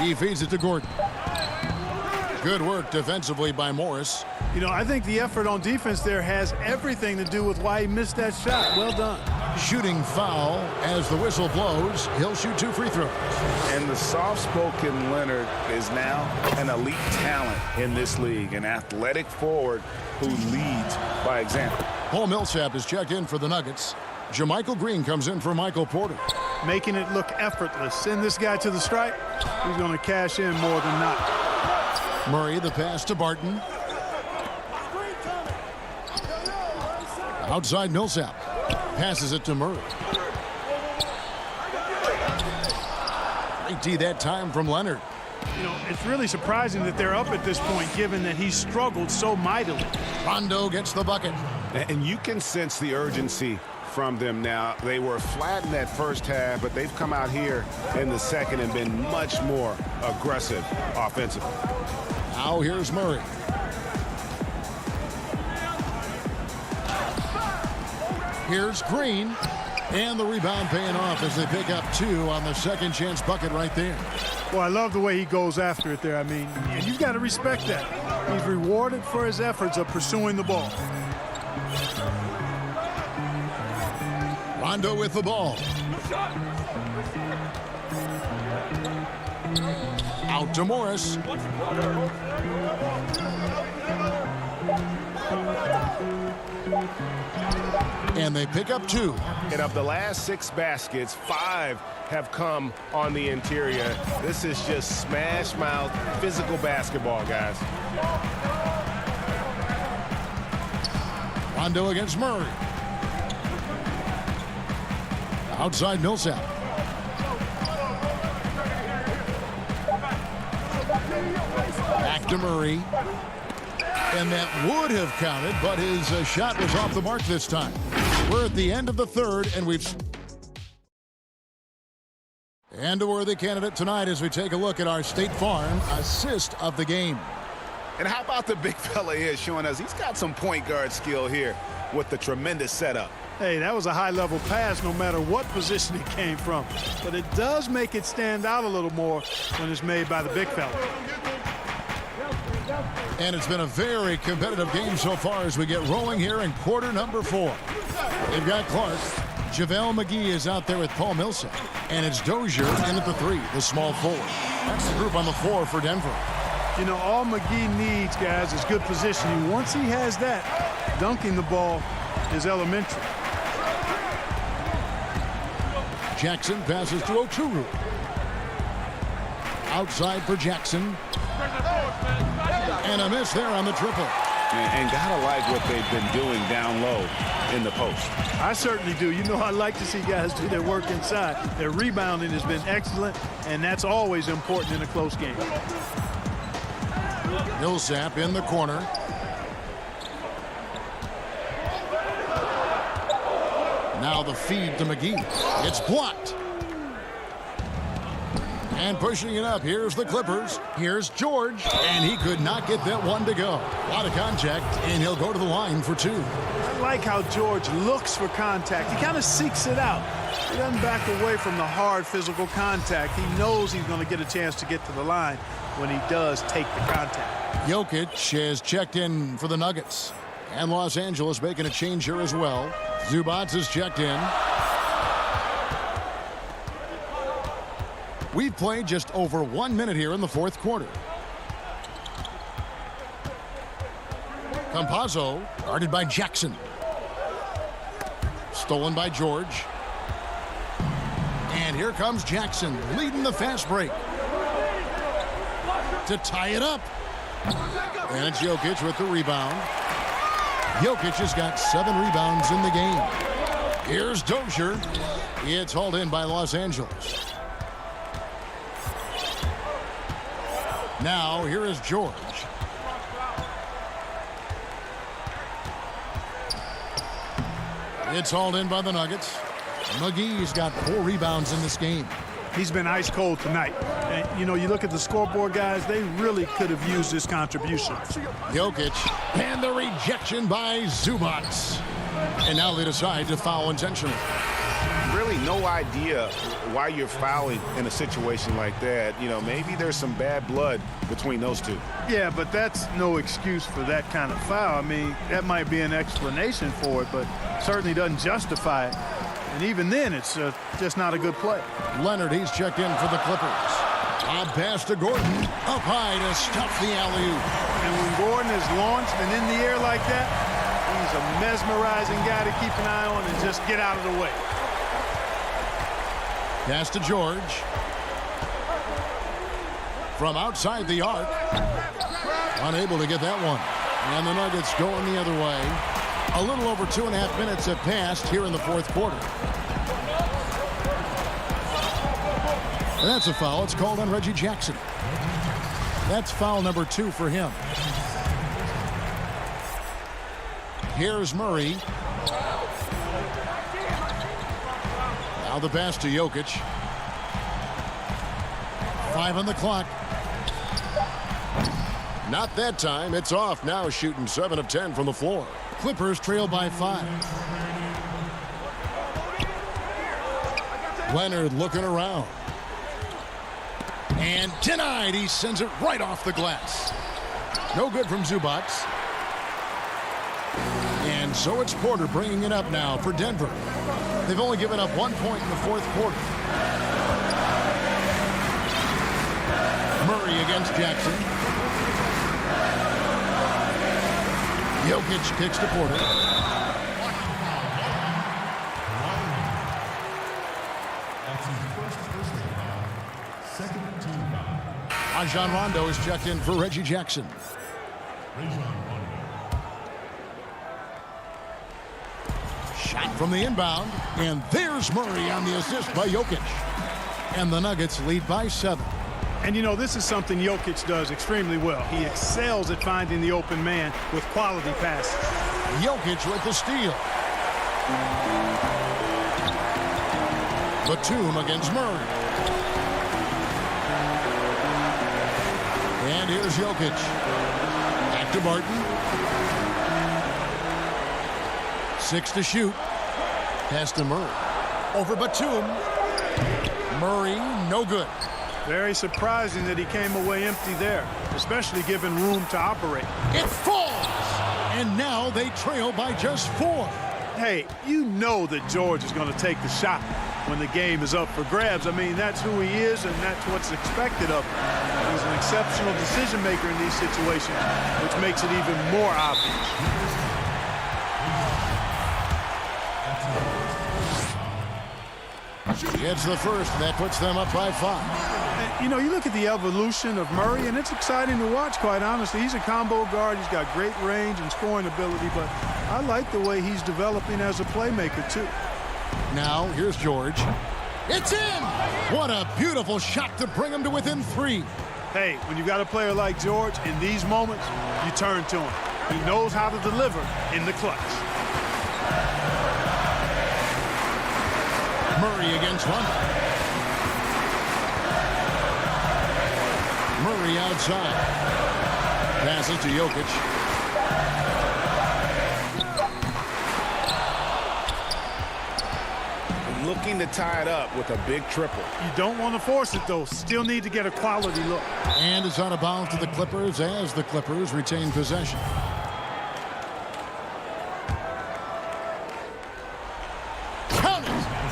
He feeds it to Gordon. Good work defensively by Morris. You know, I think the effort on defense there has everything to do with why he missed that shot. Well done. Shooting foul as the whistle blows. He'll shoot 2 free throws. And the soft-spoken Leonard is now an elite talent in this league, an athletic forward who leads by example. Paul Millsap is checked in for the Nuggets. JaMychal Green comes in for Michael Porter. Making it look effortless. Send this guy to the stripe. He's going to cash in more than not. Murray the pass to Barton. Outside Millsap. Passes it to Murray. Great D that time from Leonard. You know, it's really surprising that they're up at this point, given that he struggled so mightily. Rondo gets the bucket. And you can sense the urgency from them now. They were flat in that first half, but they've come out here in the second and been much more aggressive offensively. Now here's Murray. Here's Green. And the rebound paying off as they pick up 2 on the second chance bucket right there. Well, I love the way he goes after it there. I mean, you've got to respect that. He's rewarded for his efforts of pursuing the ball. Rondo with the ball. Out to Morris. And they pick up 2. And of the last 6 baskets, 5 have come on the interior. This is just smash mouth physical basketball, guys. Rondo against Murray. Outside Millsap. Back to Murray. And that would have counted, but his shot was off the mark this time. We're at the end of the third, and and a worthy candidate tonight as we take a look at our State Farm assist of the game. And how about the big fella here showing us he's got some point guard skill here with the tremendous setup. Hey, that was a high-level pass no matter what position it came from. But it does make it stand out a little more when it's made by the big fella. And it's been a very competitive game so far as we get rolling here in quarter number 4. They've got Clark. JaVale McGee is out there with Paul Millsap. And it's Dozier in at the 3, the small forward. That's the group on the floor for Denver. You know, all McGee needs, guys, is good positioning. Once he has that, dunking the ball is elementary. Jackson passes to Okuru. Outside for Jackson. And a miss there on the triple. And gotta like what they've been doing down low in the post. I certainly do. You know, I like to see guys do their work inside. Their rebounding has been excellent, and that's always important in a close game. Millsap in the corner. Now the feed to McGee. It's blocked. And pushing it up, here's the Clippers. Here's George, and he could not get that one to go. A lot of contact, and he'll go to the line for 2. I like how George looks for contact. He kind of seeks it out. He doesn't back away from the hard physical contact. He knows he's going to get a chance to get to the line when he does take the contact. Jokic has checked in for the Nuggets. And Los Angeles making a change here as well. Zubac has checked in. We've played just over 1 minute here in the fourth quarter. Campazzo guarded by Jackson. Stolen by George. And here comes Jackson leading the fast break. To tie it up. And it's Jokic with the rebound. Jokic has got 7 rebounds in the game. Here's Dozier. It's hauled in by Los Angeles. Now, here is George. It's hauled in by the Nuggets. McGee's got 4 rebounds in this game. He's been ice cold tonight. And, you know, you look at the scoreboard, guys, they really could have used this contribution. Jokic, and the rejection by Zubac. And now they decide to foul intentionally. Really no idea why you're fouling in a situation like that. You know, maybe there's some bad blood between those two. Yeah, but that's no excuse for that kind of foul. I mean, that might be an explanation for it, but certainly doesn't justify it. And even then, it's just not a good play. Leonard, he's checked in for the Clippers. A pass to Gordon. Up high to stuff the alley-oop. And when Gordon is launched and in the air like that, he's a mesmerizing guy to keep an eye on and just get out of the way. Pass to George. From outside the arc. Unable to get that one. And the Nuggets going the other way. A little over 2.5 minutes have passed here in the fourth quarter. And that's a foul. It's called on Reggie Jackson. That's foul number 2 for him. Here's Murray. Now the pass to Jokic. 5 on the clock. Not that time. It's off. Now shooting 7 of 10 from the floor. Clippers trail by 5. Leonard looking around. And denied. He sends it right off the glass. No good from Zubac. And so it's Porter bringing it up now for Denver. They've only given up 1 point in the fourth quarter. Murray against Jackson. Jokic kicks to Porter. Rajon Rondo is checked in for Reggie Jackson. Shot from the inbound, and there's Murray on the assist by Jokic. And the Nuggets lead by 7. And, you know, this is something Jokic does extremely well. He excels at finding the open man with quality passes. Jokic with the steal. Batum against Murray. And here's Jokic. Back to Barton. 6 to shoot. Pass to Murray. Over Batum. Murray, no good. Very surprising that he came away empty there, especially given room to operate. It falls! And now they trail by just 4. Hey, you know that George is going to take the shot when the game is up for grabs. I mean, that's who he is, and that's what's expected of him. He's an exceptional decision maker in these situations, which makes it even more obvious. Gets the first. That puts them up by 5. You know, you look at the evolution of Murray, and it's exciting to watch, quite honestly. He's a combo guard. He's got great range and scoring ability, but I like the way he's developing as a playmaker, too. Now, here's George. It's in! What a beautiful shot to bring him to within 3. Hey, when you've got a player like George, in these moments, you turn to him. He knows how to deliver in the clutch. Murray against London. Murray outside. Passes to Jokic. Looking to tie it up with a big triple. You don't want to force it, though. Still need to get a quality look. And it's out of bounds to the Clippers as the Clippers retain possession.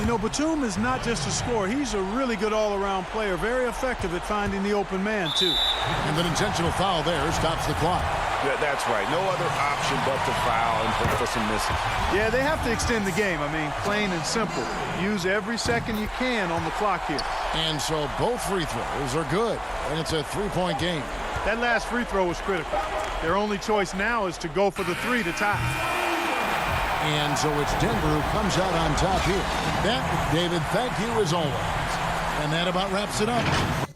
You know, Batum is not just a scorer. He's a really good all-around player, very effective at finding the open man, too. And an intentional foul there stops the clock. Yeah, that's right. No other option but to foul and hope for some misses. Yeah, they have to extend the game. I mean, plain and simple. Use every second you can on the clock here. And so both free throws are good, and it's a 3-point game. That last free throw was critical. Their only choice now is to go for the 3 to tie. And so it's Denver who comes out on top here. That, David, thank you as always. And that about wraps it up.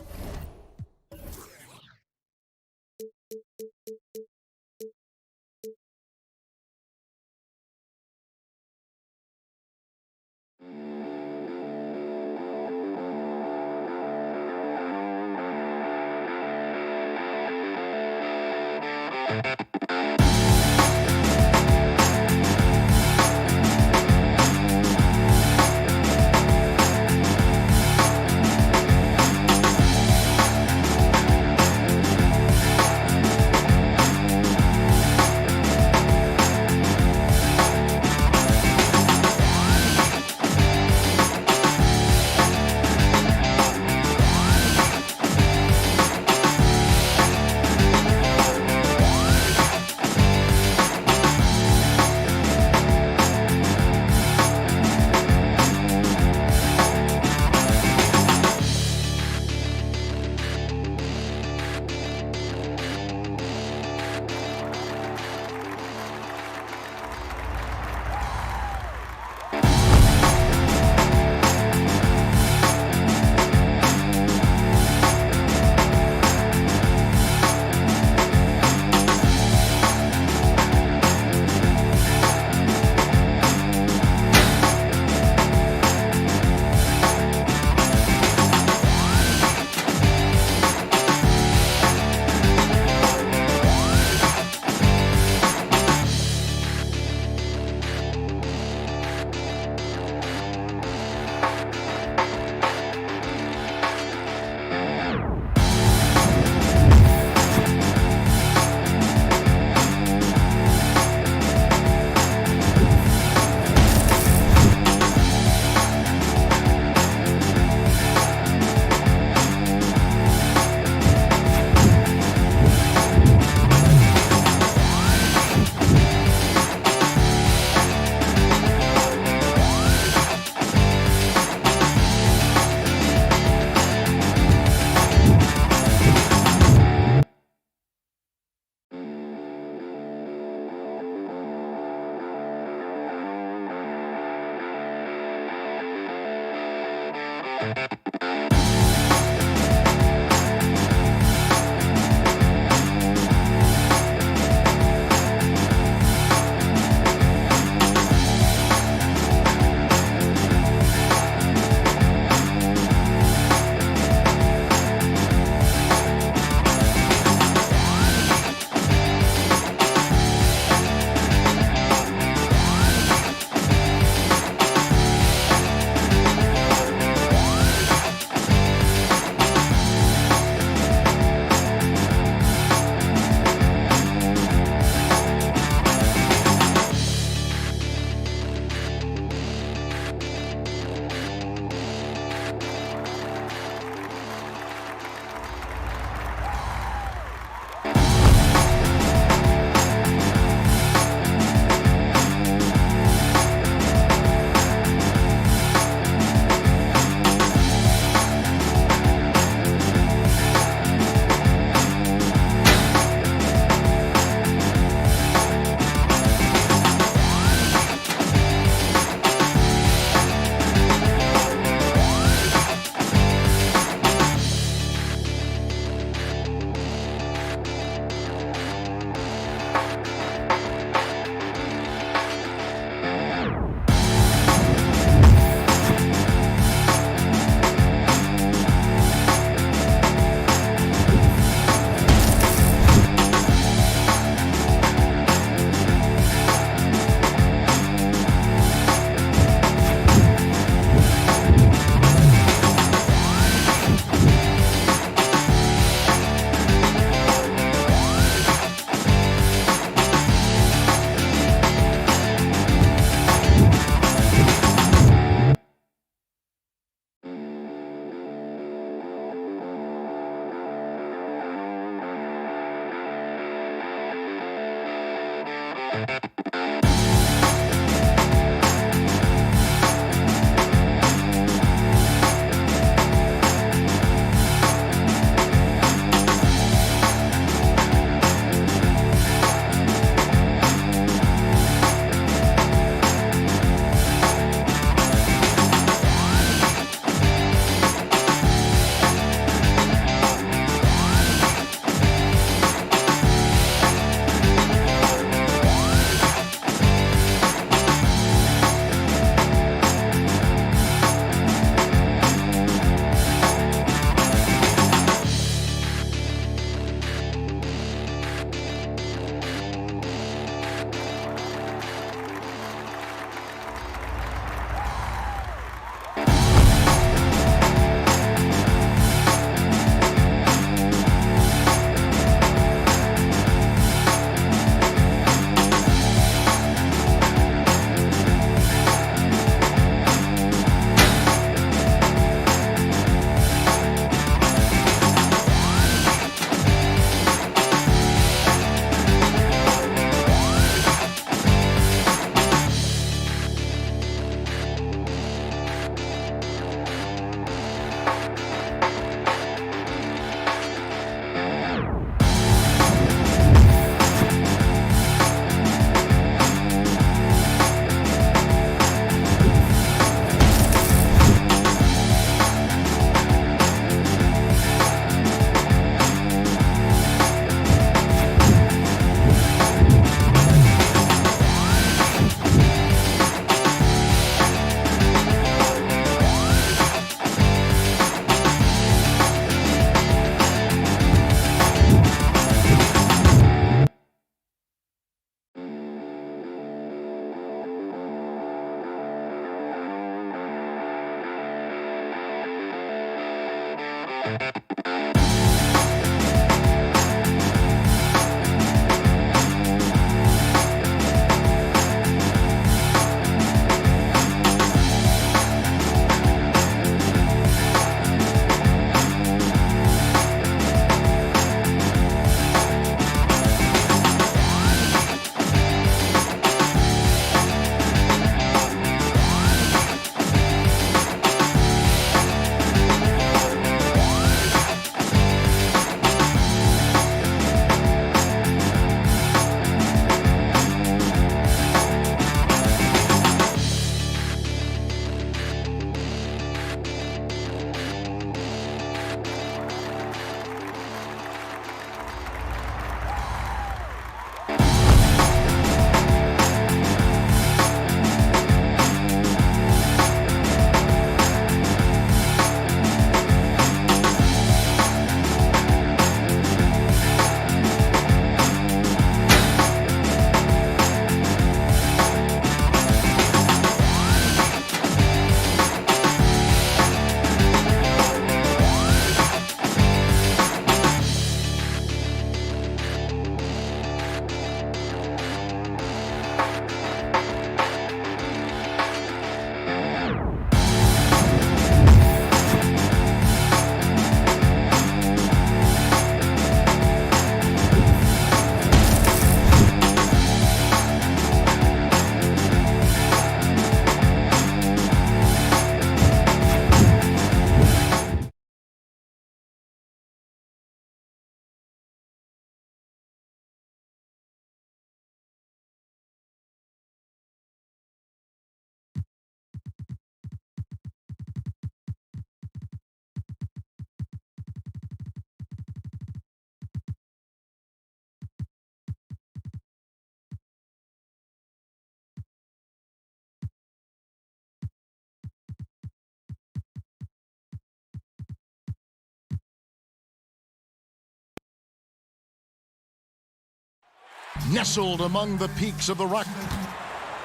Nestled among the peaks of the Rock.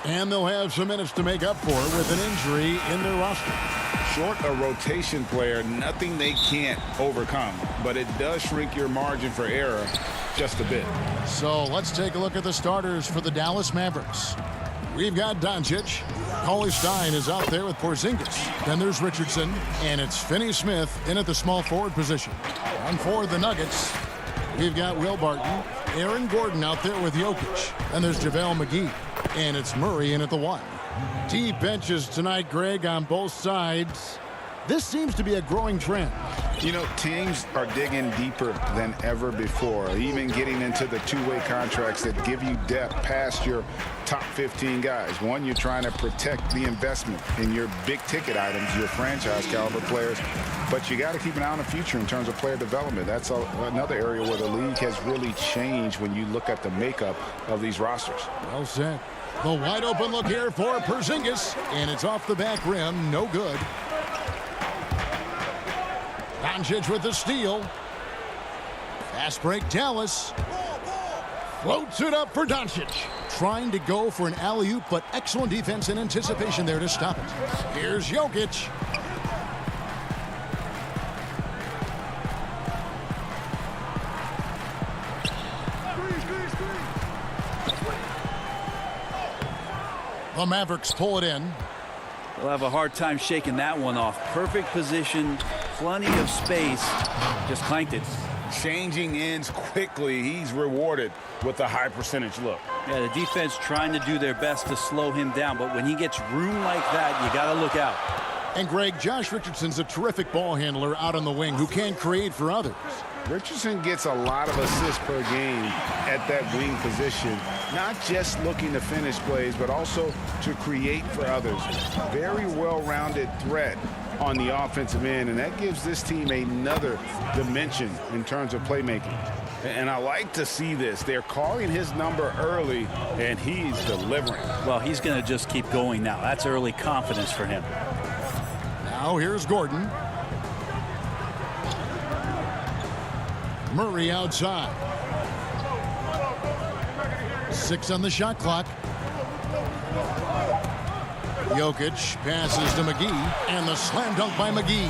And they'll have some minutes to make up for it with an injury in their roster. Short a rotation player, nothing they can't overcome, but it does shrink your margin for error just a bit. So let's take a look at the starters for the Dallas Mavericks. We've got Doncic. Cauley-Stein is out there with Porzingis. Then there's Richardson, and it's Finney-Smith in at the small forward position. On for the Nuggets, we've got Will Barton. Aaron Gordon out there with Jokic. And there's JaVale McGee. And it's Murray in at the 1. Deep benches tonight, Greg, on both sides. This seems to be a growing trend. You know, teams are digging deeper than ever before, even getting into the two-way contracts that give you depth past your top 15 guys. One, you're trying to protect the investment in your big-ticket items, your franchise-caliber players, but you got to keep an eye on the future in terms of player development. That's another area where the league has really changed when you look at the makeup of these rosters. Well said. The wide-open look here for Porzingis, and it's off the back rim, no good. Doncic with the steal. Fast break, Dallas. Floats it up for Doncic. Trying to go for an alley-oop, but excellent defense and anticipation there to stop it. Here's Jokic. The Mavericks pull it in. They'll have a hard time shaking that one off. Perfect position, plenty of space. Just clanked it. Changing ends quickly. He's rewarded with a high percentage look. Yeah, the defense trying to do their best to slow him down, but when he gets room like that, you got to look out. And Greg, Josh Richardson's a terrific ball handler out on the wing who can create for others. Richardson gets a lot of assists per game at that wing position, not just looking to finish plays, but also to create for others. Very well-rounded threat on the offensive end, and that gives this team another dimension in terms of playmaking. And I like to see this. They're calling his number early, and he's delivering. Well, he's going to just keep going now. That's early confidence for him. Now here's Gordon. Murray outside. 6 on the shot clock. Jokic passes to McGee, and the slam dunk by McGee.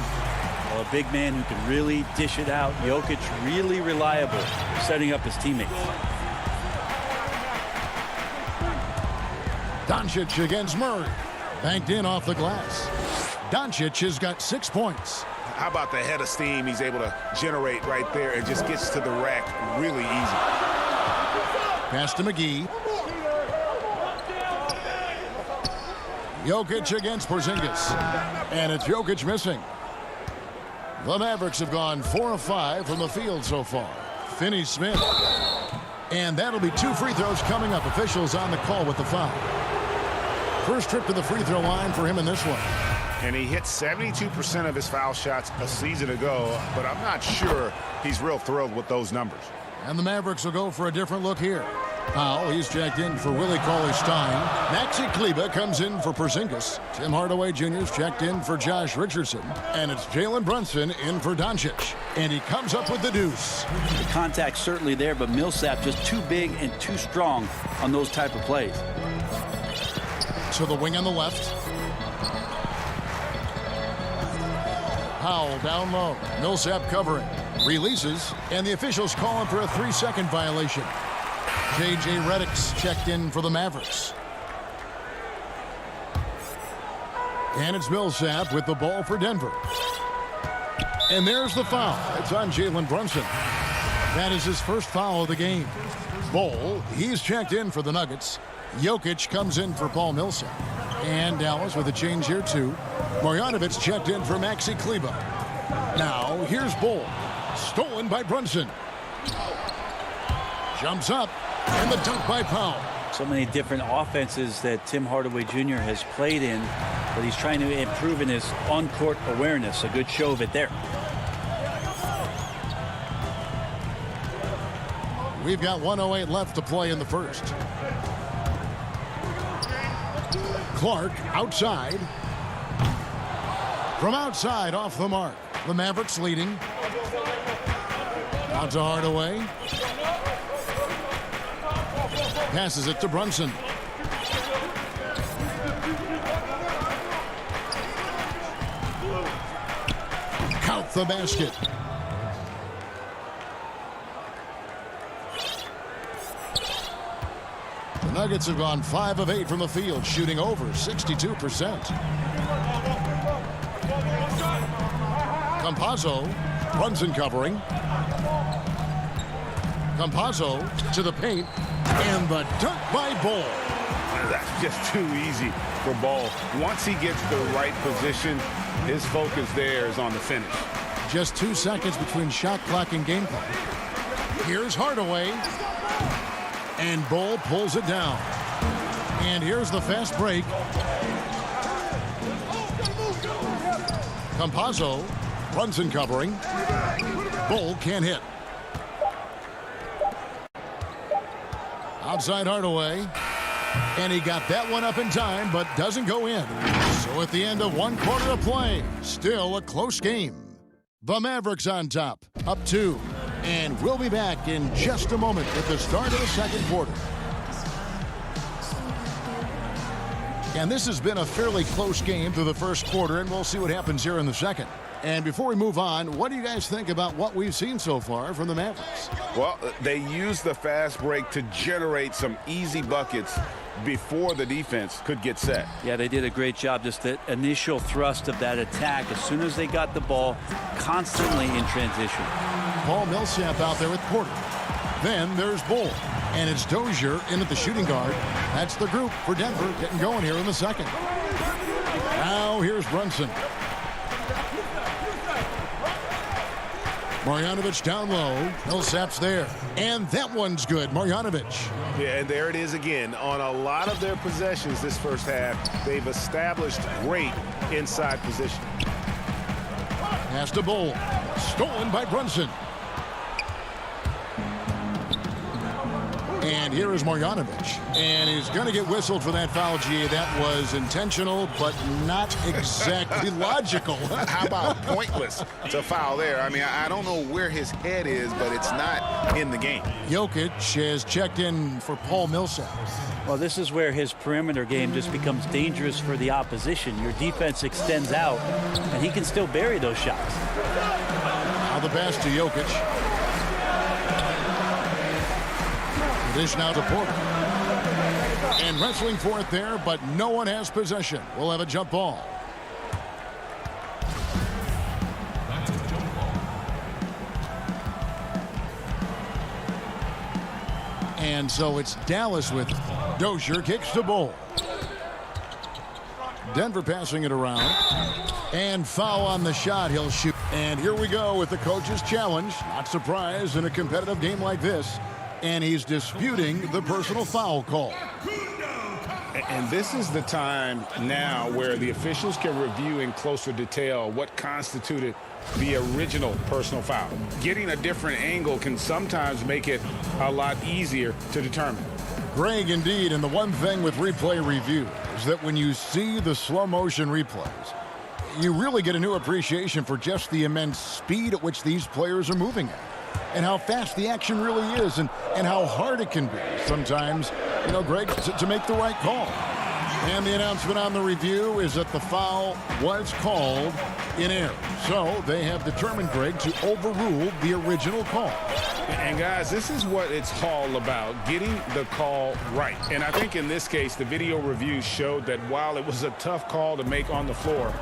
Well, a big man who can really dish it out. Jokic really reliable, setting up his teammates. Doncic against Murray. Banked in off the glass. Doncic has got 6 points. How about the head of steam he's able to generate right there and just gets to the rack really easy. Pass to McGee. Jokic against Porzingis. And it's Jokic missing. The Mavericks have gone 4 of 5 from the field so far. Finney-Smith. And that'll be 2 free throws coming up. Officials on the call with the foul. First trip to the free throw line for him in this one. And he hit 72% of his foul shots a season ago, but I'm not sure he's real thrilled with those numbers. And the Mavericks will go for a different look here. Powell, he's checked in for Willie Cauley-Stein. Maxi Kleber comes in for Porzingis. Tim Hardaway Jr.'s checked in for Josh Richardson. And it's Jalen Brunson in for Doncic. And he comes up with the deuce. The contact's certainly there, but Millsap just too big and too strong on those type of plays. To the wing on the left. Powell down low. Millsap covering. Releases. And the officials call him for a 3-second violation. J.J. Redick's checked in for the Mavericks. And it's Millsap with the ball for Denver. And there's the foul. It's on Jalen Brunson. That is his first foul of the game. Bol, he's checked in for the Nuggets. Jokic comes in for Paul Millsap. And Dallas with a change here too. Marjanovic checked in for Maxi Kleber. Now here's Bol. Stolen by Brunson. Jumps up. And the dunk by Powell. So many different offenses that Tim Hardaway Jr. has played in, but he's trying to improve in his on-court awareness. A good show of it there. We've got 1:08 left to play in the first. Clark outside. From outside off the mark. The Mavericks leading. Out to Hardaway. Passes it to Brunson. Count the basket. The Nuggets have gone 5 of 8 from the field, shooting over 62%. Campazzo, Brunson covering. Campazzo to the paint, and the dunk by Ball. That's just too easy for Ball. Once he gets the right position, his focus there is on the finish. Just 2 seconds between shot clock and game clock. Here's Hardaway. And Ball pulls it down. And here's the fast break. Campazzo, Brunson covering. Ball can't hit. Outside Hardaway. And he got that one up in time, but doesn't go in. So at the end of 1 quarter of play, still a close game. The Mavericks on top, up 2. And we'll be back in just a moment with the start of the second quarter. And this has been a fairly close game through the first quarter, and we'll see what happens here in the second. And before we move on, what do you guys think about what we've seen so far from the Mavericks? Well, they used the fast break to generate some easy buckets before the defense could get set. Yeah, they did a great job. Just the initial thrust of that attack, as soon as they got the ball, constantly in transition. Paul Millsap out there with Porter. Then there's Bull. And it's Dozier in at the shooting guard. That's the group for Denver getting going here in the second. Now here's Brunson. Marjanovic down low. Millsap's there. And that one's good. Marjanovic. Yeah, and there it is again. On a lot of their possessions this first half, they've established great inside position. Pass to Bull. Stolen by Brunson. And here is Marjanovic. And he's going to get whistled for that foul, G. That was intentional, but not exactly logical. How about pointless to foul there? I mean, I don't know where his head is, but it's not in the game. Jokic has checked in for Paul Millsap. Well, this is where his perimeter game just becomes dangerous for the opposition. Your defense extends out, and he can still bury those shots. Now the pass to Jokic. Dish now to Porter. And wrestling for it there, but no one has possession. We'll have a jump ball. And so it's Dallas with it. Dozier kicks the ball. Denver passing it around. And foul on the shot. He'll shoot. And here we go with the coach's challenge. Not surprised in a competitive game like this. And he's disputing the personal foul call. And this is the time now where the officials can review in closer detail what constituted the original personal foul. Getting a different angle can sometimes make it a lot easier to determine. Greg, indeed, and the one thing with replay review is that when you see the slow motion replays, you really get a new appreciation for just the immense speed at which these players are moving at. And how fast the action really is, and how hard it can be sometimes, you know, Greg, to make the right call. And the announcement on the review is that the foul was called in error. So they have determined, Greg, to overrule the original call. And guys, this is what it's all about, getting the call right. And I think in this case, the video review showed that while it was a tough call to make on the floor,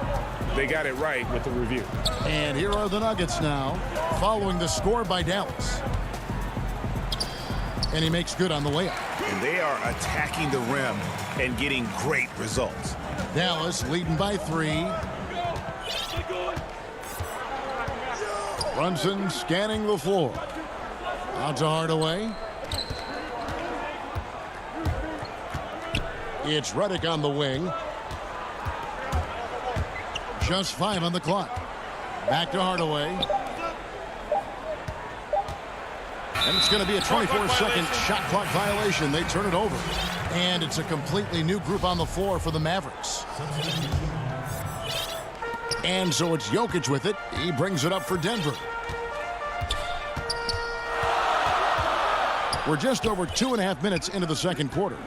they got it right with the review. And here are the Nuggets now, following the score by Dallas. And he makes good on the layup. And they are attacking the rim and getting great results. Dallas leading by 3. Brunson scanning the floor. Out to Hardaway. It's Redick on the wing. Just 5 on the clock. Back to Hardaway. And it's going to be a 24-second shot clock violation. They turn it over. And it's a completely new group on the floor for the Mavericks. And so it's Jokic with it. He brings it up for Denver. We're just over 2.5 minutes into the second quarter.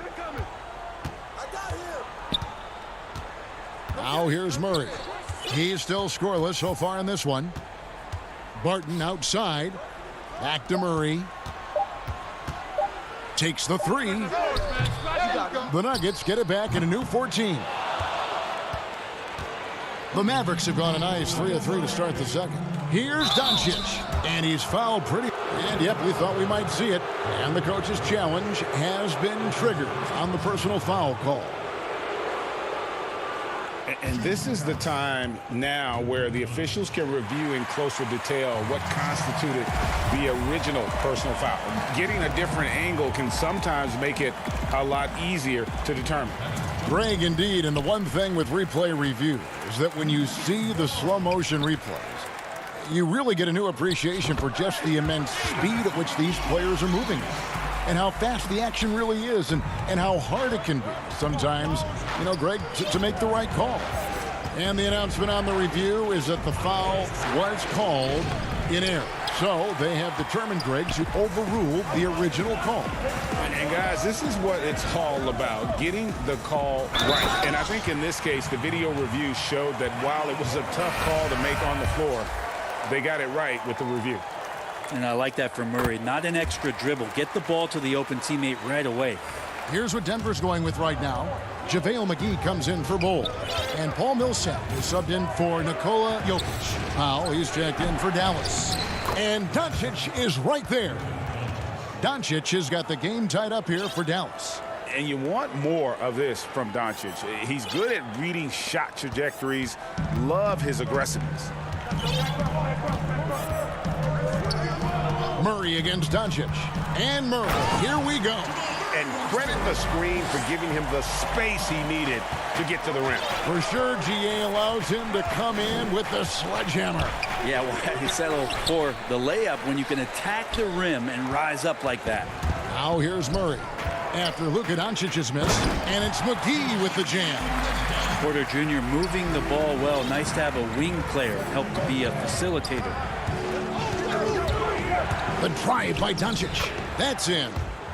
Now here's Murray. He's still scoreless so far in this one. Barton outside. Back to Murray. Takes the 3. The Nuggets get it back in a new 14. The Mavericks have gone a nice 3 of 3 to start the second. Here's Doncic, and he's fouled pretty. And yep, we thought we might see it. And the coach's challenge has been triggered on the personal foul call. And this is the time now where the officials can review in closer detail what constituted the original personal foul. Getting a different angle can sometimes make it a lot easier to determine. Greg, indeed, and the one thing with replay review is that when you see the slow motion replays, you really get a new appreciation for just the immense speed at which these players are moving and how fast the action really is and how hard it can be sometimes, you know, Greg, to make the right call. And the announcement on the review is that the foul was called in error. So they have determined, Greg, to overrule the original call. And guys, this is what it's all about, getting the call right. And I think in this case, the video review showed that while it was a tough call to make on the floor, they got it right with the review. And I like that from Murray. Not an extra dribble. Get the ball to the open teammate right away. Here's what Denver's going with right now. JaVale McGee comes in for Bol. And Paul Millsap is subbed in for Nikola Jokic. Now he's checked in for Dallas. And Doncic is right there. Doncic has got the game tied up here for Dallas. And you want more of this from Doncic. He's good at reading shot trajectories. Love his aggressiveness. Murray against Doncic. And Murray, here we go. And credit the screen for giving him the space he needed to get to the rim. For sure, GA allows him to come in with the sledgehammer. Yeah, well, he settled for the layup when you can attack the rim and rise up like that. Now here's Murray after Luka Doncic's miss, and it's McGee with the jam. Porter Jr. moving the ball well. Nice to have a wing player help to be a facilitator. The drive by Doncic. That's in.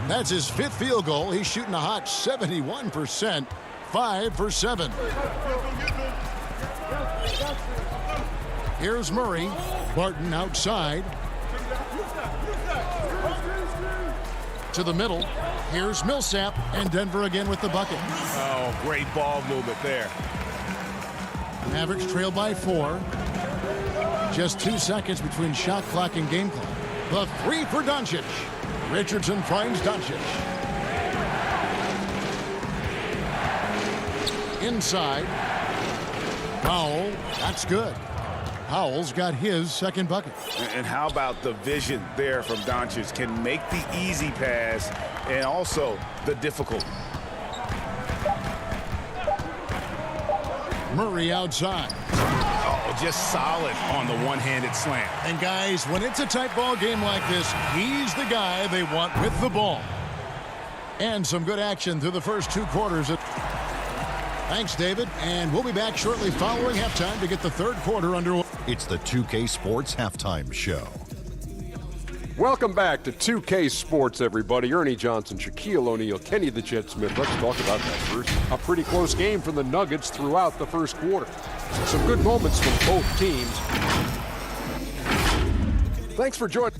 That's his 5th field goal. He's shooting a hot 71%. 5 for 7. Here's Murray. Barton outside. To the middle. Here's Millsap, and Denver again with the bucket. Oh, great ball movement there. Mavericks trail by 4. Just 2 seconds between shot clock and game clock. The 3 for Doncic. Richardson finds Doncic. Inside. Powell, that's good. Powell's got his 2nd bucket. And how about the vision there from Doncic? Can make the easy pass and also the difficult. Murray outside. Oh, just solid on the one-handed slam. And guys, when it's a tight ball game like this, he's the guy they want with the ball. And some good action through the first 2 quarters. Thanks, David. And we'll be back shortly following halftime to get the 3rd quarter underway. It's the 2K Sports Halftime Show. Welcome back to 2K Sports, everybody. Ernie Johnson, Shaquille O'Neal, Kenny the Jet Smith. Let's talk about that first. A pretty close game for the Nuggets throughout the first quarter. Some good moments from both teams. Thanks for joining.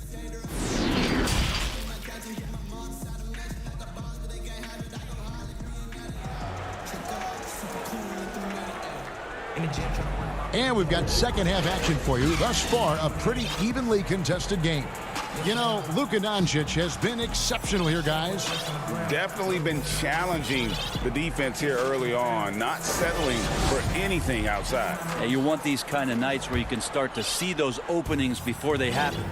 And we've got second half action for you. Thus far, a pretty evenly contested game. You know, Luka Doncic has been exceptional here, guys. Definitely been challenging the defense here early on, not settling for anything outside. Yeah, you want these kind of nights where you can start to see those openings before they happen.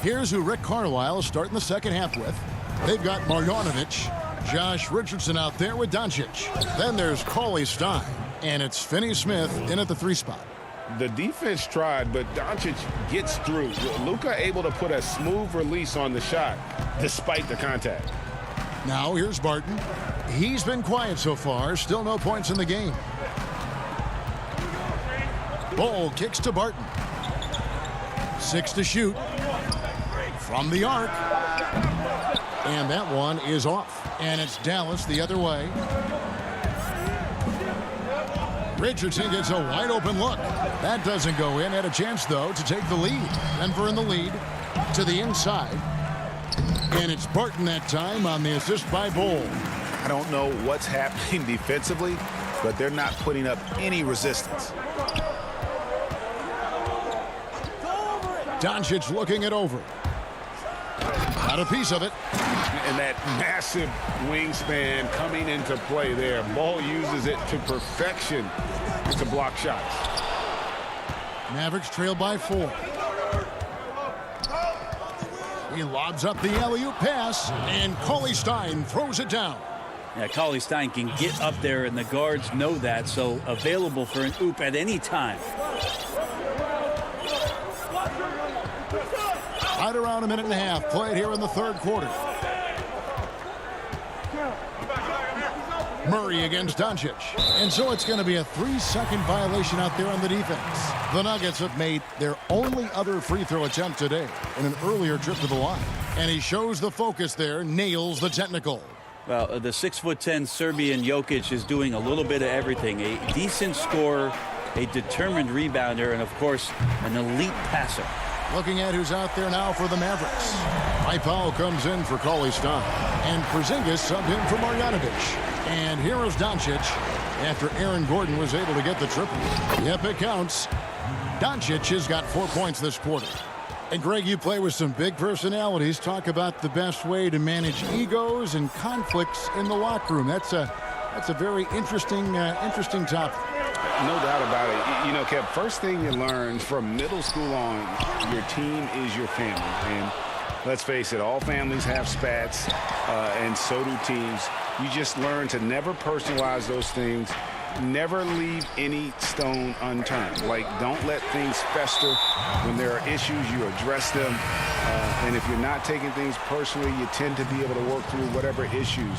Here's who Rick Carlisle is starting the second half with. They've got Marjanovic, Josh Richardson out there with Doncic. Then there's Cauley Stein, and it's Finney Smith in at the 3 spot. The defense tried, but Doncic gets through. Luka able to put a smooth release on the shot despite the contact. Now here's Barton. He's been quiet so far. Still no points in the game. Bol kicks to Barton. 6 to shoot. From the arc. And that one is off. And it's Dallas the other way. Richardson gets a wide open look. That doesn't go in. Had a chance, though, to take the lead. Denver in the lead to the inside. And it's Barton that time on the assist by Bol. I don't know what's happening defensively, but they're not putting up any resistance. Doncic looking it over. Got a piece of it. And that massive wingspan coming into play there. Ball uses it to perfection to block shots. Mavericks trail by 4. He lobs up the alley-oop pass, and Cauley Stein throws it down. Yeah, Cauley Stein can get up there, and the guards know that, so available for an oop at any time. Right around a minute and a half played here in the third quarter. Murray against Doncic. And so it's going to be a 3-second violation out there on the defense. The Nuggets have made their only other free throw attempt today in an earlier trip to the line. And he shows the focus there, nails the technical. Well, the 6'10" Serbian Jokic is doing a little bit of everything. A decent scorer, a determined rebounder, and of course, an elite passer. Looking at who's out there now for the Mavericks. Mike Powell comes in for Cauley Stein. And Porzingis subbed in for Marjanovic. And here is Doncic after Aaron Gordon was able to get the triple. Yep, it counts. Doncic has got 4 points this quarter. And Greg, you play with some big personalities. Talk about the best way to manage egos and conflicts in the locker room. That's a very interesting topic. No doubt about it. You know, Kev, first thing you learn from middle school on, your team is your family. And let's face it, all families have spats, and so do teams. You just learn to never personalize those things. Never leave any stone unturned. Like, don't let things fester. When there are issues, you address them. And if you're not taking things personally, you tend to be able to work through whatever issues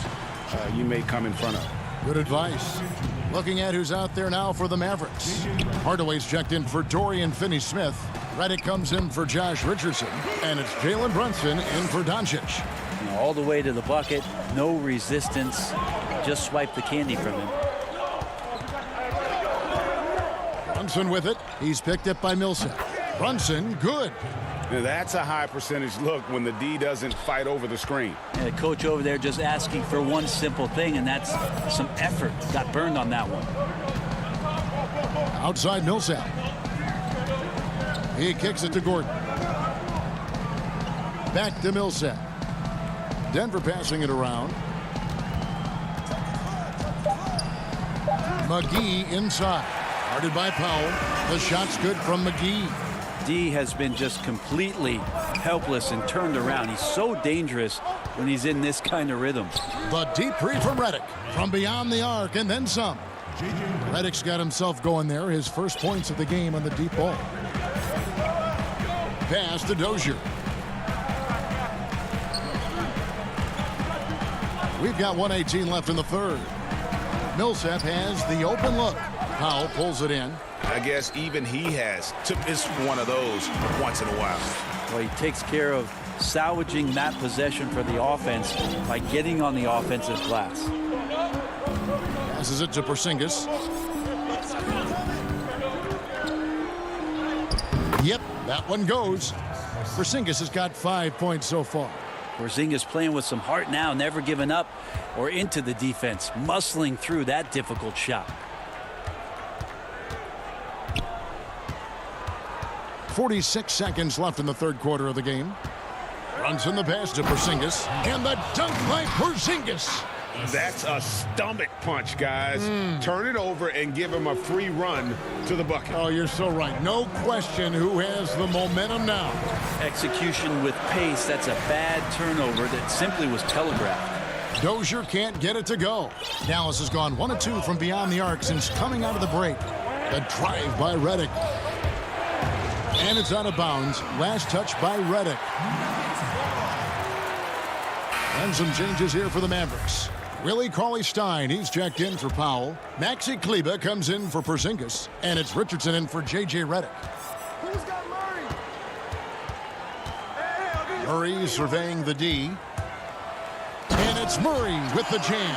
you may come in front of. Good advice. Looking at who's out there now for the Mavericks. Hardaway's checked in for Dorian Finney-Smith. Redick comes in for Josh Richardson. And it's Jalen Brunson in for Doncic. All the way to the bucket, no resistance. Just swipe the candy from him. Brunson with it. He's picked up by Millsap. Brunson, good. Now that's a high percentage look when the D doesn't fight over the screen. And the coach over there just asking for one simple thing, and that's some effort. Got burned on that one. Outside Millsap. He kicks it to Gordon. Back to Millsap. Denver passing it around. McGee inside. Guarded by Powell. The shot's good from McGee. D has been just completely helpless and turned around. He's so dangerous when he's in this kind of rhythm. The deep three from Redick. From beyond the arc and then some. Redick's got himself going there. His first points of the game on the deep ball. Pass to Dozier. We've got 1:18 left in the third. Millsap has the open look. Powell pulls it in. I guess even he has. It's one of those once in a while. Well, he takes care of salvaging that possession for the offense by getting on the offensive glass. Passes it to Porzingis. Yep, that one goes. Porzingis has got 5 points so far. Porzingis playing with some heart now, never giving up or into the defense, muscling through that difficult shot. 46 seconds left in the third quarter of the game. Runs in the pass to Porzingis. And the dunk by Porzingis. That's a stomach punch, guys. Turn it over and give him a free run to the bucket. Oh, you're so right. No question who has the momentum now. Execution with pace. That's a bad turnover that simply was telegraphed. Dozier can't get it to go. Dallas has gone 1 of 2 from beyond the arc since coming out of the break. The drive by Redick. And it's out of bounds. Last touch by Redick. And some changes here for the Mavericks. Willie Cauley-Stein, he's checked in for Powell. Maxi Kleber comes in for Porzingis. And it's Richardson in for J.J. Redick. Who's got Murray? Murray surveying the D. And it's Murray with the jam.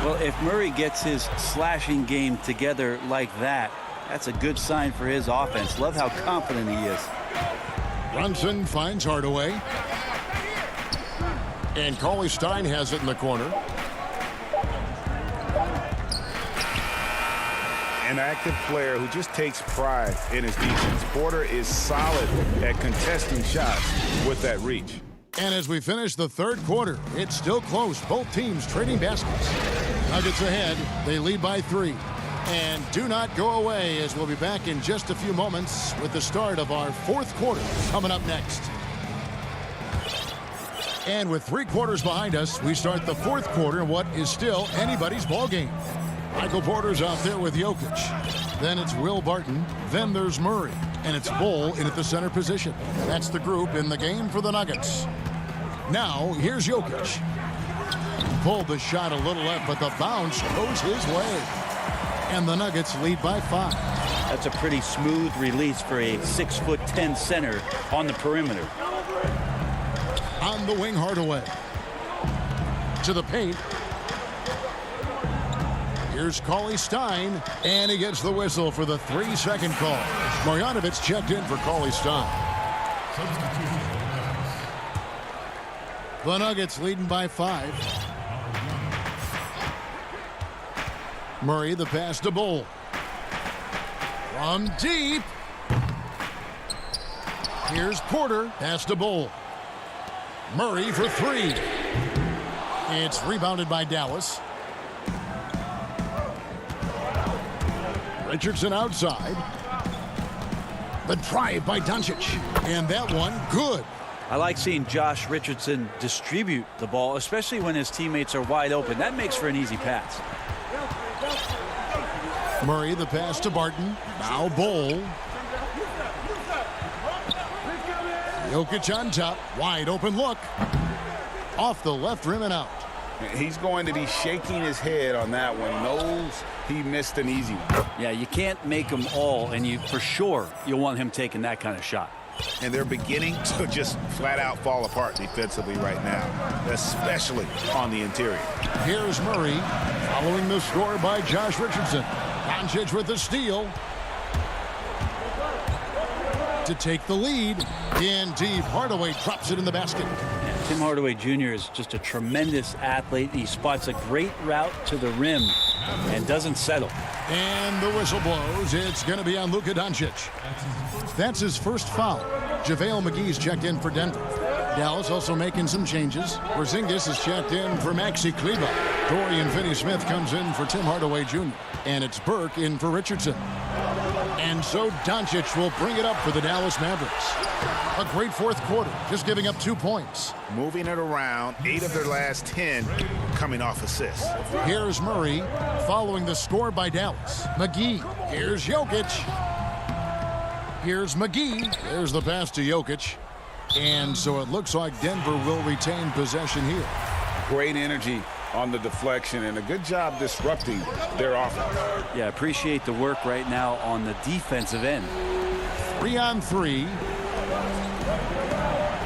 Well, if Murray gets his slashing game together like that, that's a good sign for his offense. Love how confident he is. Brunson finds Hardaway. And Cauley-Stein has it in the corner. an active player who just takes pride in his defense. Porter is solid at contesting shots with that reach. And as we finish the third quarter, it's still close. Both teams trading baskets. Nuggets ahead. They lead by 3. And do not go away, as we'll be back in just a few moments with the start of our fourth quarter coming up next. And with 3 quarters behind us, we start the fourth quarter in what is still anybody's ball game. Michael Porter's out there with Jokic. Then it's Will Barton. Then there's Murray. And it's Bull in at the center position. That's the group in the game for the Nuggets. Now, here's Jokic. Pulled the shot a little left, but the bounce goes his way. And the Nuggets lead by 5. That's a pretty smooth release for a 6'10" center on the perimeter. On the wing, Hardaway. To the paint. Here's Cauley Stein, and he gets the whistle for the 3-second call. Marjanovic checked in for Cauley Stein. The Nuggets leading by 5. Murray, the pass to Bull. From deep. Here's Porter, pass to Bull. Murray for 3. It's rebounded by Dallas. Richardson outside. The drive by Doncic. And that one, good. I like seeing Josh Richardson distribute the ball, especially when his teammates are wide open. That makes for an easy pass. Murray, the pass to Barton. Now Bull. Jokic on top. Wide open look. Off the left rim and out. He's going to be shaking his head on that one. Knows he missed an easy one. Yeah, you can't make them all, and you for sure you'll want him taking that kind of shot. And they're beginning to just flat out fall apart defensively right now, especially on the interior. Here's Murray following the score by Josh Richardson. Doncic with the steal to take the lead. In deep, Hardaway drops it in the basket. Tim Hardaway Jr. is just a tremendous athlete. He spots a great route to the rim and doesn't settle. And the whistle blows. It's going to be on Luka Doncic. That's his first foul. JaVale McGee's checked in for Denver. Dallas also making some changes. Porzingis is checked in for Maxi Kleber. Dorian Finney-Smith comes in for Tim Hardaway Jr. And it's Burke in for Richardson. And so Doncic will bring it up for the Dallas Mavericks. A great fourth quarter, just giving up 2 points. Moving it around, 8 of their last 10 coming off assists. Here's Murray following the score by Dallas. McGee, here's Jokic. Here's McGee. There's the pass to Jokic. And so it looks like Denver will retain possession here. Great energy on the deflection and a good job disrupting their offense. Yeah, appreciate the work right now on the defensive end. 3-on-3.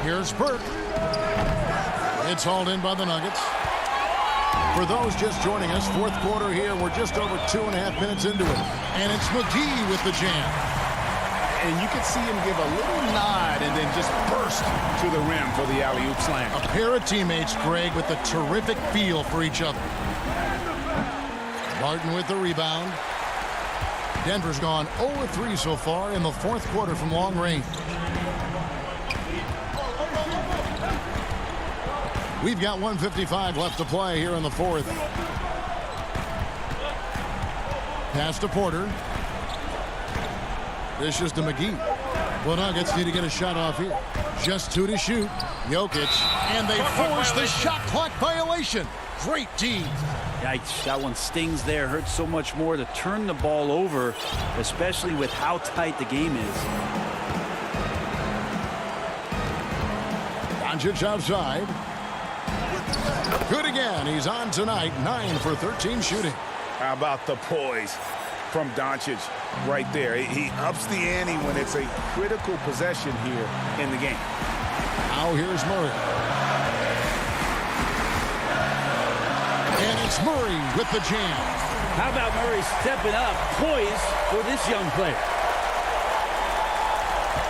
Here's Burke. It's hauled in by the Nuggets. For those just joining us, fourth quarter here. We're just over 2.5 minutes into it. And it's McGee with the jam. And you can see him give a little nod and then just burst to the rim for the alley-oop slam. A pair of teammates, Greg, with a terrific feel for each other. Barton with the rebound. Denver's gone 0-3 so far in the fourth quarter from long range. We've got 1:55 left to play here in the fourth. Pass to Porter. This is to McGee. Well, Nuggets need to get a shot off here. Just 2 to shoot. Jokic. And they force the shot clock violation. Great D. Yikes, that one stings there. Hurts so much more to turn the ball over, especially with how tight the game is. Doncic outside. Good again. He's on tonight. 9 for 13 shooting. How about the poise from Doncic right there? He ups the ante when it's a critical possession here in the game. Now here's Murray. And it's Murray with the jam. How about Murray stepping up, poised for this young player?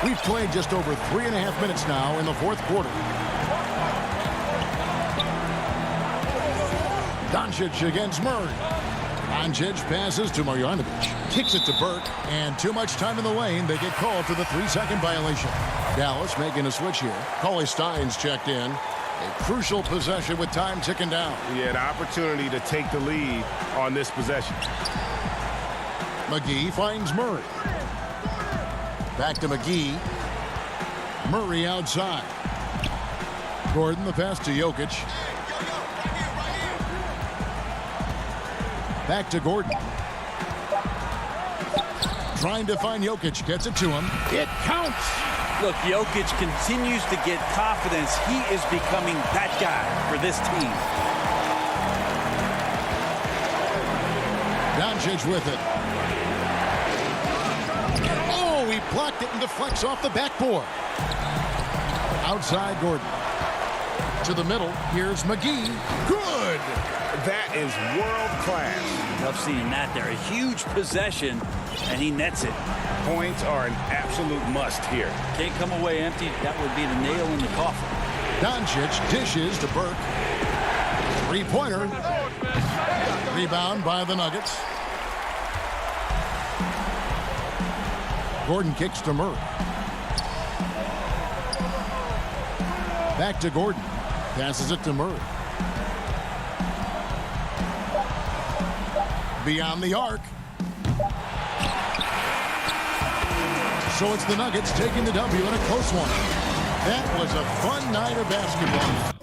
We've played just over 3.5 minutes now in the fourth quarter. Doncic against Murray. Doncic passes to Marjanovic. Kicks it to Burke. And too much time in the lane. They get called for the 3-second violation. Dallas making a switch here. Cauley Stein's checked in. A crucial possession with time ticking down. Yeah, an opportunity to take the lead on this possession. McGee finds Murray. Back to McGee. Murray outside. Gordon the pass to Jokic. Back to Gordon. Trying to find Jokic. Gets it to him. It counts. Look, Jokic continues to get confidence. He is becoming that guy for this team. Doncic with it. Oh, he blocked it and deflects off the backboard. Outside Gordon. To the middle. Here's McGee. Good. That is world class. Love seeing that there. A huge possession, and he nets it. Points are an absolute must here. Can't come away empty. That would be the nail in the coffin. Doncic dishes to Burke. Three-pointer. Rebound by the Nuggets. Gordon kicks to Murray. Back to Gordon. Passes it to Murray. Beyond the arc. So it's the Nuggets taking the W in a close one. That was a fun night of basketball.